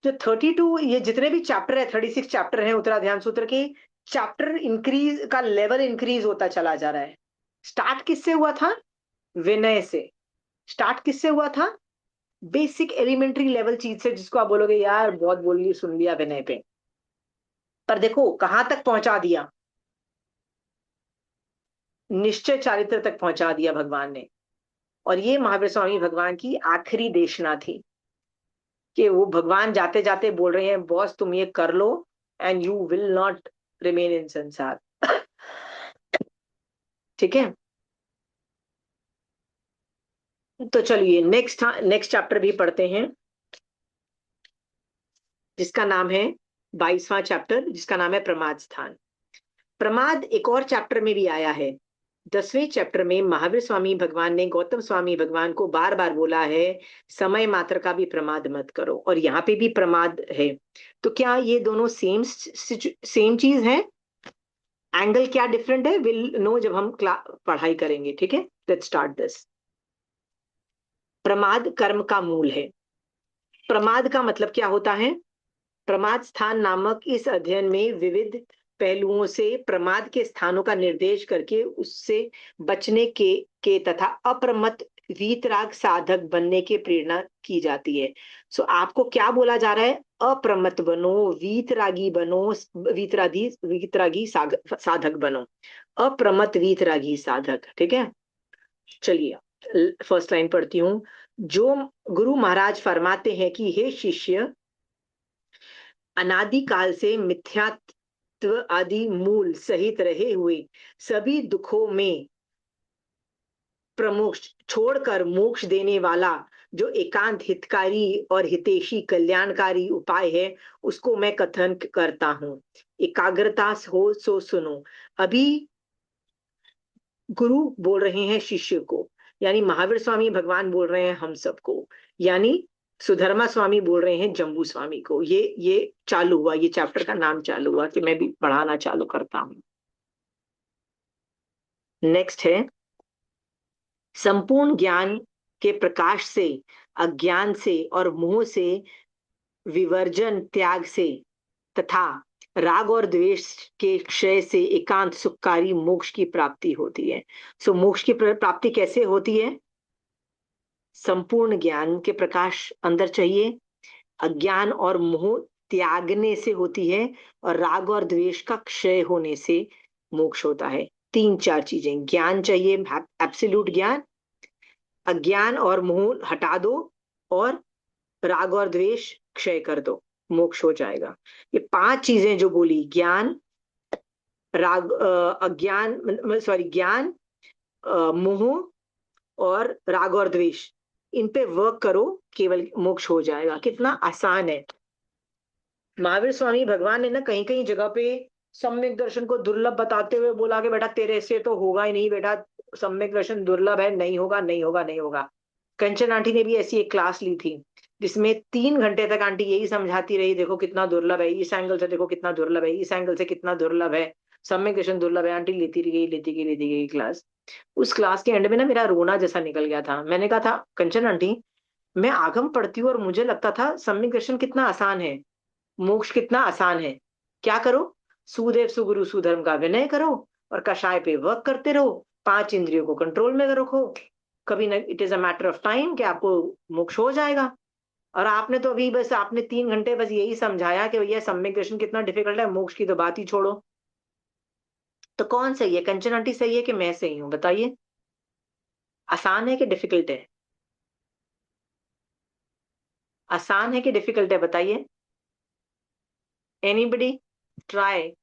जो 32 ये जितने भी चैप्टर है, 36 चैप्टर है उत्तराध्यान सूत्र के, चैप्टर इंक्रीज का लेवल इंक्रीज होता चला जा रहा है। स्टार्ट किससे हुआ था? विनय से। स्टार्ट किससे हुआ था? बेसिक एलिमेंट्री लेवल चीज से, जिसको आप बोलोगे यार बहुत बोल लिया सुन लिया विनय पे, पर देखो कहां तक पहुंचा दिया, निश्चय चारित्र तक पहुंचा दिया भगवान ने। और ये महावीर स्वामी भगवान की आखिरी देशना थी, कि वो भगवान जाते जाते बोल रहे हैं बॉस तुम ये कर लो and you will not remain in संसार। ठीक है, तो चलिए नेक्स्ट चैप्टर भी पढ़ते हैं, जिसका नाम है 22वां चैप्टर, जिसका नाम है प्रमाद स्थान। प्रमाद एक और चैप्टर में भी आया है। 10वें चैप्टर में महावीर स्वामी भगवान ने गौतम स्वामी भगवान को बार बार बोला है समय मात्र का भी प्रमाद मत करो, और यहाँ पे भी प्रमाद है। तो क्या ये दोनों सेम चीज है? एंगल क्या डिफरेंट है विल नो जब हम पढ़ाई करेंगे। ठीक है, लेट्स स्टार्ट दिस। प्रमाद कर्म का मूल है। प्रमाद का मतलब क्या होता है? प्रमाद स्थान नामक इस अध्ययन में विविध पहलुओं से प्रमाद के स्थानों का निर्देश करके उससे बचने के तथा अप्रमत्त वीतराग साधक बनने की प्रेरणा की जाती है। सो आपको क्या बोला जा रहा है? अप्रमत्त बनो, वीतरागी बनो, वीतरागी साधक बनो, अप्रमत्त वीतरागी साधक। ठीक है, चलिए फर्स्ट लाइन पढ़ती हूँ। जो गुरु महाराज फरमाते हैं कि हे शिष्य, अनादिकाल से मिथ्यात्व आदि मूल सहित रहे हुए सभी दुखों में प्रमोक्ष छोड़कर मोक्ष देने वाला जो एकांत हितकारी और हितैषी कल्याणकारी उपाय है, उसको मैं कथन करता हूं। एकाग्रता हो सो सुनो। अभी गुरु बोल रहे हैं शिष्य को, यानी महावीर स्वामी भगवान बोल रहे हैं हम सबको, यानी सुधर्मा स्वामी बोल रहे हैं जम्बू स्वामी को। ये चालू हुआ, ये चैप्टर का नाम चालू हुआ कि मैं भी पढ़ाना चालू करता हूं। नेक्स्ट है संपूर्ण ज्ञान के प्रकाश से, अज्ञान से और मोह से विवर्जन त्याग से तथा राग और द्वेष के क्षय से एकांत सुखकारी मोक्ष की प्राप्ति होती है। सो मोक्ष की प्राप्ति कैसे होती है? संपूर्ण ज्ञान के प्रकाश अंदर चाहिए, अज्ञान और मोह त्यागने से होती है, और राग और द्वेष का क्षय होने से मोक्ष होता है। 3-4 चीजें, ज्ञान चाहिए, एब्सोल्यूट ज्ञान, अज्ञान और मोह हटा दो, और राग और द्वेष क्षय कर दो, मोक्ष हो जाएगा। ये 5 चीजें जो बोली, ज्ञान, ज्ञान, मोह और राग और द्वेष, इन पे वर्क करो, केवल मोक्ष हो जाएगा। कितना आसान है। महावीर स्वामी भगवान ने ना कहीं कहीं जगह पे सम्यक दर्शन को दुर्लभ बताते हुए बोला कि बेटा तेरे से तो होगा ही नहीं, बेटा सम्यक दर्शन दुर्लभ है, नहीं होगा नहीं होगा नहीं होगा। कंचन आंटी ने भी ऐसी एक क्लास ली थी जिसमें 3 घंटे तक आंटी यही समझाती रही, देखो कितना दुर्लभ है, इस एंगल से देखो कितना दुर्लभ है, इस एंगल से कितना दुर्लभ है, सम्यक दर्शन दुर्लभ है। आंटी लेती गई क्लास। उस क्लास के एंड में ना मेरा रोना जैसा निकल गया था। मैंने कहा था, कंचन आंटी, मैं आगम पढ़ती हूँ और मुझे लगता था सम्यक दर्शन कितना आसान है, मोक्ष कितना आसान है। क्या करो? सुदेव सुगुरु सुधर्म का विनय करो और कषाय पे वर्क करते रहो, 5 इंद्रियों को कंट्रोल में रखो, कभी ना it is a matter of time कि आपको मोक्ष हो जाएगा। और आपने तो अभी बस आपने 3 घंटे बस यही समझाया कि भैया सम्यक दर्शन कितना डिफिकल्ट है, मोक्ष की तो बात ही छोड़ो। तो कौन सही है, कंचन आंटी सही है कि मैं सही हूं? बताइए, आसान है कि डिफिकल्ट है? आसान है कि डिफिकल्ट है, बताइए। Anybody try.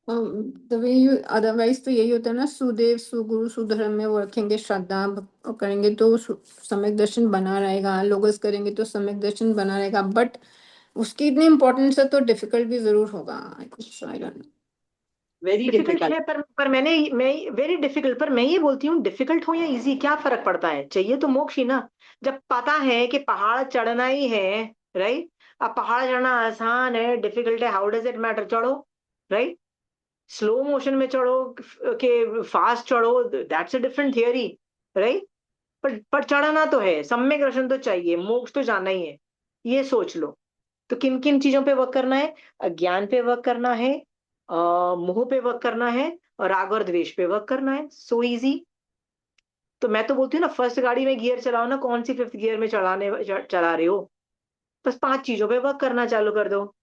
The way you otherwise तो यही होता है ना, सुदेव सुगुरु सुधर्म में वो रखेंगे, श्रद्धा करेंगे तो सम्यक दर्शन बना रहेगा, लोगस करेंगे तो सम्यक दर्शन बना रहेगा, बट उसकी इतनी इम्पोर्टेंस है तो डिफिकल्ट भी जरूर होगा। आई don't no. Very difficult difficult. है, पर मैं वेरी डिफिकल्ट, पर मैं ये बोलती हूँ डिफिकल्ट हो या इजी क्या फर्क पड़ता है, चाहिए तो मोक्ष ही ना। जब पता है कि पहाड़ चढ़ना ही है, राइट? अब पहाड़ चढ़ना आसान है डिफिकल्ट है, हाउ डज इट मैटर, चढ़ो, राइट? स्लो मोशन में चढ़ो कि फास्ट चढ़ो, that's a different theory, right? पर चढ़ना तो है, सम्यक दर्शन तो चाहिए, मोक्ष तो जाना ही है, ये सोच लो। तो किन किन चीजों पे वर्क करना है? अज्ञान पे वर्क करना है, मोह पे वर्क करना है, और राग और द्वेष पे वर्क करना है। So easy. तो मैं तो बोलती हूँ ना, फर्स्ट गाड़ी में गियर चलाओ ना, कौन सी 5th गियर में चला रहे हो? बस 5 चीजों पे वर्क करना चालू कर दो।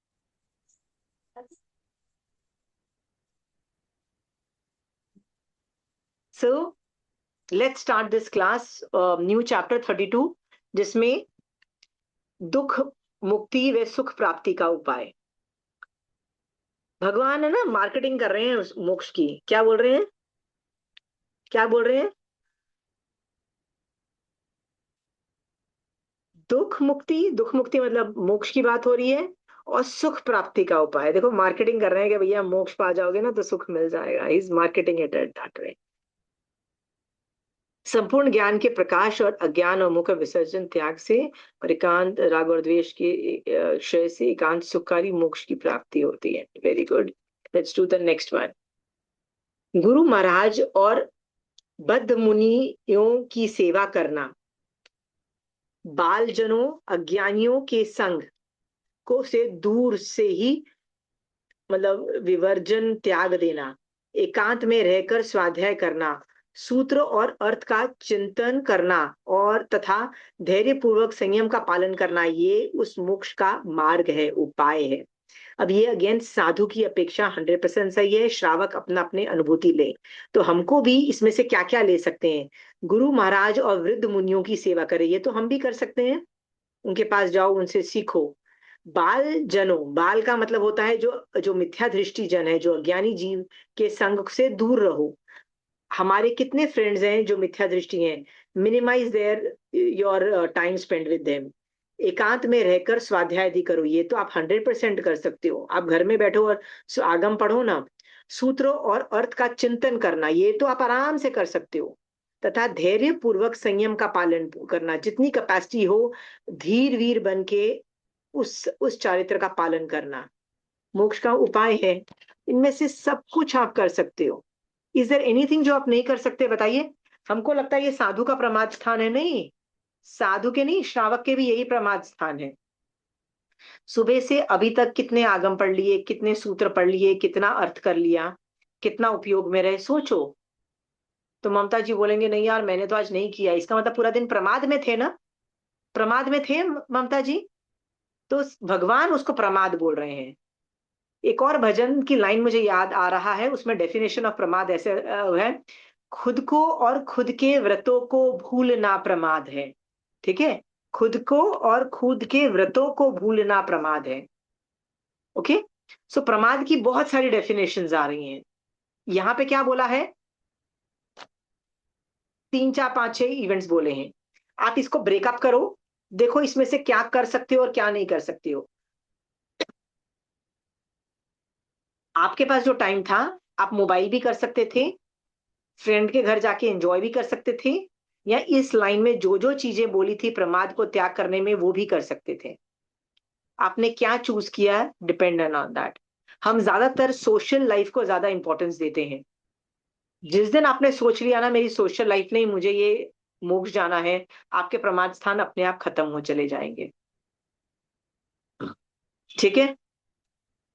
So let's start this class, new chapter 32, जिसमें दुख मुक्ति व सुख प्राप्ति का उपाय। भगवान है ना मार्केटिंग कर रहे हैं उस मोक्ष की। क्या बोल रहे हैं? क्या बोल रहे हैं? दुख मुक्ति मतलब मोक्ष की बात हो रही है, और सुख प्राप्ति का उपाय। देखो मार्केटिंग कर रहे हैं कि भैया मोक्ष पा जाओगे ना तो सुख मिल जाएगा। Is marketing it at that way. संपूर्ण ज्ञान के प्रकाश और अज्ञान और मुख विसर्जन त्याग से और एकांत राग और द्वेष के क्षय से एकांत सुखकारी मोक्ष की प्राप्ति होती है। Very good. Let's do the next one. Guru Maharaj और बद्ध मुनियों की सेवा करना, बालजनों अज्ञानियों के संग को से दूर से ही, मतलब विवर्जन त्याग देना, एकांत में रहकर स्वाध्याय करना, सूत्र और अर्थ का चिंतन करना, और तथा धैर्य पूर्वक संयम का पालन करना, ये उस मोक्ष का मार्ग है, उपाय है। अब ये अगेन साधु की अपेक्षा 100% सही है। श्रावक अपना अपने अनुभूति ले। तो हमको भी इसमें से क्या क्या ले सकते हैं? गुरु महाराज और वृद्ध मुनियों की सेवा करें, ये तो हम भी कर सकते हैं। उनके पास जाओ, उनसे सीखो। बाल जनो, बाल का मतलब होता है जो जो मिथ्या दृष्टि जन है, जो अज्ञानी जीव के संग से दूर रहो। हमारे कितने फ्रेंड्स हैं जो मिथ्या दृष्टि हैं? Minimize their your time spend with them. एकांत में रहकर स्वाध्याय यदि करो, ये तो आप 100% कर सकते हो। आप घर में बैठो और आगम पढ़ो ना। सूत्रों और अर्थ का चिंतन करना, ये तो आप आराम से कर सकते हो। तथा धैर्य पूर्वक संयम का पालन करना, जितनी कैपेसिटी हो धीर वीर बन के उस चारित्र का पालन करना मोक्ष का उपाय है। इनमें से सब कुछ आप कर सकते हो। इज देयर एनीथिंग जो आप नहीं कर सकते, बताइए। हमको लगता है ये साधु का प्रमाद स्थान है, नहीं। साधु के नहीं, श्रावक के भी यही प्रमाद स्थान है। सुबह से अभी तक कितने आगम पढ़ लिए, कितने सूत्र पढ़ लिए, कितना अर्थ कर लिया, कितना उपयोग में रहे, सोचो। तो ममता जी बोलेंगे नहीं यार मैंने तो आज नहीं किया, इसका मतलब पूरा दिन प्रमाद में थे ना, प्रमाद में थे ममता जी। तो भगवान उसको प्रमाद बोल रहे हैं। एक और भजन की लाइन मुझे याद आ रहा है, उसमें डेफिनेशन ऑफ प्रमाद ऐसे है, खुद को और खुद के व्रतों को भूलना प्रमाद है। ठीक है, खुद को और खुद के व्रतों को भूलना प्रमाद है। ओके, सो प्रमाद की बहुत सारी डेफिनेशंस आ रही हैं। यहाँ पे क्या बोला है, 3 4 5 6 इवेंट्स बोले हैं। आप इसको ब्रेकअप करो, देखो इसमें से क्या कर सकते हो और क्या नहीं कर सकते हो। आपके पास जो टाइम था, आप मोबाइल भी कर सकते थे, फ्रेंड के घर जाके एंजॉय भी कर सकते थे, या इस लाइन में जो जो चीजें बोली थी प्रमाद को त्याग करने में वो भी कर सकते थे। आपने क्या चूज किया, डिपेंड ऑन दैट। हम ज्यादातर सोशल लाइफ को ज्यादा इंपॉर्टेंस देते हैं। जिस दिन आपने सोच लिया ना मेरी सोशल लाइफ नहीं, मुझे ये मोक्ष जाना है, आपके प्रमाद स्थान अपने आप खत्म हो चले जाएंगे। ठीक है,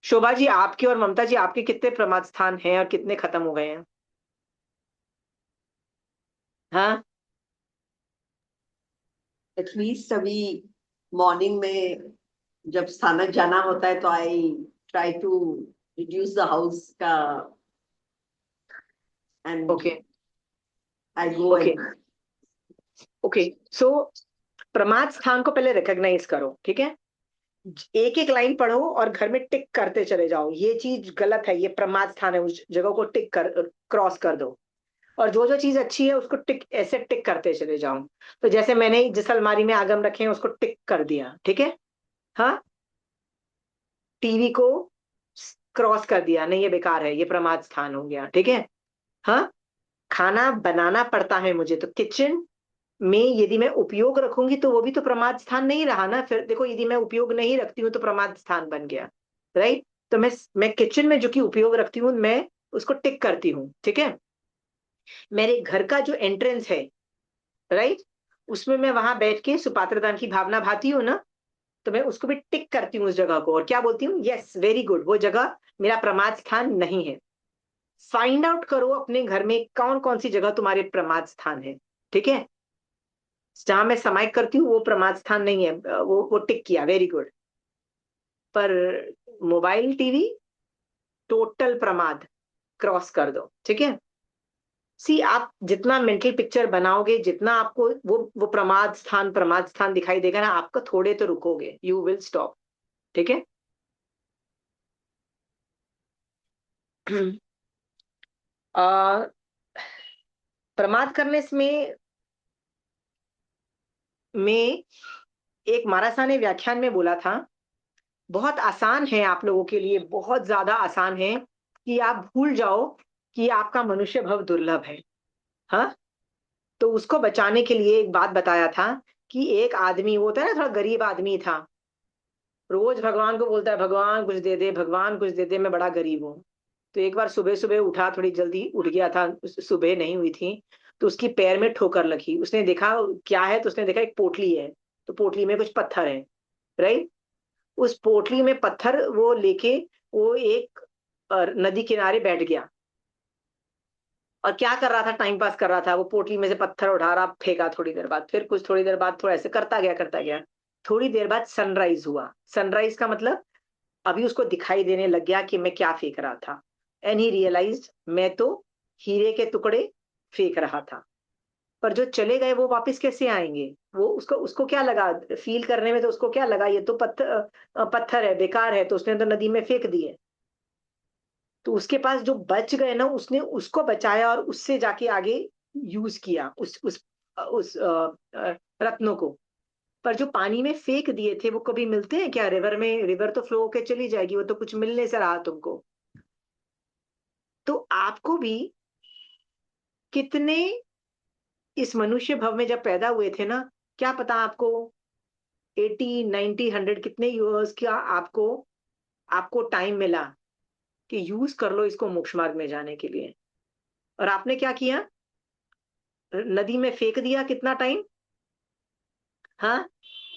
शोभा जी आपके और ममता जी आपके कितने प्रमाद स्थान हैं और कितने खत्म हो गए हैं? हाँ, एटलीस्ट अभी मॉर्निंग में जब स्थानक जाना होता है तो I try to reduce the house का and okay I go okay and okay. So प्रमाद स्थान को पहले रिकॉग्नाइज करो, ठीक है। एक एक लाइन पढ़ो और घर में टिक करते चले जाओ, ये चीज गलत है, ये प्रमाद स्थान है, उस जगह को टिक कर क्रॉस कर दो। और जो जो चीज अच्छी है उसको टिक ऐसे टिक करते चले जाओ। तो जैसे मैंने जिस अलमारी में आगम रखे हैं उसको टिक कर दिया, ठीक है। हाँ, टीवी को क्रॉस कर दिया, नहीं ये बेकार है, ये प्रमाद स्थान हो गया, ठीक है। हाँ, खाना बनाना पड़ता है मुझे, तो किचन में यदि मैं उपयोग रखूंगी तो वो भी तो प्रमाद स्थान नहीं रहा ना। फिर देखो यदि मैं उपयोग नहीं रखती हूँ तो प्रमाद स्थान बन गया, राइट। तो मैं किचन में जो कि उपयोग रखती हूँ मैं उसको टिक करती हूँ, ठीक है। मेरे घर का जो एंट्रेंस है, राइट, उसमें मैं वहां बैठ के सुपात्रदान की भावना भाती हूँ ना, तो मैं उसको भी टिक करती हूँ उस जगह को, और क्या बोलती हूँ, यस वेरी गुड, वो जगह मेरा प्रमाद स्थान नहीं है। फाइंड आउट करो अपने घर में कौन कौन सी जगह तुम्हारे प्रमाद स्थान है, ठीक है। जहां मैं समाहित करती हूँ वो प्रमाद स्थान नहीं है, वो टिक किया, वेरी गुड। पर मोबाइल टीवी टोटल प्रमाद, क्रॉस कर दो, ठीक है। सी आप जितना मेंटल पिक्चर बनाओगे, जितना आपको वो प्रमाद स्थान दिखाई देगा ना, आपको थोड़े तो रुकोगे, यू विल स्टॉप, ठीक है। आ, प्रमाद करने में एक महाराजा ने व्याख्यान में बोला था, बहुत आसान है आप लोगों के लिए, बहुत ज्यादा आसान है कि आप भूल जाओ कि आपका मनुष्य भव दुर्लभ है। हाँ, तो उसको बचाने के लिए एक बात बताया था कि एक आदमी, वो होता है ना थोड़ा गरीब आदमी था, रोज भगवान को बोलता है भगवान कुछ दे दे, भगवान कुछ दे दे, मैं बड़ा गरीब हूँ। तो एक बार सुबह सुबह उठा, थोड़ी जल्दी उठ गया था, सुबह नहीं हुई थी, तो उसकी पैर में ठोकर लगी। उसने देखा क्या है, तो उसने देखा एक पोटली है, तो पोटली में कुछ पत्थर है, राइट। उस पोटली में पत्थर वो लेके वो एक नदी किनारे बैठ गया, और क्या कर रहा था, टाइम पास कर रहा था। वो पोटली में से पत्थर उठा रहा, फेंका, थोड़ी देर बाद फिर कुछ, थोड़ी देर बाद थोड़ा ऐसे करता गया करता गया। थोड़ी देर बाद सनराइज हुआ। सनराइज का मतलब अभी उसको दिखाई देने लग गया कि मैं क्या फेंक रहा था, एंड ही रियलाइज मैं तो हीरे के टुकड़े फेंक रहा था। पर जो चले गए वो वापस कैसे आएंगे? वो उसको उसको क्या लगा फील करने में, तो उसको क्या लगा, ये तो पत्थर है, बेकार है, तो उसने तो नदी में फेंक दिए। तो उसके पास जो बच गए ना, उसने उसको बचाया और उससे जाके आगे यूज किया उस रत्नों को। पर जो पानी में फेंक दिए थे वो कभी मिलते हैं क्या? रिवर में, रिवर तो फ्लो होके चली जाएगी, वो तो कुछ मिलने से रहा तुमको। तो आपको भी कितने इस मनुष्य भव में जब पैदा हुए थे ना, क्या पता आपको 80 90 100 कितने ईयर्स का आपको आपको टाइम मिला कि यूज कर लो इसको मोक्ष मार्ग में जाने के लिए। और आपने क्या किया, नदी में फेंक दिया, कितना टाइम। हाँ,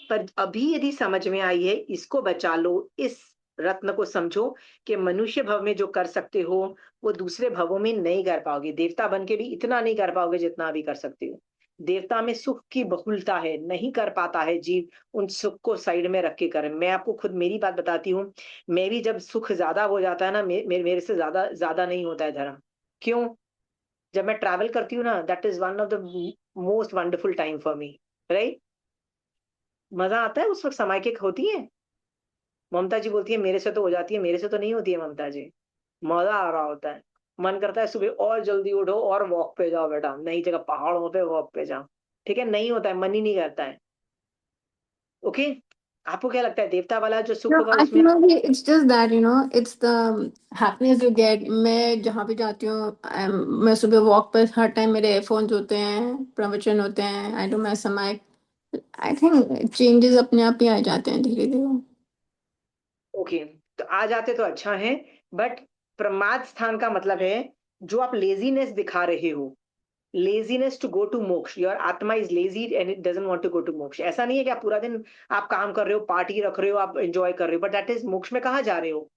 पर अभी यदि समझ में आई है, इसको बचा लो, इस रत्न को समझो कि मनुष्य भव में जो कर सकते हो वो दूसरे भवों में नहीं कर पाओगे। देवता बन के भी इतना नहीं कर पाओगे जितना अभी कर सकते हो। देवता में सुख की बहुलता है, नहीं कर पाता है जीव उन सुख को साइड में रख के करे। मैं आपको खुद मेरी बात बताती हूँ, मैं भी जब सुख ज्यादा हो जाता है ना, मेरे से ज्यादा ज्यादा नहीं होता है धर्म। क्यों? जब मैं ट्रैवल करती हूँ ना, that is one of the most wonderful time for me, right? मजा आता है उस वक्त, समाइक होती है। ममता जी बोलती है मेरे से तो हो जाती है, मेरे से तो नहीं होती है ममता जी। मजा आ रहा होता है, मन करता है सुबह और जल्दी उठो और वॉक पे जाओ बेटा, नई जगह पहाड़ों पे वॉक पे जाओ। ठीक है, नहीं होता है, मन ही नहीं करता है। ओके, आपको क्या लगता है देवता वाला जो सुख No, होगा I उसमें? think it's just that, it's the happiness you get. मैं जहाँ भी जाती हूँ, मैं सुबह वॉक पर हर टाइम मेरे एयरफोन्स होते हैं, प्रवचन होते हैं, आई डू माई समय। आई थिंक चेंजेस अपने आप ही आ जाते हैं धीरे धीरे। ओके, तो आ जाते तो अच्छा है, बट प्रमाद स्थान का मतलब है जो आप लेजीनेस दिखा रहे हो, laziness to go to moksha. Your atma is lazy and it doesn't want to go to moksha. ऐसा नहीं है कि आप पूरा दिन आप काम कर रहे हो, पार्टी रख रहे हो, आप एंजॉय कर रहे हो, बट दैट इज मोक्ष में कहाँ जा रहे हो?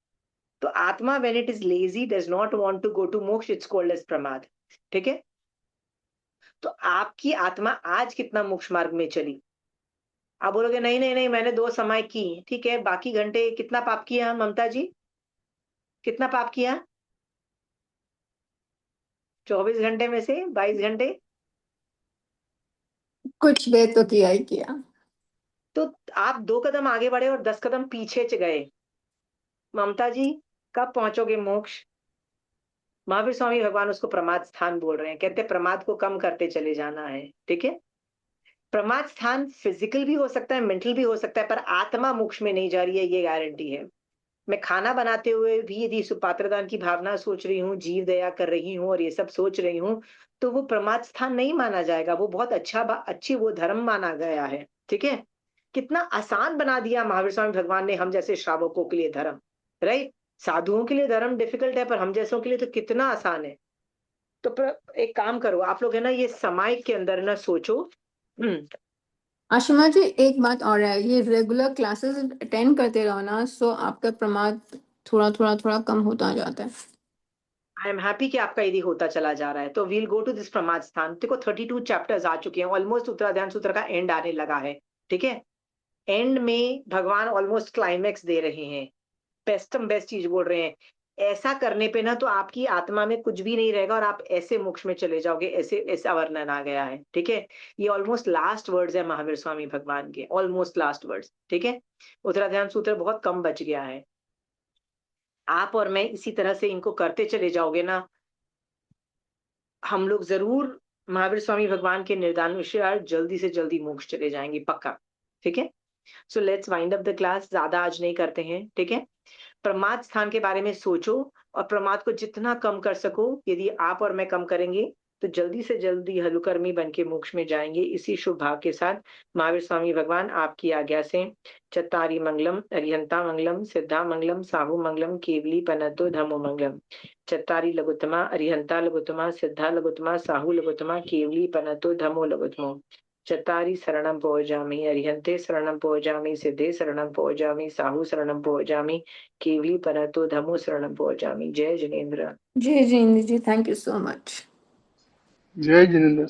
तो atma when it is lazy does not want to go to moksha, it's called as pramad. ठीक है, तो आपकी आत्मा आज कितना मोक्ष मार्ग में चली? आप बोलोगे नहीं नहीं नहीं, मैंने 2 समय की, ठीक है, बाकी घंटे कितना पाप किया ममता जी? कितना पाप किया? 24 घंटे में से 22 घंटे? कुछ देर तो किया ही किया। तो आप 2 कदम आगे बढ़े और 10 कदम पीछे गए। ममता जी, कब पहुंचोगे मोक्ष? महावीर स्वामी भगवान उसको प्रमाद स्थान बोल रहे हैं, कहते हैं प्रमाद को कम करते चले जाना है। ठीक है, प्रमाद स्थान फिजिकल भी हो सकता है, मेंटल भी हो सकता है, पर आत्मा मोक्ष में नहीं जा रही है, ये गारंटी है। मैं खाना बनाते हुए भी यदि सुपात्रदान की भावना सोच रही हूँ, जीव दया कर रही हूँ और ये सब सोच रही हूँ, तो वो प्रमाद स्थान नहीं माना जाएगा, वो बहुत अच्छी वो धर्म माना गया है। ठीक है, कितना आसान बना दिया महावीर स्वामी भगवान ने हम जैसे श्रावकों के लिए धर्म, राइट? साधुओं के लिए धर्म डिफिकल्ट है, पर हम जैसों के लिए तो कितना आसान है। तो एक काम करो आप लोग, है ना, ये समाज के अंदर ना सोचो। आशिमा जी, एक बात और है, ये रेगुलर क्लासेस अटेंड करते रहो ना, सो आपका प्रमाद थोड़ा थोड़ा थोड़ा कम होता जाता है। आई एम हैप्पी कि आपका यदि होता चला जा रहा है। तो वील गो टू दिस प्रमाद स्थान। देखो 32 चैप्टर्स आ चुके हैं, ऑलमोस्ट उत्तराध्यान सूत्र का एंड आने लगा है। ठीक है, एंड में भगवान ऑलमोस्ट क्लाइमेक्स दे रहे हैं, बेस्टम बेस्ट चीज बोल रहे हैं। ऐसा करने पे ना तो आपकी आत्मा में कुछ भी नहीं रहेगा और आप ऐसे मोक्ष में चले जाओगे, ऐसे ऐसा वर्णन आ गया है। ठीक है, ये ऑलमोस्ट लास्ट वर्ड्स है महावीर स्वामी भगवान के, ऑलमोस्ट लास्ट वर्ड्स। ठीक है, उत्तराध्यान सूत्र बहुत कम बच गया है। आप और मैं इसी तरह से इनको करते चले जाओगे ना, हम लोग जरूर महावीर स्वामी भगवान के निर्दानुसार जल्दी से जल्दी मोक्ष चले जाएंगे, पक्का। ठीक है, so let's wind up the class, ज्यादा आज नहीं करते हैं। ठीक है, प्रमाद स्थान के बारे में सोचो और प्रमाद को जितना कम कर सको यदि आप और मैं कम करेंगे तो जल्दी से जल्दी हलुकर्मी बन के मोक्ष में जाएंगे। इसी शुभ भाव के साथ महावीर स्वामी भगवान आपकी आज्ञा से चत्तारी मंगलम, अरिहंता मंगलम, सिद्धा मंगलम, साहू मंगलम, केवली पनतो धमो मंगलम। चत्तारी लघुत्तमा, अरिहंता लघुत्तमा, सिद्धा लघुत्तमा, साहू लघुत्तमा, केवली पनतो धमो लघुत्तमो। चत्तारी शरणं पौजामि, अरिहंते शरणं पौजामि, सिद्धे शरणं पौजामि, साहू शरणं पौजामि, केवली परतो धमो शरणं पौजामि। जय जिनेन्द्र। जी जी जी, थैंक यू सो मच। जय जिनेन्द्र।